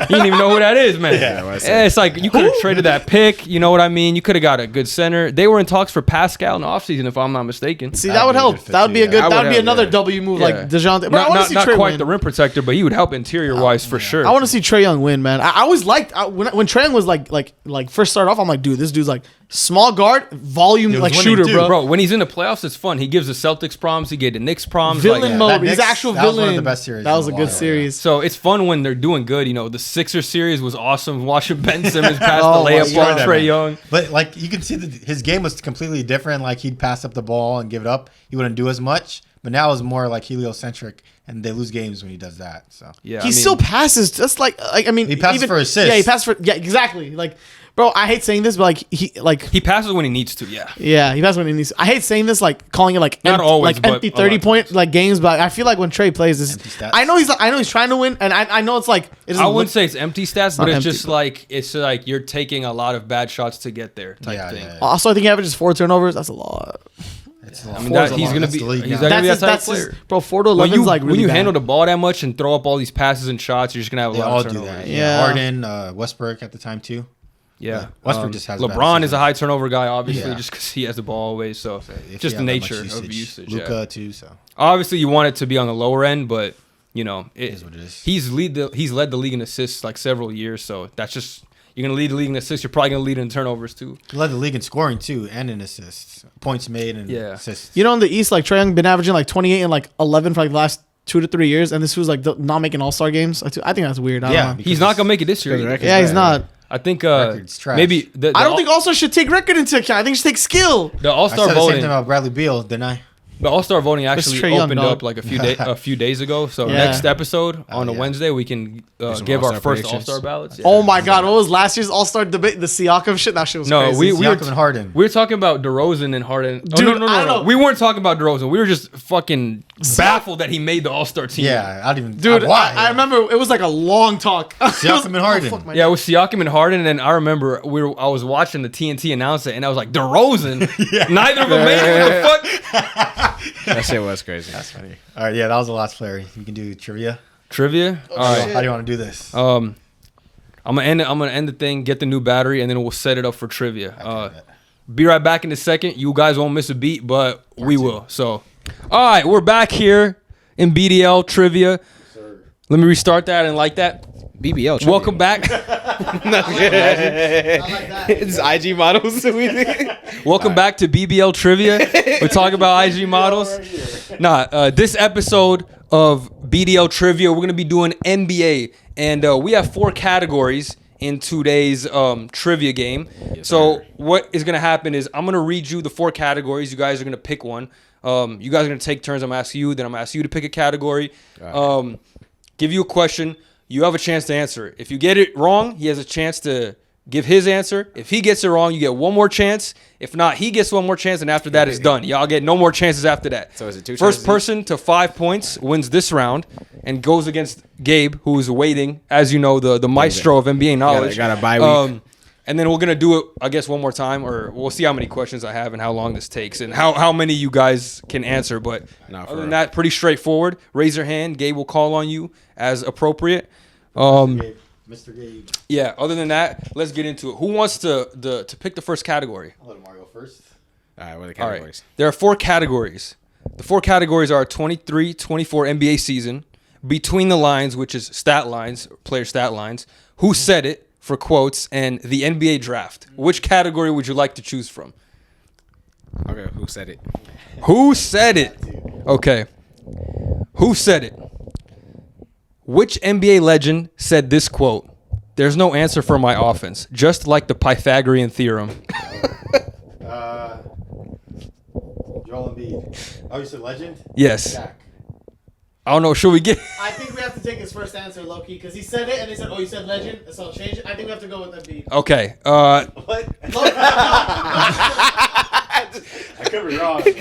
didn't even know who that is, man. Yeah, well, I see. It's like you could have traded that pick. You know what I mean? You could have got a good center. They were in talks for Pascal in the offseason, if I'm not mistaken. See, That'd that would be a help. good fit That would be a too, good. yeah. That would be help, another yeah. W move, Yeah. like Dejounte. Bro, I want to see not Trey quite win. the rim protector, but he would help interior wise for sure. I want to see Trey Young win, man. I always liked when Trey Young was like first started off. I'm like, dude, this dude's like small guard, volume, He was like winning shooter, too. bro. Bro, when he's in the playoffs, it's fun. He gives the Celtics problems. He gave the Knicks problems. Villain like, mode. that He's Knicks- actual that was villain. one of the best series That in was a a while, good yeah. series. So it's fun when they're doing good. You know, the Sixers series was awesome. Watching Ben Simmons pass Oh the my layup God. on Trey Young. But like you can see that his game was completely different. Like he'd pass up the ball and give it up. He wouldn't do as much. But now it's more like heliocentric, and they lose games when he does that. So Yeah, He still passes just like I mean He passes for assists. Yeah, he passes for exactly. Like, bro, I hate saying this, but like he passes when he needs to. Yeah. yeah, he passes when he needs. I hate saying this, like calling it like Not always, like but empty a lot 30 of point times. like games. But I feel like when Trey plays this, Empty stats. I know he's trying to win, and I know it's like it doesn't I look- wouldn't say it's empty stats, but Not it's empty, just but- like you're taking a lot of bad shots to get there type yeah, thing. yeah, yeah. Also, I think he averages 4 turnovers. That's a lot. It's a I lot. mean, Four's that, a he's lot. gonna That's be the league he's now. gonna be that type of That's his, player. bro. 4 to When 11 you is like really when you bad. handle the ball that much and throw up all these passes and shots, you're just gonna have a They lot all of do turnovers. that. Yeah. Yeah, Harden, Westbrook at the time too. Yeah, Westbrook just has a bad LeBron is a season. high turnover guy, obviously, Yeah. just because he has the ball always. So If just you the have that nature much of usage. Luka Yeah. too. So Obviously, you want it to be on the lower end, but you know it is what it is. he's led the league in assists like several years. So that's just you're gonna lead the league in assists. You're probably gonna lead in turnovers too. He led the league in scoring too, and in assists, points made, and Yeah. assists. You know, in the East, like Trae Young been averaging like 28 and like 11 for like the last 2 to 3 years, and this was like not making All-Star games. I think that's weird. I Yeah, don't know. because He's not gonna make it this year. Because the either. record's Yeah, he's bad. not. I think Record's trash. maybe I don't think All-Star should take record into account. I think it should take skill. the All I Star said the same voting. thing about Bradley Beal, didn't I? The All Star voting actually Trae Young, opened dog. up like a few days ago. So Yeah. next episode on a yeah. Wednesday we can some give our All-Star first predictions. All Star ballots. Yeah. Oh my God, what was last year's All-Star debate? The Siakam shit. That shit was No, crazy. we were Siakam and Harden. we were talking about DeRozan and Harden. Oh, Dude, no, I don't know. We weren't talking about DeRozan. We were just fucking baffled that he made the All Star team. Yeah, I don't even. Dude, why? I remember it was like a long talk. Siakam and Harden. fuck my- Yeah, it was Siakam and Harden, and I remember I was watching the TNT announce it, and I was like, DeRozan? Neither of them made it. What the fuck? That shit was crazy. That's funny. All right, yeah, that was the last player. You can do trivia. Trivia? All right. How do you want to do this? I'm gonna end the thing, get the new battery, and then we'll set it up for trivia. Be right back in a second. You guys won't miss a beat, but we will. So, all right, we're back here in BDL trivia. Let me restart that and like that. BBL. Trivia. Welcome back. I like that. It's IG models. Welcome back to BBL Trivia. We're talking about IG models. This episode of BDL Trivia, we're going to be doing NBA. And we have 4 categories in today's trivia game. Yes, so sir. what is going to happen is I'm going to read you the 4 categories. You guys are going to pick one. You guys are going to take turns. I'm going to ask you. Then I'm going to ask you to pick a category. Right. Give you a question. You have a chance to answer it. If you get it wrong, he has a chance to give his answer. If he gets it wrong, you get one more chance. If not, he gets one more chance, and after that, it's done. Y'all get no more chances after that. So is it 2 First chances person to 5 points wins this round and goes against Gabe, who is waiting, as you know, the maestro of NBA knowledge. Got a bye week. And then we're going to do it, I guess, one more time, or we'll see how many questions I have and how long this takes and how many you guys can answer. But other than that, pretty straightforward. Raise your hand. Gabe will call on you as appropriate. Mr. Gabe. Yeah, other than that, let's get into it. Who wants to pick the first category? I'll let Omari go first. All right, what are the All categories? right. There are 4 categories. The 4 categories are 23-24 NBA season, Between the Lines, which is stat lines, player stat lines, Who Said It, for quotes, and the NBA draft. Which category would you like to choose from? Okay, who said it? Who said it? Okay. Who said it? Which NBA legend said this quote? There's no answer for my offense, just like the Pythagorean theorem. Joel Embiid. Oh, you said legend? Yes. Shaq. I don't know. Should we get? I think we have to take his first answer, low-key, because he said it, and they said, oh, you said legend, so I'll change it. I think we have to go with Embiid. Okay. What? I could be wrong. But...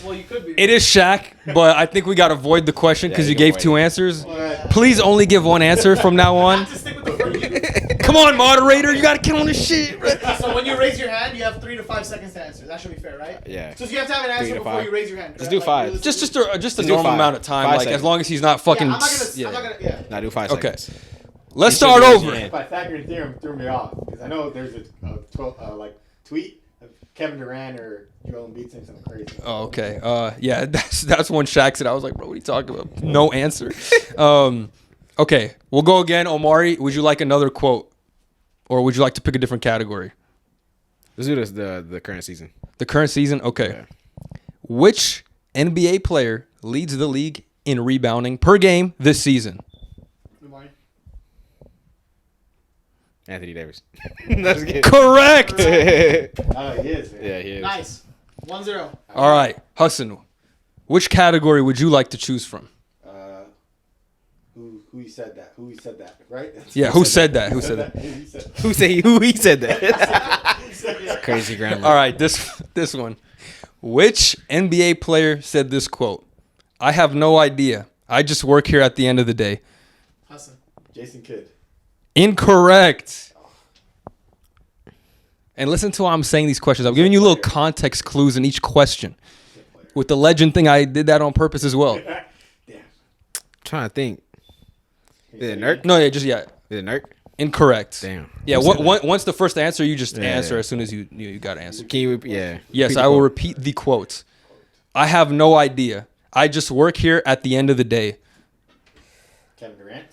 Well, you could be. It is Shaq, but I think we got to avoid the question because Yeah, you you gave avoid 2 it. answers. What? Please only give one answer from now I on. have to stick with the first. Come on, moderator. You got to kill on this shit. So when you raise your hand, you have 3 to 5 seconds to answer. That should be fair, right? Yeah. So you have to have an 3 answer to before 5. you raise your hand. Let's do 5. realistically- Just a do normal 5. amount of time. 5 Like, as seconds. long as he's not fucking. Yeah, I'm not gonna. Yeah. Now do 5 Okay. seconds. Let's You start should raise over. your hand. Pythagorean theorem threw me off because I know there's a tweet of Kevin Durant or Joel Embiid saying something crazy. Oh, okay. Yeah, that's one Shaq said. I was like, bro, what are you talking about? No answer. Okay, we'll go again. Omari, would you like another quote, or would you like to pick a different category? Let's do this the current season. The current season. Okay. Yeah. Which NBA player leads the league in rebounding per game this season? Anthony Davis. That's good. Correct. Oh, he is. Man. Yeah, he is. Nice. 1-0. All right, Hassan. Which category would you like to choose from? Who said that? Who said that? Right? Yeah, who said that? Who said that? Who said that? Who he said that? Crazy grammar. All right, this one. Which NBA player said this quote? I have no idea. I just work here at the end of the day. Hassan. Jason Kidd. Incorrect. And listen to how I'm saying these questions. I'm giving you little context clues in each question. With the legend thing, I did that on purpose as well. Damn. Trying to think. Is it Nurk? No, yeah, just yeah. Is it Nurk? Incorrect. Damn. Yeah, Who said that? once the first answer, you just Yeah, answer yeah. as soon as you got to answer. Can you repeat? Yeah. Yes, Repeat the I will quote. repeat the quote. I have no idea. I just work here at the end of the day. Kevin Durant.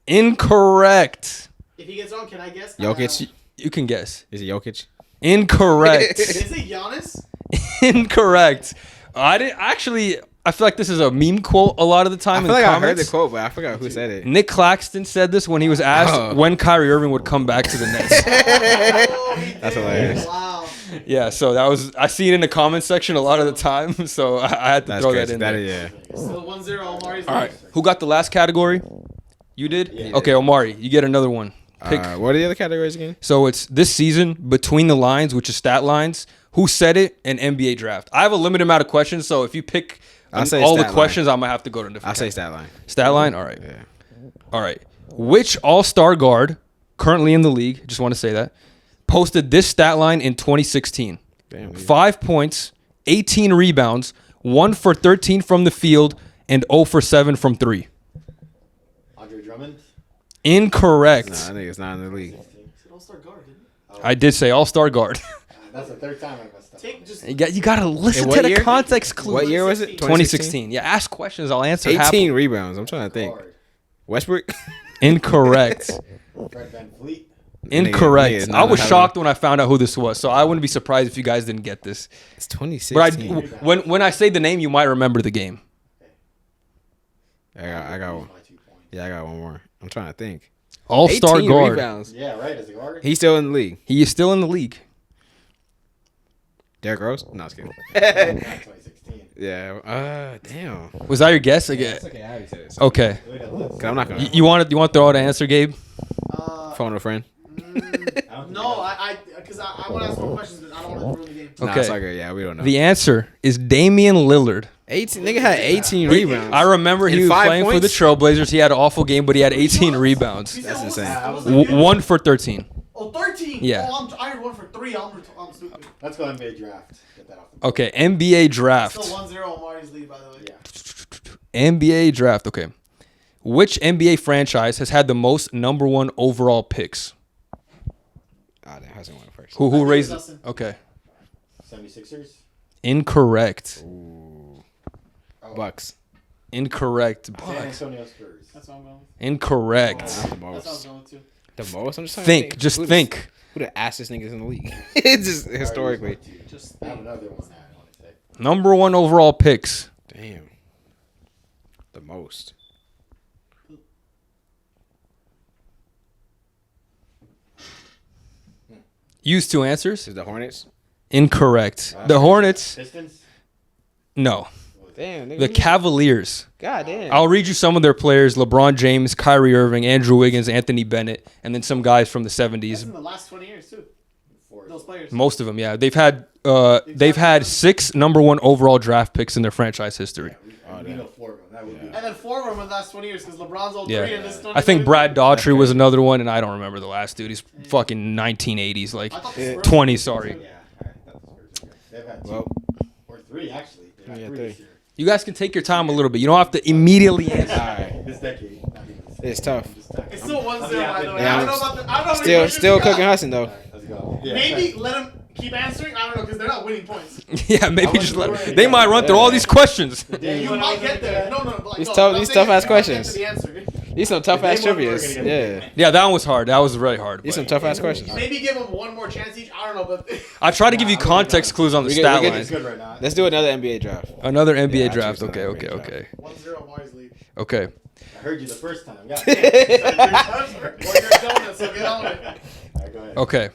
Incorrect. If he gets on, can I guess? Jokic. You can guess. Is it Jokic? Incorrect. Is it Giannis? Incorrect. I didn't actually. I feel like this is a meme quote a lot of the I time feel in like the I heard comments. the quote, but I forgot who said it. Nick Claxton said this when he was asked when Kyrie Irving would come back to the Nets. Oh, he That's did. hilarious. Wow. Yeah, so that was I see it in the comment section a lot of the time, so I had to That's throw crazy. that in That there. is, yeah. So 1-0, Omari's All right, who got the last category? You did? Yeah. Okay, Omari, you get another one. Pick. What are the other categories again? So it's this season, Between the Lines, which is stat lines, Who Said It, and NBA Draft. I have a limited amount of questions, so if you pick I'll say all the stat line. questions, I'm going to have to go to a different I'll say category. stat line. Stat line? All right. Yeah. All right. Which all-star guard, currently in the league, just want to say that, posted this stat line in 2016? Damn. 5 points, 18 rebounds, 1 for 13 from the field, and 0 for 7 from 3. Andre Drummond. Incorrect. Nah, I think it's not in the league. It's an all-star guard, didn't I did say all-star guard. That's the third time I messed up. Take just you got to listen In to what the year? context clues. What year was it? 2016. Yeah, ask questions. I'll answer half. 18 rebounds. I'm trying to think. Guard. Westbrook. Incorrect. Fred Van Fleet. Incorrect. Nigga, I was none of shocked when I found out who this was, so I wouldn't be surprised if you guys didn't get this. It's But 2016. when I say the name, you might remember the game. I got one. My 2 points. Yeah, I got one more. I'm trying to think. All-star 18 guard. rebounds. Yeah, right. As a guard. He's still in the league. He is still in the league. Derrick Rose? No, I was kidding. Not 2016. Yeah. Damn. Was that your guess again? It's okay. I already said it. So. Okay. Wait, that list. 'Cause I'm not gonna You want to throw out an answer, Gabe? phone a friend. No, because I want to ask more questions, but I don't want to ruin the game. Nah, Okay. it's all good. Yeah, we don't know. The answer is Damian Lillard. 18. Nigga had 18 rebounds. I remember he In was 5 playing for the points? Trailblazers. He had an awful game, but he had 18 rebounds. That's insane. One for 13. Oh, 13. Yeah. Oh, I heard 1 for 3. I'm stupid. Let's go NBA draft. Get that off the Okay, NBA draft. Still 1-0 Omari's lead, by the way. Yeah. NBA draft. Okay. Which NBA franchise has had the most number 1 overall picks? Ah, that hasn't won first. Who I think raised it? it's Hassan. Okay. 76ers. Incorrect. Ooh. Bucks. Incorrect. San Bucks. Antonio Spurs. That's what I'm going with. Incorrect. Not the That's what I was most. going to. The most? I'm just trying Think. to Just Who the- think. Who the assest niggas in the league? It's just historically. Just I have another one I want to say. Number 1 overall picks. Damn. The most. Use 2 answers. Is the Hornets? Incorrect. The Hornets. Pistons. No. Damn. Nigga, The Cavaliers. God damn. I'll read you some of their players: LeBron James, Kyrie Irving, Andrew Wiggins, Anthony Bennett, and then some guys from the That's 70s. in the last 20 years, too. Those players. Most of them, yeah. They've had 6 number 1 overall draft picks in their franchise history. We know 4 of them. That would be. And then 4 of them in the last 20 years because LeBron's old Yeah. 3 and this is I think Brad Daughtry was another one, and I don't remember the last dude. He's fucking 1980s, like I thought the Spurs 20. were Sorry. too. Yeah. All right. That's the Spurs. They've had 2 Well, or 3 actually. They've had Yeah, 3 3. this year. You guys can take your time a little bit. You don't have to immediately answer. alright. This decade. Not even this It's decade. tough. I'm just talking. It's still 1-0, Yeah, by the way. yeah, I don't know about the. I don't know how many Still questions you got. cooking Hassan though. All right, let's go. Yeah. Maybe let him keep answering. I don't know because they're not winning points. Yeah, maybe just let. They might run through all these questions. Yeah, you might get there. No. But like, These no, tough- I'm these saying tough-ass you might get questions. to the answer. These some tough ass If they won, we're trivias. gonna get Yeah. Yeah, that one was hard. That was really hard. These but- some tough ass questions. Maybe give them one more chance each. I don't know, but I try to give you context clues on the We get- stat we get line. It's good right now. Let's do another NBA draft. Another Yeah, NBA I draft. choose Okay, another okay, NBA okay, 1-0 Omari's lead. okay. I heard you the first time. God damn. You said it 3 times already. Well, you're a donut, so get on it. All right, go ahead. Okay.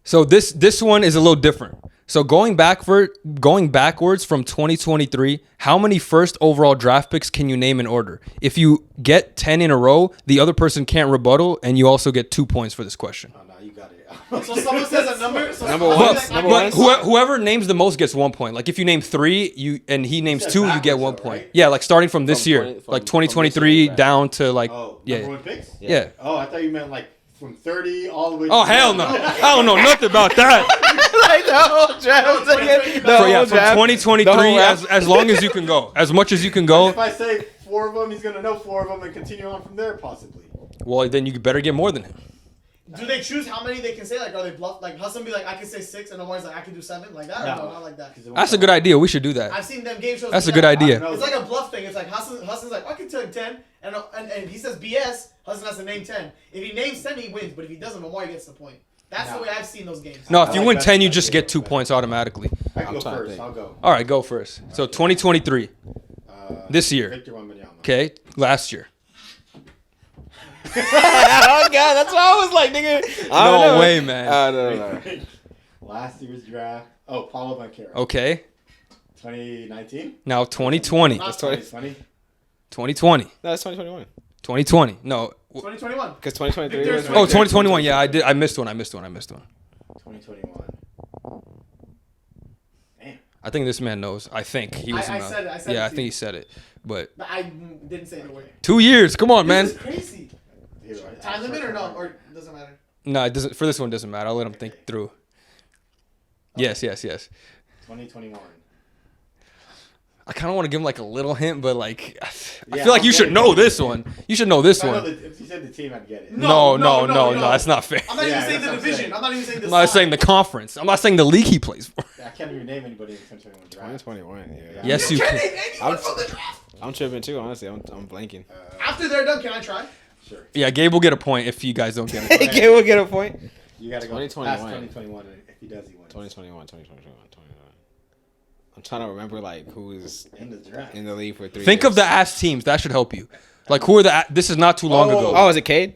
So this one is a little different. So going backwards from 2023, how many first overall draft picks can you name in order? If you get 10 in a row, the other person can't rebuttal, and you also get 2 points for this question. Oh, no, you got it. So someone says a number. So Number someone one. says, Number I- one. Whoever names the most gets 1 point. Like if you name 3, and he names said 2, you get backwards 1 though, point. right? Yeah, like starting from this From year, 20 from- like from this 2023 year back. down to like Oh, yeah, number 1 picks? yeah. Oh, I thought you meant like from 30 all the way. Oh to hell no! I don't know nothing about that. Like the whole draft. nigga. The whole From draft. 2023, The whole draft. as long as you can go, as much as you can go. If I say 4 of them, he's gonna know 4 of them and continue on from there, possibly. Well, then you better get more than him. Do they choose how many they can say? Like, are they bluff? Like, Hassan be like, I can say 6, and Omari's like, I can do 7, like that. Or no, not like that. That's a good idea. We should do that. I've seen them game shows. That's do a good that. idea. know. It's like a bluff thing. It's like Hassan's like, I can tell him 10, and he says BS. Hassan has to name 10. If he names 10, he wins. But if he doesn't, Omari gets the point. That's the way I've seen those games. No, if I you like win that 10, you idea. just get 2 points automatically. I can go I'm trying to first. think. I'll go. All right, go first. So 2023, this year. Victor Wembanyama. Okay, last year. Oh god, that's what I was like, nigga. I don't No know. way, man. I don't know. Last year's draft. Oh, Paulo Banchero. Okay, 2019. now 2020. Not 2020. 2020. No, that's 2021. 2020. No. 2021. Because 2023 Victor was. Smith. Oh, 2021. Yeah, I did. I missed one. 2021. Damn. I think this man knows. I think he was. I in the- said it. I said yeah, it I to think you. he said it. But But I didn't say the word. 2 years. Come on, man. This is crazy. Here, Time limit or no? Or doesn't matter. No, it doesn't. For this one, it doesn't matter. I'll let him think through. Yes. 2021. I kind of want to give him like a little hint, but like I Yeah, feel like you I'll should get it. know this one. You should know this If I know one. if you said the team, I'd get it. No, No, no. that's not fair. I'm not Yeah, even saying that's the what I'm division. saying. I'm not even saying the. I'm not side. saying the conference. I'm not saying the league he plays for. I can't even name anybody in the 2021 draft. 2021. Yeah. Yes, you can't can. name anyone from the draft. I'm tripping too. Honestly, I'm blanking. After they're done, can I try? Sure. Yeah, Gabe will get a point if you guys don't get it. Okay, we'll get a point. You gotta go 2021. past 2021. If he does, he wins. 2021. I'm trying to remember like who is In the draft. in the league for 3 Think years. of the ass teams. That should help you. Like, who are the? This is not too long ago. Oh, is it Cade?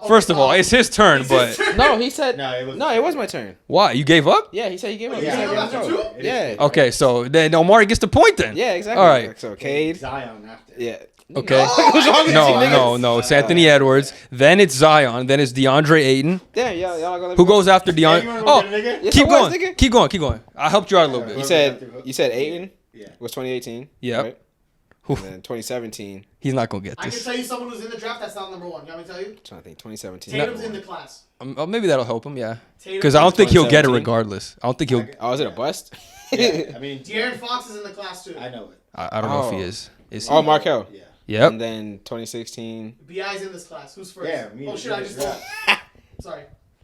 First of all, it's his turn, but No, he said. No, it was- it was my turn. why? You gave up? Yeah, he said he gave up. Yeah, He said he he gave gave up up. after. Yeah. Okay, so then Omari gets the point then. Yeah, exactly. All right. So Cade. Zion after. Yeah. Okay. What's wrong with you niggas? No. It's Anthony Edwards. Then it's Zion. Then it's DeAndre Ayton. Damn, y'all gonna let me Who go? goes after Hey, you DeAndre? wanna go Oh, get a nigga? Yes, keep I was, going. nigga. Keep going. I helped you out a little You bit. said Ayton Yeah. was 2018. Yep. Right? Who? And then 2017. He's not gonna get I can this. tell you someone who's in the draft that's not number one. You want me to tell you? I'm trying to think. 2017. Tatum's in the class. Maybe that'll help him. Yeah. Tatum Because I don't think he'll get it 2017. regardless. I don't think he'll. Oh, is it a bust? Yeah, I mean, De'Aaron Fox is in the class too. I know it. I don't know if he Oh. is. Is he? Oh, Markel. Yeah. Yep. And then 2016. Bi's in this class. Who's first? Yeah, me oh and shit! I you just in the told. Sorry.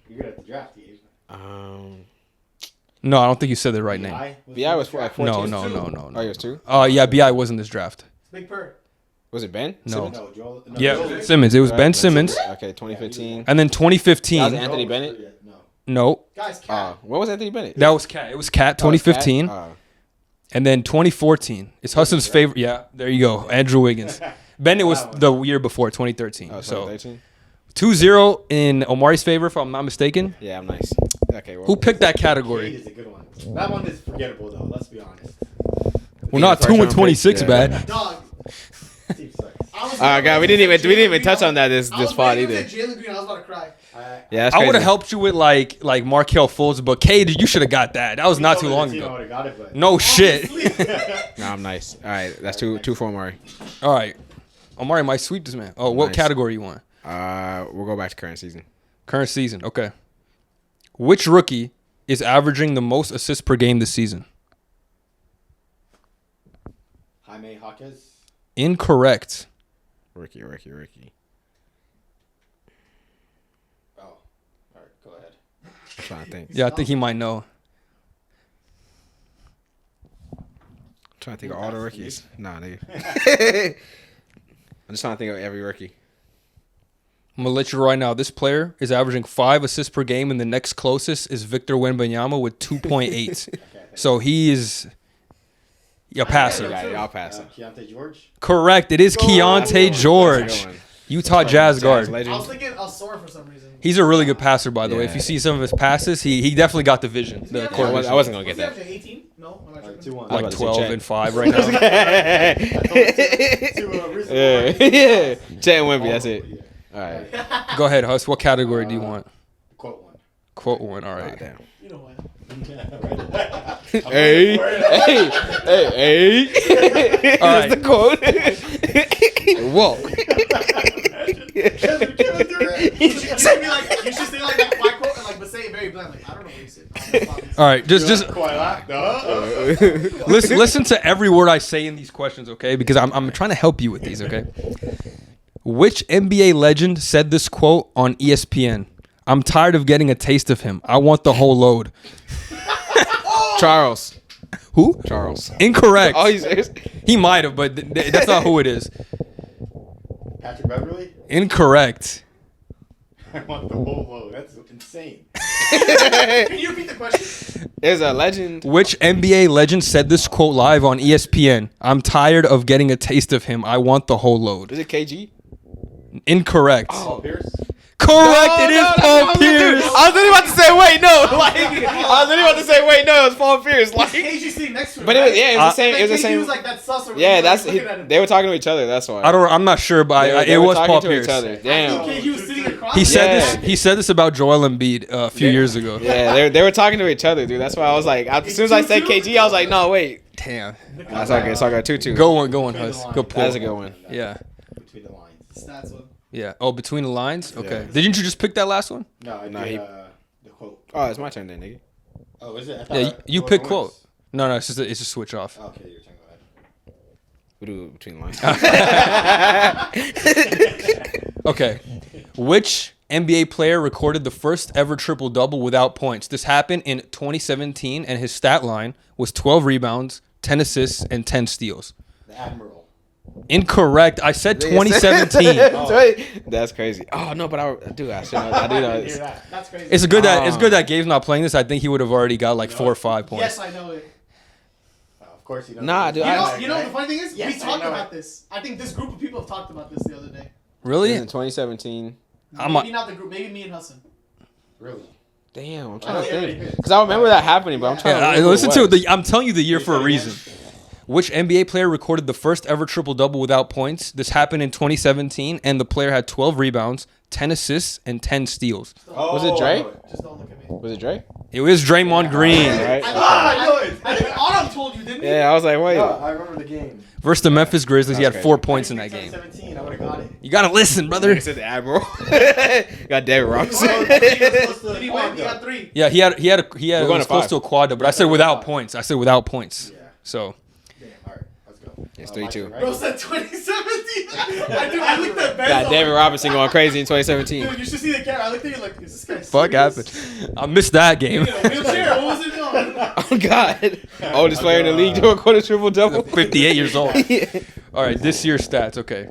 You're good at the draft, Gabe. No, I don't think you said the right name. BI was like 14. No. Oh, he was 2? Yeah, Bi was in this draft. Big Purr. Was it Ben? No. Simmons? No, Joel. No, Yeah, Joel- Simmons. It was Right, Ben Simmons, Okay, 2015. and then That was 2015. Anthony Bennett? Yeah, no. No, Guys, Cat. What was Anthony Bennett? that was Cat. It was Cat Oh, it was Cat? 2015, and then 2014. It's Hassan's favorite. Yeah, there you go. Andrew Wiggins. Bennett was the year before 2013. Oh, So 2013? 2-0 in Omari's favor, if I'm not mistaken. Yeah, I'm nice. Okay, well. Who picked that Cade category? is a good one. That one is forgettable, though. Let's be honest. We're not first 2 and round pick, 26 yeah. bad. Dog. Team sucks. God, we didn't even touch on that this pod either. Jalen Green. I was about to cry. Yeah, that's I crazy. would have helped you with like Markelle Fultz, but Cade, you should have got that. That was not too long I ago. would've got it, but No shit. Nah, I'm nice. All right, that's two for Omari. All right, Omari might sweep this man. Oh, what Nice. category you want? We'll go back to current season. Current season. Okay. Which rookie is averaging the most assists per game this season? Jaime Hawkes. Incorrect. Ricky. Oh, all right, go ahead. I'm trying to think. Yeah, I think he might know. I'm trying to think of all the rookies. Nah, nigga. I'm just trying to think of every rookie. I'm gonna let you know right now. This player is averaging 5 assists per game, and the next closest is Victor Wembanyama with 2.8. So he is a passer. Yeah, I'll pass it. Keontae George. Correct. It is Keontae George, Utah Jazz guard. Legend. I was thinking Alsor for some reason. He's a really good passer, by the way. If you Yeah. see some of his passes, he definitely got the vision. The Yeah, court I vision. wasn't gonna get What's he that. up to, 18? No? Am I tripping? 2-1. Like about to say 12 Chet. and 5 right now. Yeah. Chet and Wemby, that's it. All right. Go ahead, Huss. What category do you want? Quote one. Quote one. All Oh, right. damn. You know what? Hey. All That's the right. quote. Whoa. You should say like that my quote and like but say it very bland. Like I don't know what you said. All right. Just Listen. listen to every word I say in these questions, okay? Because I'm trying to help you with these, okay? Which NBA legend said this quote on ESPN? I'm tired of getting a taste of him. I want the whole load. Charles. Who? Charles. Incorrect. Oh, he's serious? He might have, but that's not who it is. Patrick Beverly. Incorrect. I want the whole load. That's insane. Can you repeat the question? There's a legend. Which NBA legend said this quote live on ESPN? I'm tired of getting a taste of him. I want the whole load. Is it KG? Incorrect. Paul Pierce. Correct. It is Paul Pierce. I was literally about to say, wait, no. Like, I was literally about to say, wait, no. It was Paul Pierce. Like, KG sitting next to him. but it was, right? yeah, it was the same. It was the KG same. was like that sus or Yeah, that's. looking at him. They were talking to each other. That's why. I'm not sure, but They it were was talking Paul to Pierce. each other. Damn. KG was sitting across. He said Yeah. this. He said this about Joel Embiid a few years ago. Yeah, they were talking to each other, dude. That's why I was like, as soon as I said KG, I was like, no, wait. Damn. That's okay. So I got 2-2. Go on, Between the Huss. lines. Good That's a point. good one. Yeah. Between the lines. Stats one. Yeah. Oh, between the lines. Okay. Yeah. Didn't you just pick that last one? No, I Nah, did he- the quote. Oh, it's my turn then, nigga. Oh, is it? I thought Yeah. You whoever pick wins. quote. No, it's just a switch off. Okay, your turn. Go ahead. We do it between the lines. Okay. Which NBA player recorded the first ever triple double without points? This happened in 2017, and his stat line was 12 rebounds, 10 assists, and 10 steals. The Admiral. Incorrect. I said 2017. That's crazy. Oh no, but I do. I should know. I do know. This. That's crazy. It's good that Gabe's not playing this. I think he would have already got like 4 or 5 points. Yes, I know it. Of course, you don't. Nah, dude. You know the funny thing is, Yes, we I talked know about it. this. I think this group of people have talked about this the other day. Really? In 2017. Maybe not the group. Maybe me and Hassan. Really? Damn, I'm trying to yeah, think. yeah. Because I remember that happening, but I'm trying Yeah, to remember listen what to it was. it. I'm telling you the year for a reason. Which NBA player recorded the first ever triple-double without points? This happened in 2017, and the player had 12 rebounds, 10 assists, and 10 steals. Was it Dre? Just don't look at me. Was it Dre? It was Draymond Green Right? I think Autumn told you, didn't he? Yeah, I was like, wait. I remember the game. versus the Memphis Grizzlies. He had Okay. 4 points in that game. 17, I would have got it. You gotta listen, brother. I said the Admiral. Got David Robinson. Did he win? He got 3. Yeah, he had We're it going was to close 5. to a quad, but I said without points. I said without points. Yeah. So Damn, all right, let's go. It's My 3-2. turn, right? Bro said 2017. I looked at Ben. Got David Robinson going crazy in 2017. Dude, you should see the camera. I looked at you like, is this guy fuck serious? happened. I missed that game. In a wheelchair? What was it doing? Oh God! Oldest player in the league to record a triple double. 58 years old. All right, this year's stats. Okay,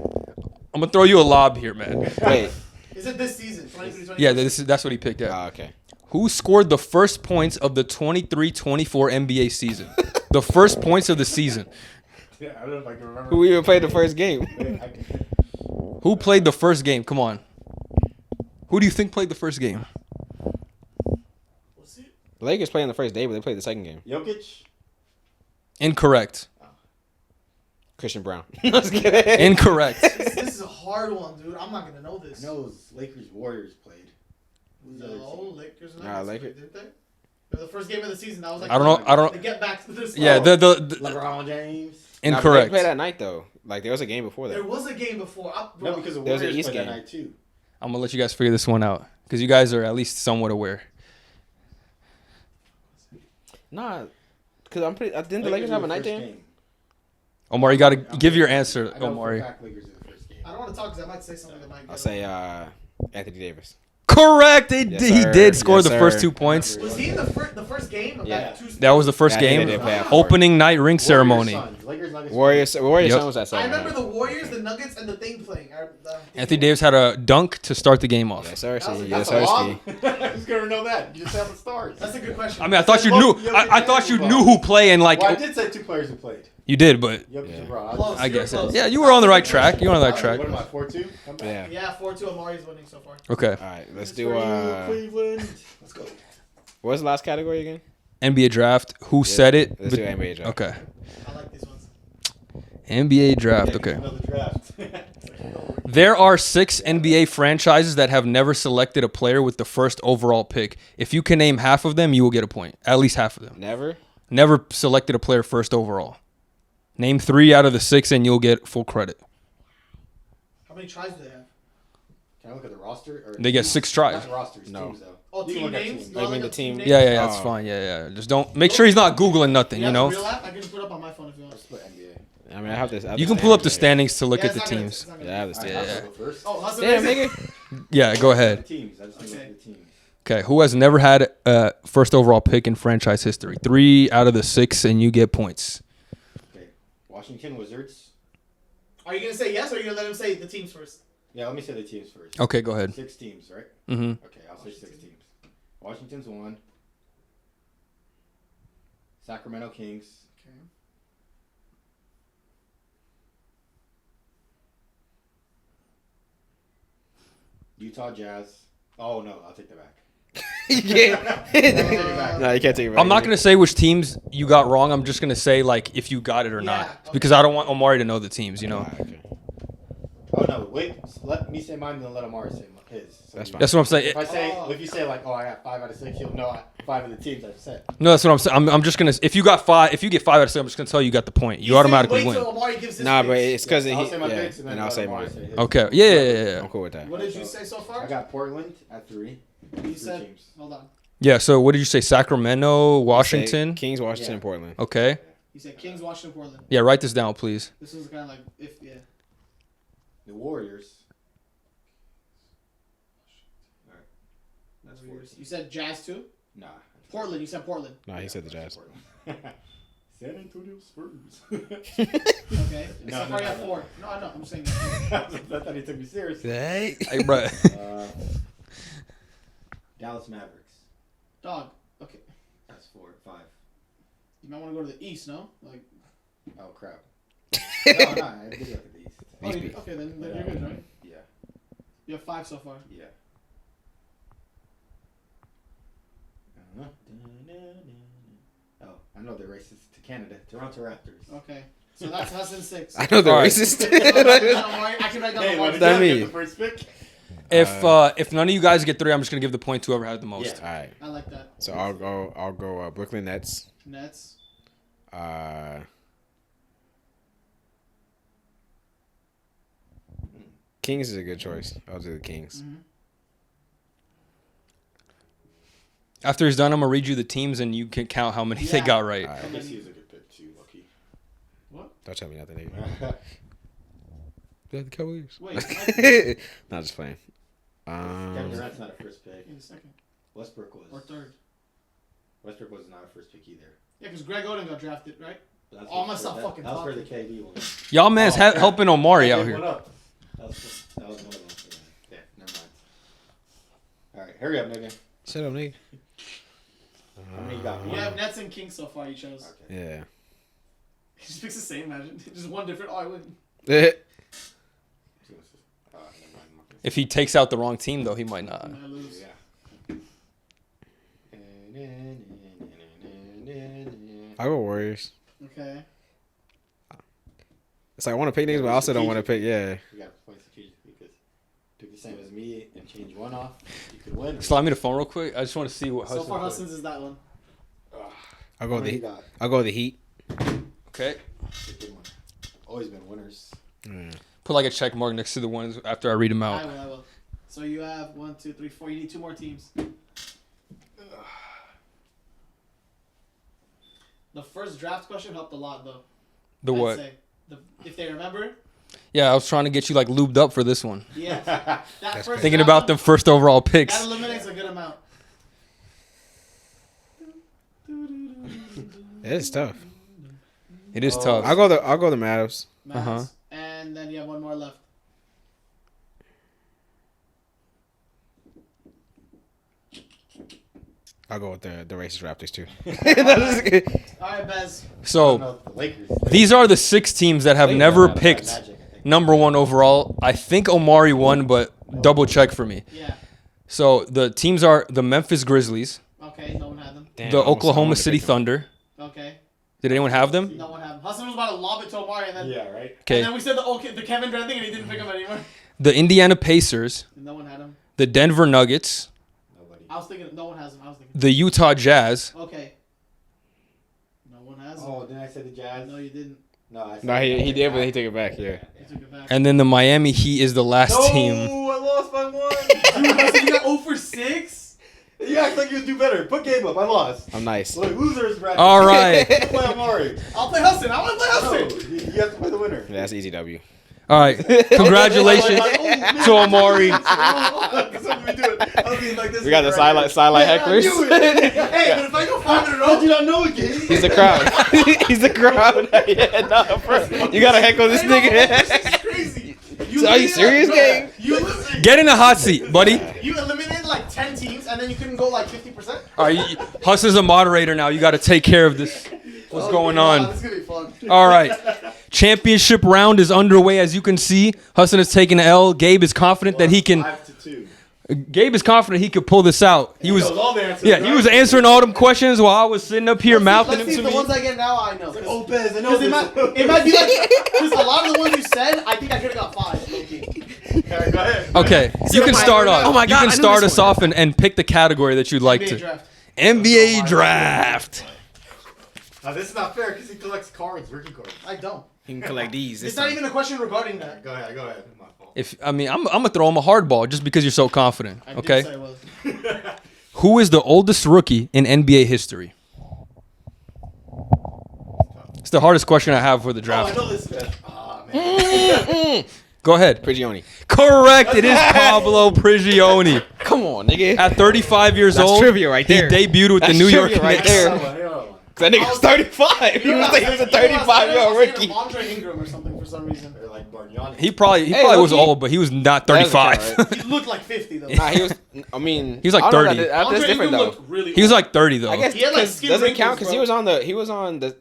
I'm gonna throw you a lob here, man. Wait. Is it this season? 23-24? Yeah, that's what he picked out. Oh, okay. Who scored the first points of the 23-24 NBA season? The first points of the season. Yeah, I don't know if I can remember. Who even played the first game? Who played the first game? Come on. Who do you think played the first game? What's it? The Lakers played on the first day, but they played the second game. Jokic? Incorrect. Christian Brown. Let's get it. Incorrect. This is a hard one, dude. I'm not gonna know this. I know it was Lakers Warriors played. Who's the other No, team? Lakers. And Nah, Nuggets, Lakers. didn't they? They were the first game of the season. That was like I don't to get back to this. Yeah, the LeBron James? Nah, but incorrect. they played that night though. Like there was a game before There that. was a game before. No, because the There was an Warriors East played that game. night too. I'm gonna let you guys figure this one out because you guys are at least somewhat aware. Nah, because I'm pretty. Didn't the Lakers have a night game? game? Omari, you gotta give your answer, I know Omari. for a fact Lakers are the first game. I don't want to talk because I might say something that might. I'll say Anthony Davis. Correct. Yes, He sir. did score Yes, the first sir. 2 points. Was he in the first game of Yeah. that two? That was the first Yeah, they game. did play after. Opening night ring ceremony. Lakers, Nuggets, Warriors Yep. Sun was that I second. remember the Warriors, the Nuggets, and the thing playing. Anthony Davis had a dunk to start the game off. Yes, sir. That was a- Yes, That's a sir. lob? Who's gonna know that? You just have the stars. That's a good question. I mean, I thought you knew. I thought you knew who played and like Well, I did say 2 players who played. you did, but Jokic Yeah. and Brown. Close. I guess Close. yeah, you were on the right track. You were on the right track. What am I, 4-2? Come back. Yeah. Yeah, 4-2. Amari's winning so far. Okay. All right, let's It's do. for you, Cleveland. Let's go. What was the last category again? NBA draft. Who said it? Let's do NBA draft. Okay. I like these ones. NBA draft. Okay. Another draft. There are 6 NBA franchises that have never selected a player with the first overall pick. If you can name half of them, you will get a point. At least half of them. Never. Never selected a player first overall. Name 3 out of the 6 and you'll get full credit. How many tries do they have? Can I look at the roster? Or They get teams? 6 tries. Not rosters, No. teams though. Oh, You can team look at names? teams. You wanna I mean look the up team- names? Yeah, that's Oh. fine. Yeah. Just don't make sure he's not Googling nothing, You you have know? a real app? I can just put it up on my phone if you want. Let's put NBA. I mean, I have this. You can pull up the standings to look Yeah, at the it's not gonna- teams. it's not gonna- Yeah, I have this. Alright, Yeah. I'll go first. Oh, Hassan Damn, is- nigga. Yeah, go The ahead. teams. I just need to look Okay. at the teams. Okay, who has never had a first overall pick in franchise history? 3 out of the 6 and you get points. Okay. Washington Wizards. Are you gonna say yes, or are you gonna let him say the teams first? Yeah, let me say the teams first. Okay, go ahead. 6 teams, right? Mm-hmm. Okay, I'll say 6 teams. Washington's 1. Sacramento Kings. Okay. Utah Jazz. Oh no, I'll take that back. You can't. No, you can't take it back. I'm not going to say which teams you got wrong. I'm just going to say, like, if you got it or Yeah, not. okay. Because I don't want Omari to know the teams, you know? Ah, okay. Oh no, wait. Let me say mine, then let Omar say his. So That's fine. That's what I'm saying. If I say, Oh. if you say like, oh, I got 5 out of 6, you'll know 5 of the teams I've said. No, that's what I'm saying. I'm just going to – if you get 5 out of 6, I'm just going to tell you got the point. You He's automatically saying wait win. till Amari gives his Nah, picks. but it's because I'll say my yeah, picks and then and I'll let say Omar mine. say his. Okay. Yeah. I'm cool with that. What did you say so far? I got Portland at 3. You 3 said. teams. Hold on. Yeah, so what did you say? Sacramento, Say Washington? Kings, Washington, Yeah. and Portland. Okay. You said Kings, Washington, Portland. Yeah, write this down, please. This was kind of like if yeah. The Warriors. That's weird. You said Jazz too. Nah. Portland. You said Portland. No, he said the Jazz. San Antonio Spurs. Okay. No, So far you no, have no. 4. No, I know. I'm saying. I thought he took me seriously. Hey. Hey, bro. Dallas Mavericks. Dog. Okay. That's 4, 5. You might want to go to the East, no? Like. Oh crap. No, I did go to the East. Oh, okay, then you're good, right? Yeah. You have 5 so far. Yeah. Oh, I know they're racist to Canada. Toronto Raptors. Okay. So that's Hassan 6. I know they're All right. racist. I can write down the what one. does that mean? The first pick. If none of you guys get 3, I'm just gonna give the point to whoever had the most. All right. I like that. So I'll go Brooklyn Nets. Nets. Kings is a good choice. I'll do the Kings. Mm-hmm. After he's done, I'm gonna read you the teams and you can count how many they Yeah. got right. All right. I guess he was a good pick too, lucky. What? Don't tell me nothing. Nigga. The Cavaliers. Wait. Not just playing. Kevin Durant's not a first pick. In a second. Westbrook was. Or 3rd. Westbrook was not a first pick either. Yeah, because Greg Oden got drafted, right? But that's Oh, I'm what- gonna stop that- fucking That was for the talking. KD one. Y'all man's helping Omari out That here. one up. That was one of them. Yeah, never mind. All right, hurry up, nigga. Shut up, nigga. How many you got? You have Nets and Kings so far, you chose. Okay. Yeah. He just picks the same, imagine. Just one different. Oh, I win. Never mind. If he takes out the wrong team, though, he might not. I lose. Yeah. I'll go Warriors. Okay. It's like I want to pick niggas, but I also don't want to pick. Yeah. You got to play strategically because pick the same as me and change one off. You could win. Slide me the phone real quick. I just want to see what So Hudson far, put. Hudson's is that one. I'll go What do you the. got? I'll go the Heat. Okay. Good one. Always been winners. Put like a check mark next to the ones after I read them out. I will. So you have 1, 2, 3, 4. You need 2 more teams. The first draft question helped a lot, though. The I'd what? say. If they remember. Yeah, I was trying to get you like lubed up for this one. Yeah. That first Thinking draft about one, the first overall That picks. eliminates a good amount. It's tough. It is tough. I'll go the Mavs. Mavs. Uh-huh. And then you have 1 more left. I'll go with the racist Raptors too. All right, Bez. So No, the Lakers. these are the 6 teams that have Lakers never have picked Magic, I think. number 1 overall. I think Omari won, but double check for me. Yeah. So the teams are the Memphis Grizzlies, Okay, no one had them. Damn, the I almost Oklahoma wanted to City pick them. Thunder. Okay. Did anyone have them? No one had them. Hassan was about to lob it to Omari, and then, Yeah, right? Okay. and then we said the Kevin Durant thing, and he didn't pick him anymore. The Indiana Pacers, And no one had him. the Denver Nuggets, Nobody. I was thinking no one has him. I was thinking. the Utah Jazz, Okay. No one has him. Oh, didn't I say the Jazz? No, you didn't. No, I said No, he did, but he took it back. Yeah. You took it back. and then the Miami Heat is the last team. No, I lost by 1. Dude, Hassan, you got 0 for 6? You act like you would do better. Put Gabe up. I lost. I'm nice. Look, losers, bracket. All right. Play Omari. I'll play Hassan. I want to play No, Hassan. you have to play the winner. Yeah, that's easy W. All right. Congratulations to Omari. We got the sidelight hecklers. Hey, but if I go 5 in a How row, did you not know it, Gabe? He's the crowd. He's the crowd. Yeah, no, bro. You gotta heckle this nigga. This is crazy. Are you serious, gang? Get in the hot seat, buddy. You eliminated like 10 teams, and then you couldn't go like 50%? All right. Huss is a moderator now. You got to take care of this. What's going on? This is going to be fun. All right. Championship round is underway. As you can see, Hassan is taking an L. Gabe is confident that he can. 5-2. Gabe is confident he could pull this out. He was. knows all the answers, Yeah, he was answering all them questions while I was sitting up here mouthing them Let's see to if the me. ones I get now I know. Oh, Bez, I know Because this. it might be like, because a lot of the ones you said, I think I could have got 5. Okay. All right, go ahead. Okay, you can start off. Oh my God, You I can knew start this us off and pick the category that you'd like NBA to. draft. NBA draft. Now, this is not fair because he collects cards, rookie cards. I don't. He can collect these. It's not even a question regarding that. Go ahead. My fault. If I'm gonna throw him a hard ball just because you're so confident. I did Okay. say I was. Who is the oldest rookie in NBA history? It's the hardest question I have for the Oh, I draft. know this. Ah, man. Go ahead. Prigioni. Correct. It is Pablo Prigioni. Come on, nigga. At 35 years That's old, trivia right there. he debuted with the That's New York trivia right Knicks. there. Hold on. That nigga's 35. He was a 35-year-old rookie. Andre Ingram or something for some reason. Or like Bargnani. He probably look, was old, but he was not That doesn't 35. count, right? He looked like 50 though. Nah, he was. I mean, He was like I don't know, 30. That's different Ingram though. looked really He was old. like 30 though. I guess He had, like, because skin doesn't wrinkles, count because bro. he was on the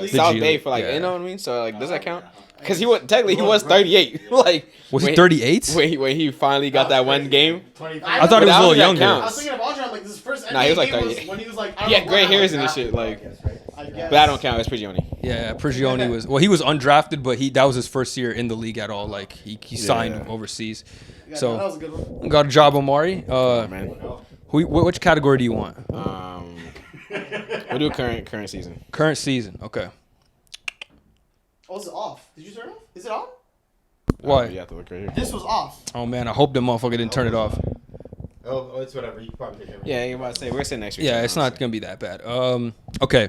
G South League. Bay for like Yeah. you know what I mean. So like, does that count? Because he was technically he was 38. Like Was he when 38? When he finally got that one game. 25. I thought he was a Without little that younger. I was counts. thinking of Andre. I'm like, this first NBA Nah, he was like game 38. when he was like, I He don't had know gray what, hairs like, and this shit. Like, I guess. but that don't count. It's Prigioni. Yeah, Prigioni was. Well, he was undrafted, but that was his first year in the league at all. Like he signed Yeah. overseas. Yeah, So that was a good one. got a job, Omari. Man. Which category do you want? We'll do current season. Current season. Okay. Oh, is it off? Did you turn it off? Is it on? Why? You have to look right here. This was off. Oh man, I hope the motherfucker didn't turn it off. Oh, it's whatever. You probably take Yeah, you're about to say we're saying next week. Yeah, it's not gonna be that bad. Okay.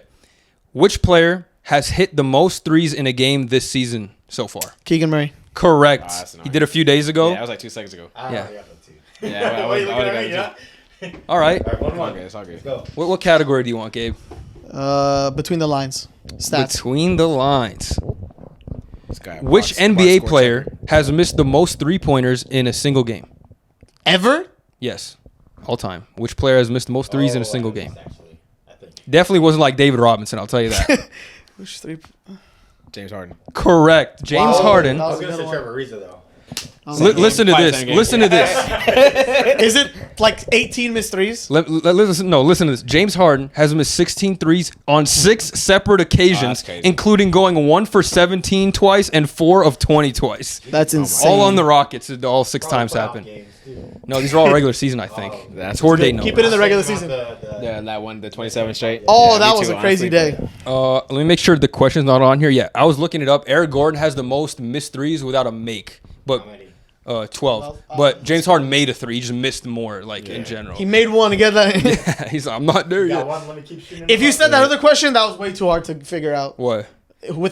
Which player has hit the most threes in a game this season so far? Keegan Murray. Correct. that's He nice. did a few days ago. Yeah, that was like 2 seconds ago. Ah, Yeah. I got that too. Yeah, I Why you would've looking at got me? it Yeah. All right. All right, It's all 1-1. good. It's all good. Go. What category do you want, Gabe? Between the lines. Stats. Between the lines. This guy Which box NBA score player checker. has missed the most 3-pointers in a single game? Ever? Yes. All time. Which player has missed the most threes in a single I game? missed, actually, I think. Definitely wasn't like David Robinson, I'll tell you that. Which three? James Harden. Correct. James Wow. Harden. That I was was a gonna good say one. Trevor Ariza though. Listen to this. Listen to this. Is it like 18 missed threes? Listen to this. James Harden has missed 16 threes on 6 separate occasions, crazy. including going 1 for 17 twice and 4 of 20 twice. That's insane. All on the Rockets. All 6 times Playoff happened. games, too. No, these are all regular season, I think. That's Tour what's date good. no. Keep it in the regular Talking season. about the- Yeah, that one, the 27 straight. Oh, Yeah, that me was too, a crazy honestly, day. but- Let me make sure the question's not on here. Yeah, I was looking it up. Eric Gordon has the most missed threes without a make, but How many? 12. But James Harden made a 3. He just missed more, like in general. He made one to get that. He's like, I'm not there You got yet. one, let me keep shooting. If you the said ball. that other question, that was way too hard to figure out. What?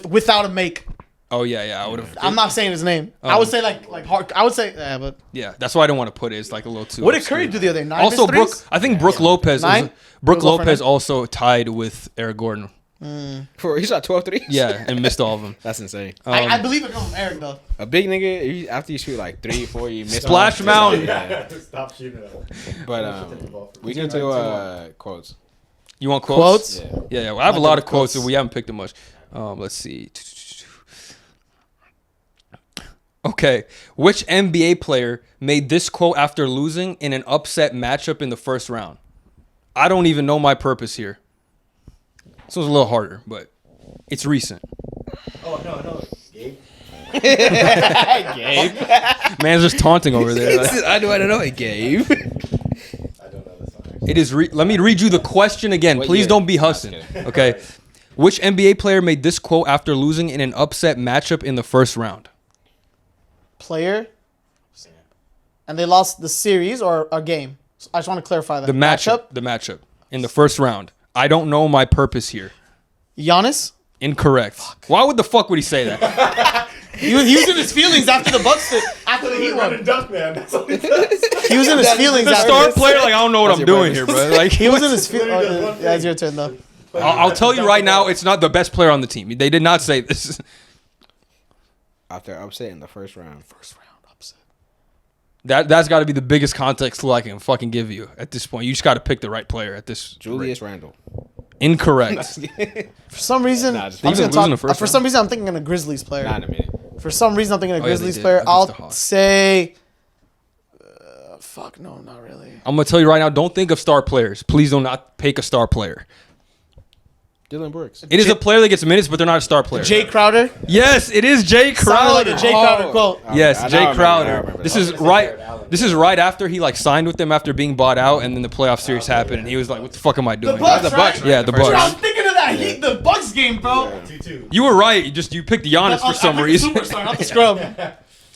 Without a make. Oh yeah, I would have. I'm not saying his name. I would say like hard. I would say but Yeah, that's why I don't want to put it. It's like a little too. what did obscure. Curry do the other day? 9 Also, missed Brooke. threes? I think Brooke Lopez. 9? Brooke We'll go for Lopez 9. also tied with Eric Gordon. He shot 12 threes? Yeah, and missed all of them. That's insane. I believe it comes from Eric though. A big nigga, after you shoot like 3, 4, you miss Splash one. Mountain. Yeah. Stop shooting it. But we can do quotes. You want quotes? Quotes? Yeah. Yeah. Well, I have a Like lot the of quotes, quotes. and we haven't picked them much. Let's see. Okay, which NBA player made this quote after losing in an upset matchup in the first round? I don't even know my purpose here. This one's a little harder, but it's recent. Oh no, Gabe. Gabe. Man's just taunting over there. Like, I don't know it, Gabe. I don't know this one. it is. Let me read you the question again. What Please year? don't be No, just Hassan. kidding. Okay. Which NBA player made this quote after losing in an upset matchup in the first round? Player. And they lost the series or a game. So I just want to clarify that. The matchup. The matchup in the first round. I don't know my purpose here. Giannis. Incorrect. Why would the fuck would he say that? He was in his feelings after the Bucks after the Heat won. Dunk man. That's all he does. He was in his feelings The after. star player, like I don't know what That's I'm your doing purpose. here, bro. Like He was in his feelings. Literally does one Yeah, it's thing. your turn though. I'll tell you right now, it's not the best player on the team. They did not say this. After upset in the first round. That's got to be the biggest context clue I can fucking give you at this point. You just got to pick the right player at this. Julius Randle. Incorrect. For some reason, Nah, just- I'm Even just losing gonna the talk. first For round? some reason, I'm thinking of a Grizzlies player. Not in a minute. For some reason, I'm thinking of a Oh, yeah, they Grizzlies did player. against the I'll Hawks. say. Fuck no, not really. I'm gonna tell you right now. Don't think of star players. Please do not pick a star player. Dylan Brooks. It is a player that gets minutes, but they're not a star player. Jay Crowder. Yes, it is Jay Sounded Crowder. like a Jay Crowder quote. Yes, I Jay remember, I Crowder. remember This that. is right. This is right after he like signed with them after being bought out, and then the playoff series happened, and he was like, "What the fuck am I doing?" Bucks, The Bucks, right? Yeah, the First Dude, I Bucks. was thinking of that Heat, the Bucks game, bro. 2-2. You were right. You picked Giannis for some reason. Superstar, not the scrub.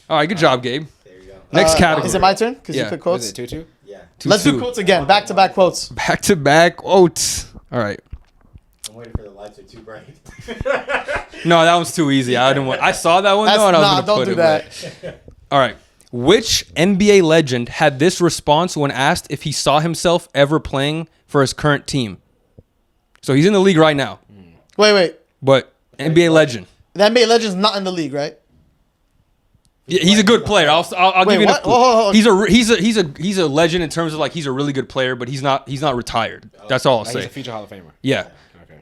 All right, good job, Gabe. There you go. Next category. Is it my turn? Because Yeah. you pick Was quotes. it 2-2? Yeah. Let's do 2-2. quotes again. Back to back quotes. Back to back quotes. All right. I'm waiting for the lights are too bright. No, that one's too easy. I didn't want. I saw that one That's, though, and I was nah, gonna don't put do it. that. but- All right. Which NBA legend had this response when asked if he saw himself ever playing for his current team? So he's in the league right now. Wait. but NBA legend. The NBA legend's not in the league, right? Yeah, he's a good player. I'll Wait, give you what? enough. Hold. He's a legend in terms of like he's a really good player, but he's not retired. That's all I'll Like, he's say. a future Hall of Famer. Yeah. Okay.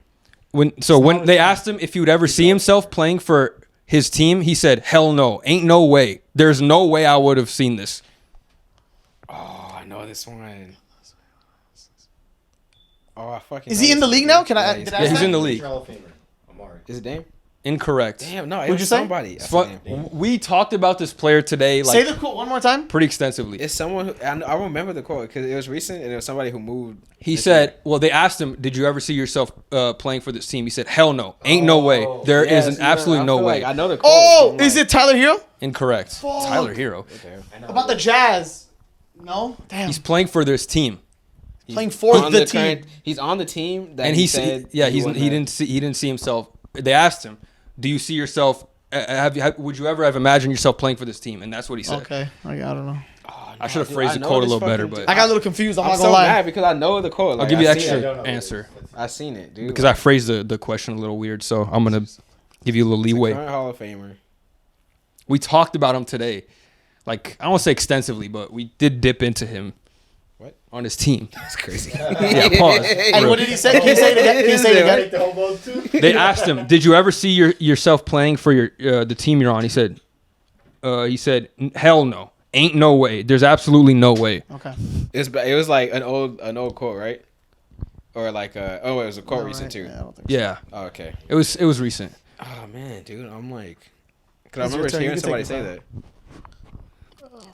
When they asked him if he would ever see himself playing for his team, he said, "Hell no, ain't no way. There's no way I would have seen this." Oh, I know this one. Oh, I fucking. Is know he in this the one, league dude. now? Can I? Yeah, Did he's- I Yeah, ask he's that? in the league. Hall of Famer, Omari. Is it Dame? Incorrect. Damn, no. It Who'd was you say? somebody. That's Fu- the name. We talked about this player today, Say like the quote one more time. pretty extensively. It's someone who I remember the quote because it was recent and it was somebody who moved. He said, "Well, they asked him, did you ever see yourself playing for this team?" He said, "Hell no, ain't no way. There is an absolute no way." I know the quote. Oh, but I'm is like, it Tyler Hero? Incorrect. Fuck. Tyler Hero. okay. About the Jazz? No. Damn. He's playing for this team, playing for On the team. He's on the team that and he he said. yeah he wouldn't have- he didn't see himself. They asked him, "Do you see yourself? Would you ever have imagined yourself playing for this team?" And that's what he said. Okay. I don't know. Oh, I should have dude, phrased I the know quote a this little better, fucking- but I got a little confused. I'm I'm not so gonna lie. mad because I know the quote. I'll Like, give you I the seen extra it. answer I seen it, dude. because I phrased the question a little weird. So I'm gonna give you a little leeway. Current Hall of Famer. We talked about him today, like I don't want to say extensively, but we did dip into him. What? On his team? That's crazy. Yeah, pause. And what did he say? Can you say it again? Can you say it again? Take the hobo too. They asked him, "Did you ever see yourself playing for the team you're on?" He said, "Hell no, ain't no way. There's absolutely no way." Okay. It was like an old quote, right? Or like it was a quote recent too. Yeah, I don't think so. Yeah, Oh, okay. it was recent. Oh man, dude, I'm like, cause I It's your remember turn. You hearing can somebody take say it,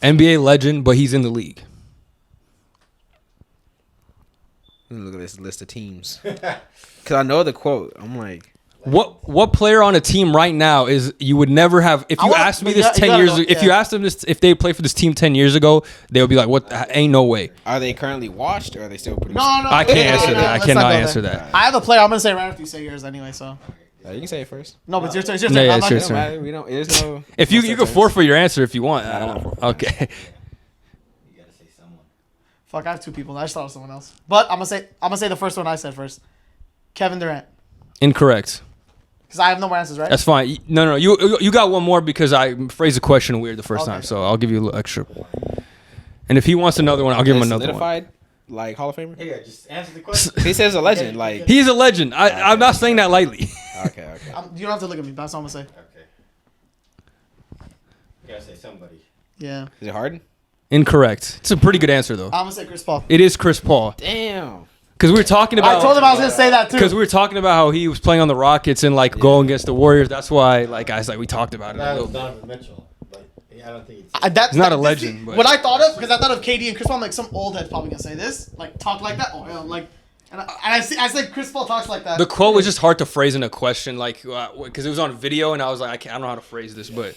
that. NBA legend, but he's in the league. Let me look at this list of teams. Cause I know the quote. I'm like, What player on a team right now is you would never have if you asked me this you 10 gotta years know, if you yeah. asked them this if they played for this team 10 years ago, they would be like, "What? Ain't no way." are they currently washed or are they still producing? No. I can't answer that. I let's cannot not go answer there. that. I have a player. I'm gonna say right after you say yours anyway. So You can say it first. no, but it's your turn. It's your No, turn. yeah, I'm it's not your It gonna- don't turn. matter. We don't. There's no. If you can forfeit your answer if you want. I don't wanna forfeit. Okay. You gotta say someone. Fuck, I have two people. I just thought of someone else. But I'm gonna say the first one I said first. Kevin Durant. Incorrect. Because I have no more answers, right? That's fine. No. You got one more because I phrased the question weird the first Okay. time, so I'll give you a little extra. And if he wants another one, I'll give him another one. solidified, like Hall of Famer. Yeah, just answer the question. He says a legend. Like He's a legend. I'm not saying that lightly. okay. You don't have to look at me. That's all I'm gonna say. Okay. You gotta say somebody. Yeah. Is it Harden? Incorrect. It's a pretty good answer though. I'm gonna say Chris Paul. It is Chris Paul Damn. because we were talking about. I told him I was gonna say that too. Because we were talking about how he was playing on the Rockets and like going against the Warriors. That's why, like I was like, we talked about it a That little was bit. Donovan Mitchell, but I don't think it's. That's He's not a this- legend, but- What I thought of, because I thought of KD and Chris Paul, I'm like some old head's probably gonna say this, like talk like that, or like, and I said Chris Paul talks like that. The quote was just hard to phrase in a question, like because it was on video, and I was like, I don't know how to phrase this, but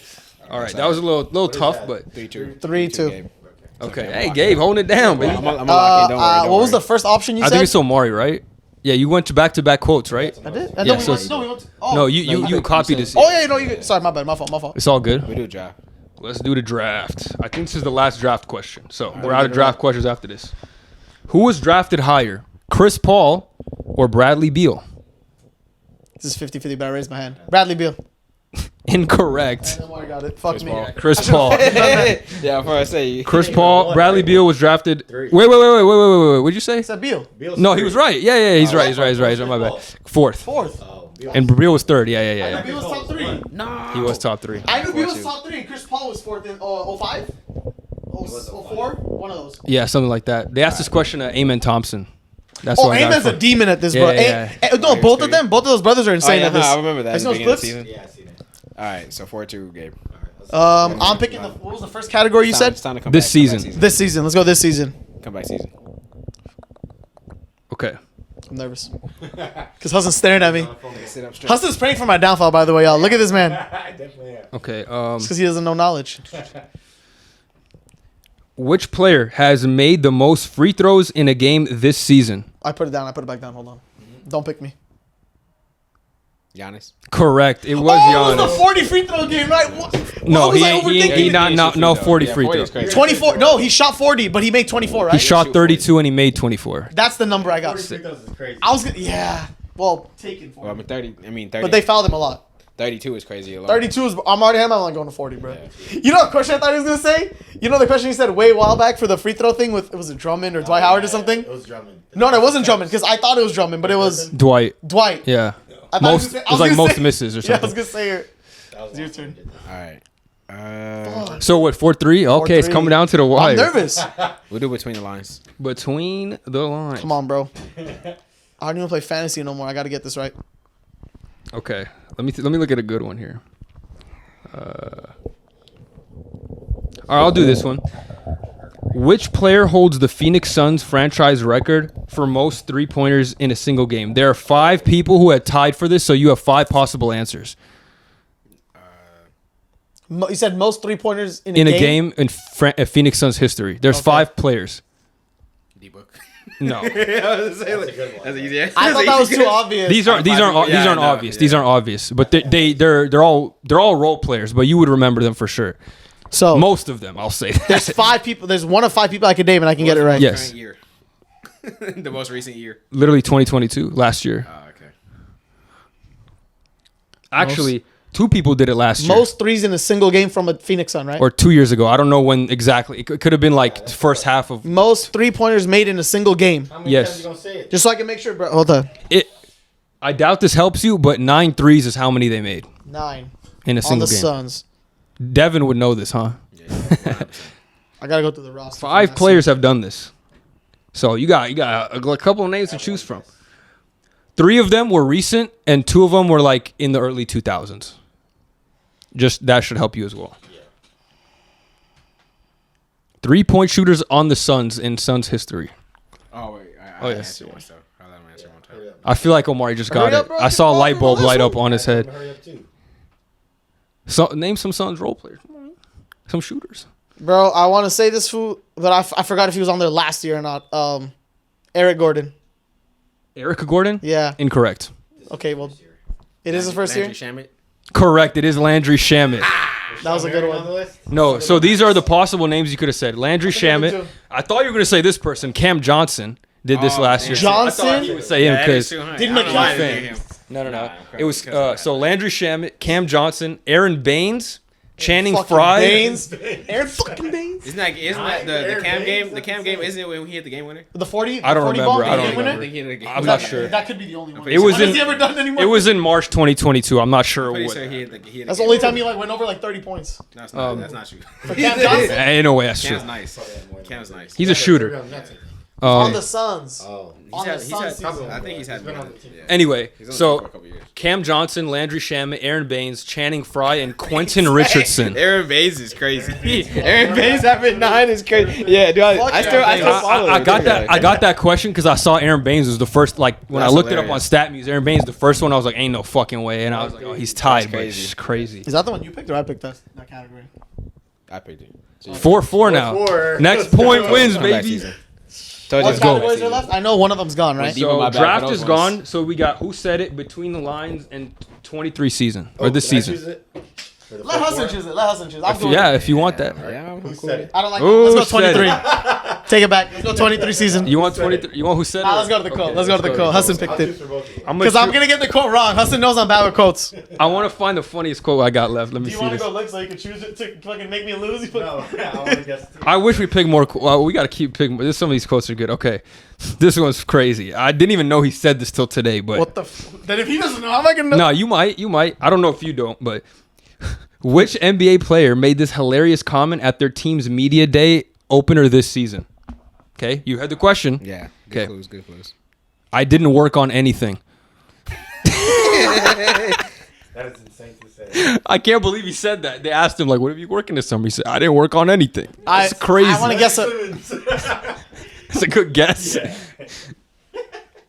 all right, that was a little tough, that? but 3-2. 3-2. Gabe. okay. Hey, Gabe, holding it down, baby. I'm gonna lock in. Don't worry. Don't what was worry. the first option you I said? think it's Omari, right? Yeah, you went to back quotes, right? I did. Yeah, No, we so went, it's- no, we went. Oh, No, you copied this. Oh yeah, no, you. Sorry, my bad. My fault. It's all good. We do a job. Let's do the draft. I think this is the last draft question. So we're out of draft questions after this. Who was drafted higher, Chris Paul or Bradley Beal? This is 50-50, but I raised my hand. Bradley Beal. Incorrect. I got it. Fuck me. Paul. Chris Paul. Yeah, before I say Chris Paul. Bradley Beal was drafted. Wait. What'd you say? I said Beal. No, he was right. Yeah, he's right. He's right. My bad. Fourth. Fourth. Oh, Beal. And Beal was third. Yeah. Beal was top 3. no. He was top 3. I knew Beal was top 3 and Chris Paul was fourth in 05? 04? One of those. Yeah, something like that. They asked this question to Amen Thompson. That's Oh, why I got it Amen's a from. demon at this, Yeah, bro. yeah, No, both of them, both of those brothers are Oh, insane yeah, at this. I remember that. Have you at seen the those beginning of the clips? season. Yeah, I seen it. All right, so 4-2, Gabe. I'm picking what was the first category you said? It's time to come This back, come back season. This season. Let's go this season. Come back season. Okay. I'm nervous. Because Hassan's staring at me. Sit up straight. Hassan's praying for my downfall, by the way, y'all. Look at this man. I definitely am. Okay. Because he doesn't know knowledge. Which player has made the most free throws in a game this season? I put it down. I put it back down. Hold on. Don't pick me. Giannis. Correct. It was Oh, it was Giannis. the 40 free throw game, right? What? No, What was I he overthinking? not 40 Yeah, free 40 throws. is crazy. 24. No, he shot 40, but he made 24, right? He shot 32 and he made 24. That's the number I got. 40 free throws is crazy. I was gonna, yeah. Well, taken 40. Well, I mean 30. I mean 30. But they fouled him a lot. 32 is crazy. Alone. 32 is. I'm already him. I'm like going to 40, bro. You know the question I thought he was gonna say? You know the question he said way a while back for the free throw thing with, was it Drummond or Dwight Howard or something? It was Drummond. No, it wasn't Drummond because I thought it was Drummond, but it was Dwight. Dwight. Yeah. I thought he was Most. gonna say- It was like most misses or Yeah, I something. was gonna say it. That was Your turn. All right. So what? 4-3. Okay, it's 4-3. coming down to the wire. I'm nervous. We'll do between the lines. Between the lines. Come on, bro. I don't even play fantasy no more. I got to get this right. Okay. Let me look at a good one here. All right, I'll do this one. Which player holds the Phoenix Suns franchise record for most three-pointers in a single game? There are 5 people who had tied for this, so you have 5 possible answers. You said most 3-pointers in In a game in Phoenix Suns history. There's Okay. 5 players. D-book. No. That's an easy answer. I thought that was too obvious. These aren't Yeah, I know, obvious. yeah. These aren't obvious. But they're all role players, but you would remember them for sure. So Most of them, I'll say. there's 5 people. There's 1 of 5 people I can name, and I can get it right. Yes. Current year. The most recent year. Literally 2022, last year. Oh, okay. Actually, 2 people did it last year. Most threes in a single game from a Phoenix Sun, right? Or 2 years ago. I don't know when exactly. It could have been like the first half of Most 3-pointers made in a single game. How many Yes. times you gonna say it? Just so I can make sure, bro. Hold on. it. I doubt this helps you, but 9 threes is how many they made 9 in a on single the game. Suns. Devin would know this, huh? Yeah, 100%. I gotta go through the roster. 5 players have done this. So you got a couple of names to choose from. 3 of them were recent, and 2 of them were like in the early 2000s. Just that should help you as well. 3-point shooters on the Suns in Suns history. Oh, wait. I yes. answered myself. I'll let him answer one time. I feel like Omari just got Hurry up, it. bro. I saw a Get light bulb on light this up on his head. Hurry up too. So, name some Suns role players. Some shooters. Bro, I want to say this fool, but I forgot if he was on there last year or not. Eric Gordon. Erica Gordon? Yeah. Incorrect. Okay, well, it is his first year. Landry Shamet. Correct. It is Landry Shamet. That was a good On the one. list? No, so these are the possible names you could have said. Landry Shamet. too. I thought you were going to say this person. Cam Johnson did this Oh, last damn. year. Johnson? I thought you would say him Yeah, that is because too high. Didn't I don't McCall mind fan. him. no. Nah, It was because so Landry Shamet, Cam Johnson, Aaron Baines, Channing Fucking Frye. Baines. Aaron fucking Baines. Isn't that the cam game? The cam game isn't it when he hit the game winner? The 40. I don't 40 remember. ball I don't game remember. winner? He hit the game I'm winner. not sure. That could be the only one. It was What has in- he ever done anymore? It was in March 2022. I'm not sure I'm pretty what. sure he hit the That's the only time he like went over like 30 points. That's not true. For Cam Johnson Ain't no way that's true. Cam's nice. Cam's nice. He's a shooter. on the Suns. Oh. On the Suns season. I think he's had been more on than- the team. yeah. Anyway, He's only so for a couple years. Cam Johnson, Landry Shamet, Aaron Baines, Channing Frye, and Quentin Richardson. Aaron Baines is crazy. Aaron Baines having 9 is crazy. Yeah, dude. I still follow I him. got that. I got that question because I saw Aaron Baines was the first. Like when That's I looked it up on hilarious. StatMuse, Aaron Baines the first one. I was like, ain't no fucking way. And I was like, oh, he's tied, but crazy. it's crazy. Is that the one you picked or I picked that category? I picked it. 4-4 now. 4-4. Next point wins, Comeback baby. season. Told you What it's comeback categories are season. left? I know one of them's gone, right? Deep in So my bag for draft those is ones. gone. So we got who said it between the lines and 23 season or Oh, this can I season. choose it? For the Let Hassan 4-4? choose it. Let Hassan choose. I'm doing Yeah, it. if you want that. Yeah, I'm Who cool. said it? I don't like Who it. Let's go said 23. Take it back. Let's go 23 season. You want 23? You want who said it? Nah, let's go to the quote. Let's go to the quote. Hassan I'll picked choose it. for both of you. Because I'm going to get the quote wrong. Hassan knows I'm bad with quotes. Do I want to find the funniest quote I got left. Let me you see want to this. go look so you can choose it to fucking make me lose? You put- No, I want to guess too. I wish we picked more. Well, we got to keep picking. Some of these quotes are good. Okay, this one's crazy. I didn't even know he said this till today. But What the Then if he doesn't know, how am I going to know? no, you might. You might. I don't know if you don't. But which NBA player made this hilarious comment at their team's media day opener this season? Okay, you heard the question. Yeah. Okay. Good clues. I didn't work on anything. That is insane to say. I can't believe he said that. They asked him like, "What have you working this summer?" He said, "I didn't work on anything." That's crazy. I want to guess a. It's a good guess.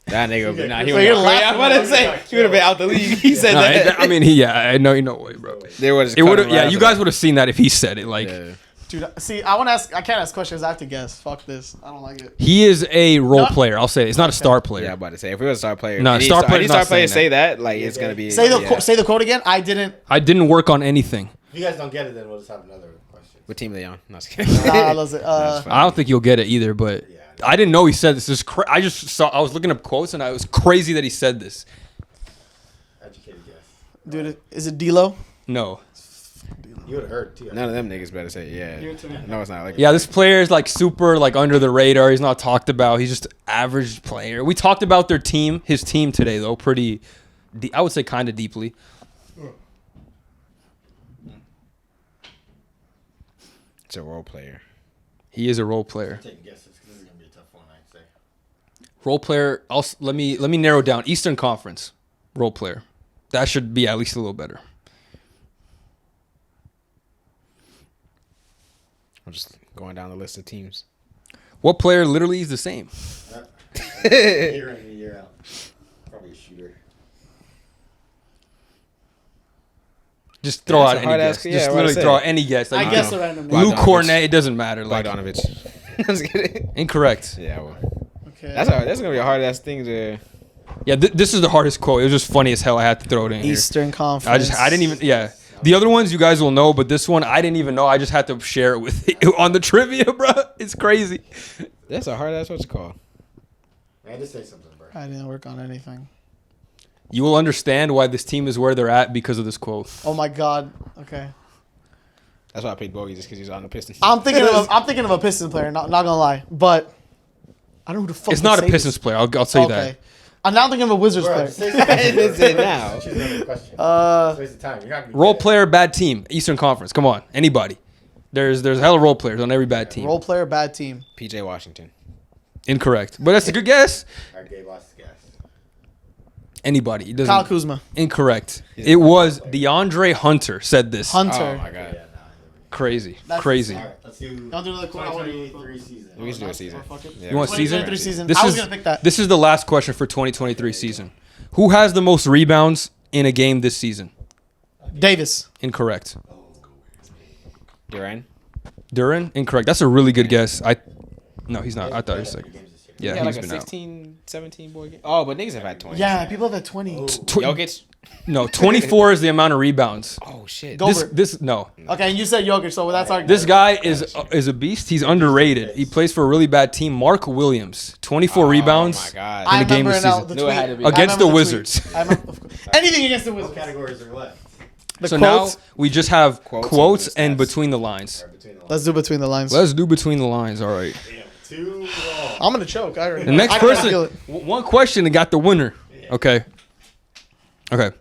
That nigga, nah, he So would you're have. laughing I'm about to say he would have been out the league. He said No, that. I mean, I know, no way, bro. There was. It would have. Yeah, you guys would have seen that if he said it. Like, Yeah. Dude, see, I want to ask. I can't ask questions. I have to guess. Fuck this. I don't like it. he is a role No. player. I'll say it. It's not a star player. Yeah, I'm about to say if we were a star player, No, any star player's any not star player saying say that, like it's gonna be. Say the yeah. say the quote again. I didn't. I didn't work on anything. If you guys don't get it, then we'll just have another question. What team are they on? No, just kidding. Nah, let's That's fine. I don't think you'll get it either. But I didn't know he said this. I just saw. I was looking up quotes, and it was crazy that he said this. Educated guess. Dude, is it D'Lo? No. You would have heard too. None of them niggas better say yeah. No, it's not like Yeah, this player is like super like under the radar. He's not talked about. He's just average player. We talked about their team, his team today though, pretty. I would say kind of deeply. It's a role player. He is a role player. Taking guesses because this is gonna be a tough one. I'd say. Role player. Let me narrow down. Eastern Conference role player. That should be at least a little better. I'm just going down the list of teams. What player literally is the same? Year in and year out. Probably a shooter. Just throw Yeah, out it's a any hard guess. ass- yeah, Just I was literally about to throw say. out any guess. Like, I guess a random name. Luke Bogdanovich. Cornet. It doesn't matter. Like Bogdanovich. I'm just kidding. incorrect. Yeah, well, Okay. that's gonna be a hard ass thing to. Yeah, this is the hardest quote. It was just funny as hell. I had to throw it in here. Eastern Conference. I didn't even. Yeah. The other ones you guys will know, but this one I didn't even know. I just had to share it with you on the trivia, bro. It's crazy. That's a hard ass what's it called. Man, just say something, bro. I didn't work on anything. You will understand why this team is where they're at because of this quote. Oh my God. Okay. That's why I picked Bogey just because he's on the Pistons. I'm thinking of a Pistons player. Not gonna lie, but I don't know who the fuck. It's would not a say Pistons this. player. I'll tell you Okay. that. I'm now thinking of a Wizards Bro, player. just say something. It's it now. Choose another question. Waste of time. You're not gonna Role get it. player, bad team. Eastern Conference. Come on, anybody. There's hella role players on every bad team. Role player, bad team. PJ Washington. Incorrect, but that's a good guess. Alright, Gabe lost his guess. Anybody. It doesn't. Kyle Kuzma. Incorrect. It was DeAndre Hunter said this. Hunter. Oh my god. Yeah, nah. Crazy. That's- Crazy. Alright, let's do I'll do another quote. 2023 season. We used to do a season. Fuck it. Yeah. You want season? 2023 season. This I was is gonna pick that. this is the last question for 2023 season. Who has the most rebounds in a game this season? Davis. Incorrect. Duran. Duran? Incorrect. That's a really good guess. No, he's not. I thought he was second. Yeah, Yeah, he's like a been out. 16, 17 boy game. Oh, but niggas have had 20. Yeah, people have had 20. Jokic. No, 24 is the amount of rebounds. Oh shit. Go- This Gobert. this no. Okay, and you said Jokic, so that's our. This guy is a beast. He's underrated. He plays for a really bad team. Mark Williams, 24 rebounds. Oh my god. I in a game remember this now season. the Knew it had to tweet. be. I Against remember the tweet. Wizards. I remember, anything against the What Wizards. categories are left? The So quotes. now we just have Quotes quotes and and stats. between the lines. Or between the lines. Let's do between the lines. Let's do between the lines. All right. Damn, too long. I'm gonna choke. I already. The next I can person, feel it. one question and got the winner. Okay. Okay.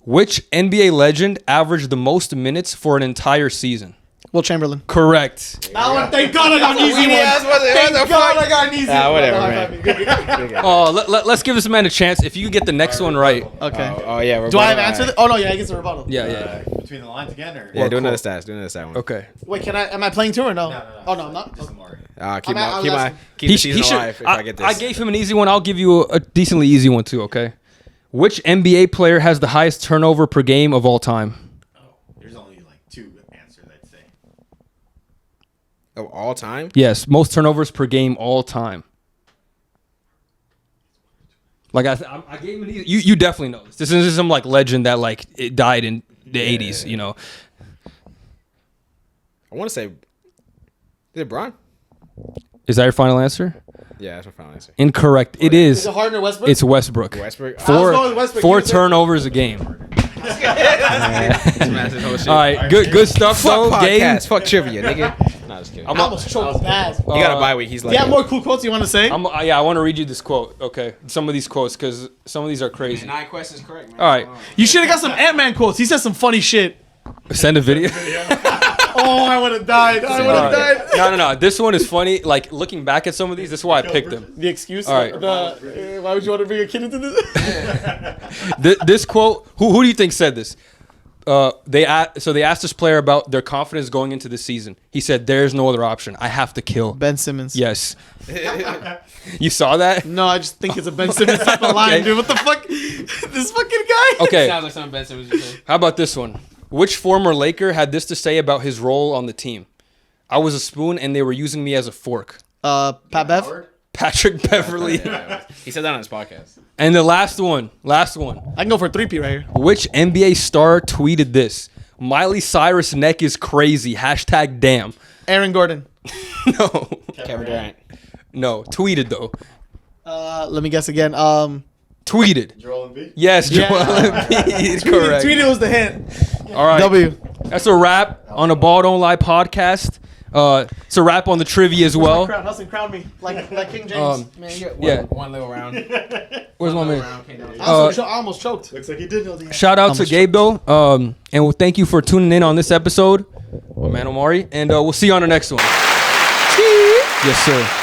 Which NBA legend averaged the most minutes for an entire season? Will Chamberlain. Correct. That one. Thank God I got an easy one. Thank God I got an easy Ah, one. whatever, High man. five me. Good, good, good. Oh, let's give this man a chance. If you could get the next one right. Okay. Oh yeah. We're Do I have both- answered it? Oh no, yeah, I guess a rebuttal. Yeah, yeah. Between the lines again, or? Yeah, do Or another stats. Do another stat one. Okay. Wait, can I? Am I playing two or no? No. Oh no, I'm not. Just Omari. Keep I was keep asking. the season alive if I get this. I gave him an easy one. I'll give you a decently easy one too. Okay. Which NBA player has the highest turnover per game of all time? Oh, there's only like two answers, I'd say. Of all time. Yes, most turnovers per game all time. Like I gave him an easy. You definitely know this. This is some like legend that like it died in the 80s. You know. I want to say. Is it Bron? Is that your final answer? Yeah, that's my final answer. Incorrect. It Is is. it Harden or Westbrook? It's Westbrook. Westbrook. I was going with Westbrook. Four You said- turnovers a game. Smash this whole shit. All right, good stuff. Fuck though, Gabe. podcast. Fuck trivia, nigga. Nah, just kidding. I almost choked bad. You got a bye week. He's Do like. you have more cool quotes you want to say? Yeah, I want to read you this quote. Okay, some of these quotes because some of these are crazy. 9 questions correct, man. All right, You should have got some Ant-Man quotes. He said some funny shit. send a video. Oh, I would have died. I would have died. No. This one is funny. Like looking back at some of these, this is why I picked them. The excuse. All right. Why would you want to bring a kid into this? This quote. Who do you think said this? They asked this player about their confidence going into the season. He said, "There's no other option. I have to kill." Ben Simmons. Yes. You saw that? No, I just think it's a Ben Simmons type of line, Okay. dude. What the fuck? This fucking guy. Okay. Sounds like something Ben Simmons would say. How about this one? Which former Laker had this to say about his role on the team? I was a spoon and they were using me as a fork. Pat Bev. Howard? Patrick Beverly. He said that on his podcast. And the last one. I can go for a 3P right here. Which NBA star tweeted this? Miley Cyrus' neck is crazy. #damn. Aaron Gordon. No. Kevin Durant. No, tweeted though. Let me guess again. Tweeted. Joel Embiid? Yes, Yeah. Joel Embiid. Correct. Tweeted was the hint. All right. W. That's a wrap on the Ball Don't Lie podcast. It's a wrap on the trivia as well. Crown, Hassan, crown me like King James. Man, you got Yeah. one little round. Where's my One little man? round came down. I almost choked. Looks like he did know the answer. Shout out to Gabe though. And we'll thank you for tuning in on this episode. My man Omari. And we'll see you on the next one. Yes, sir.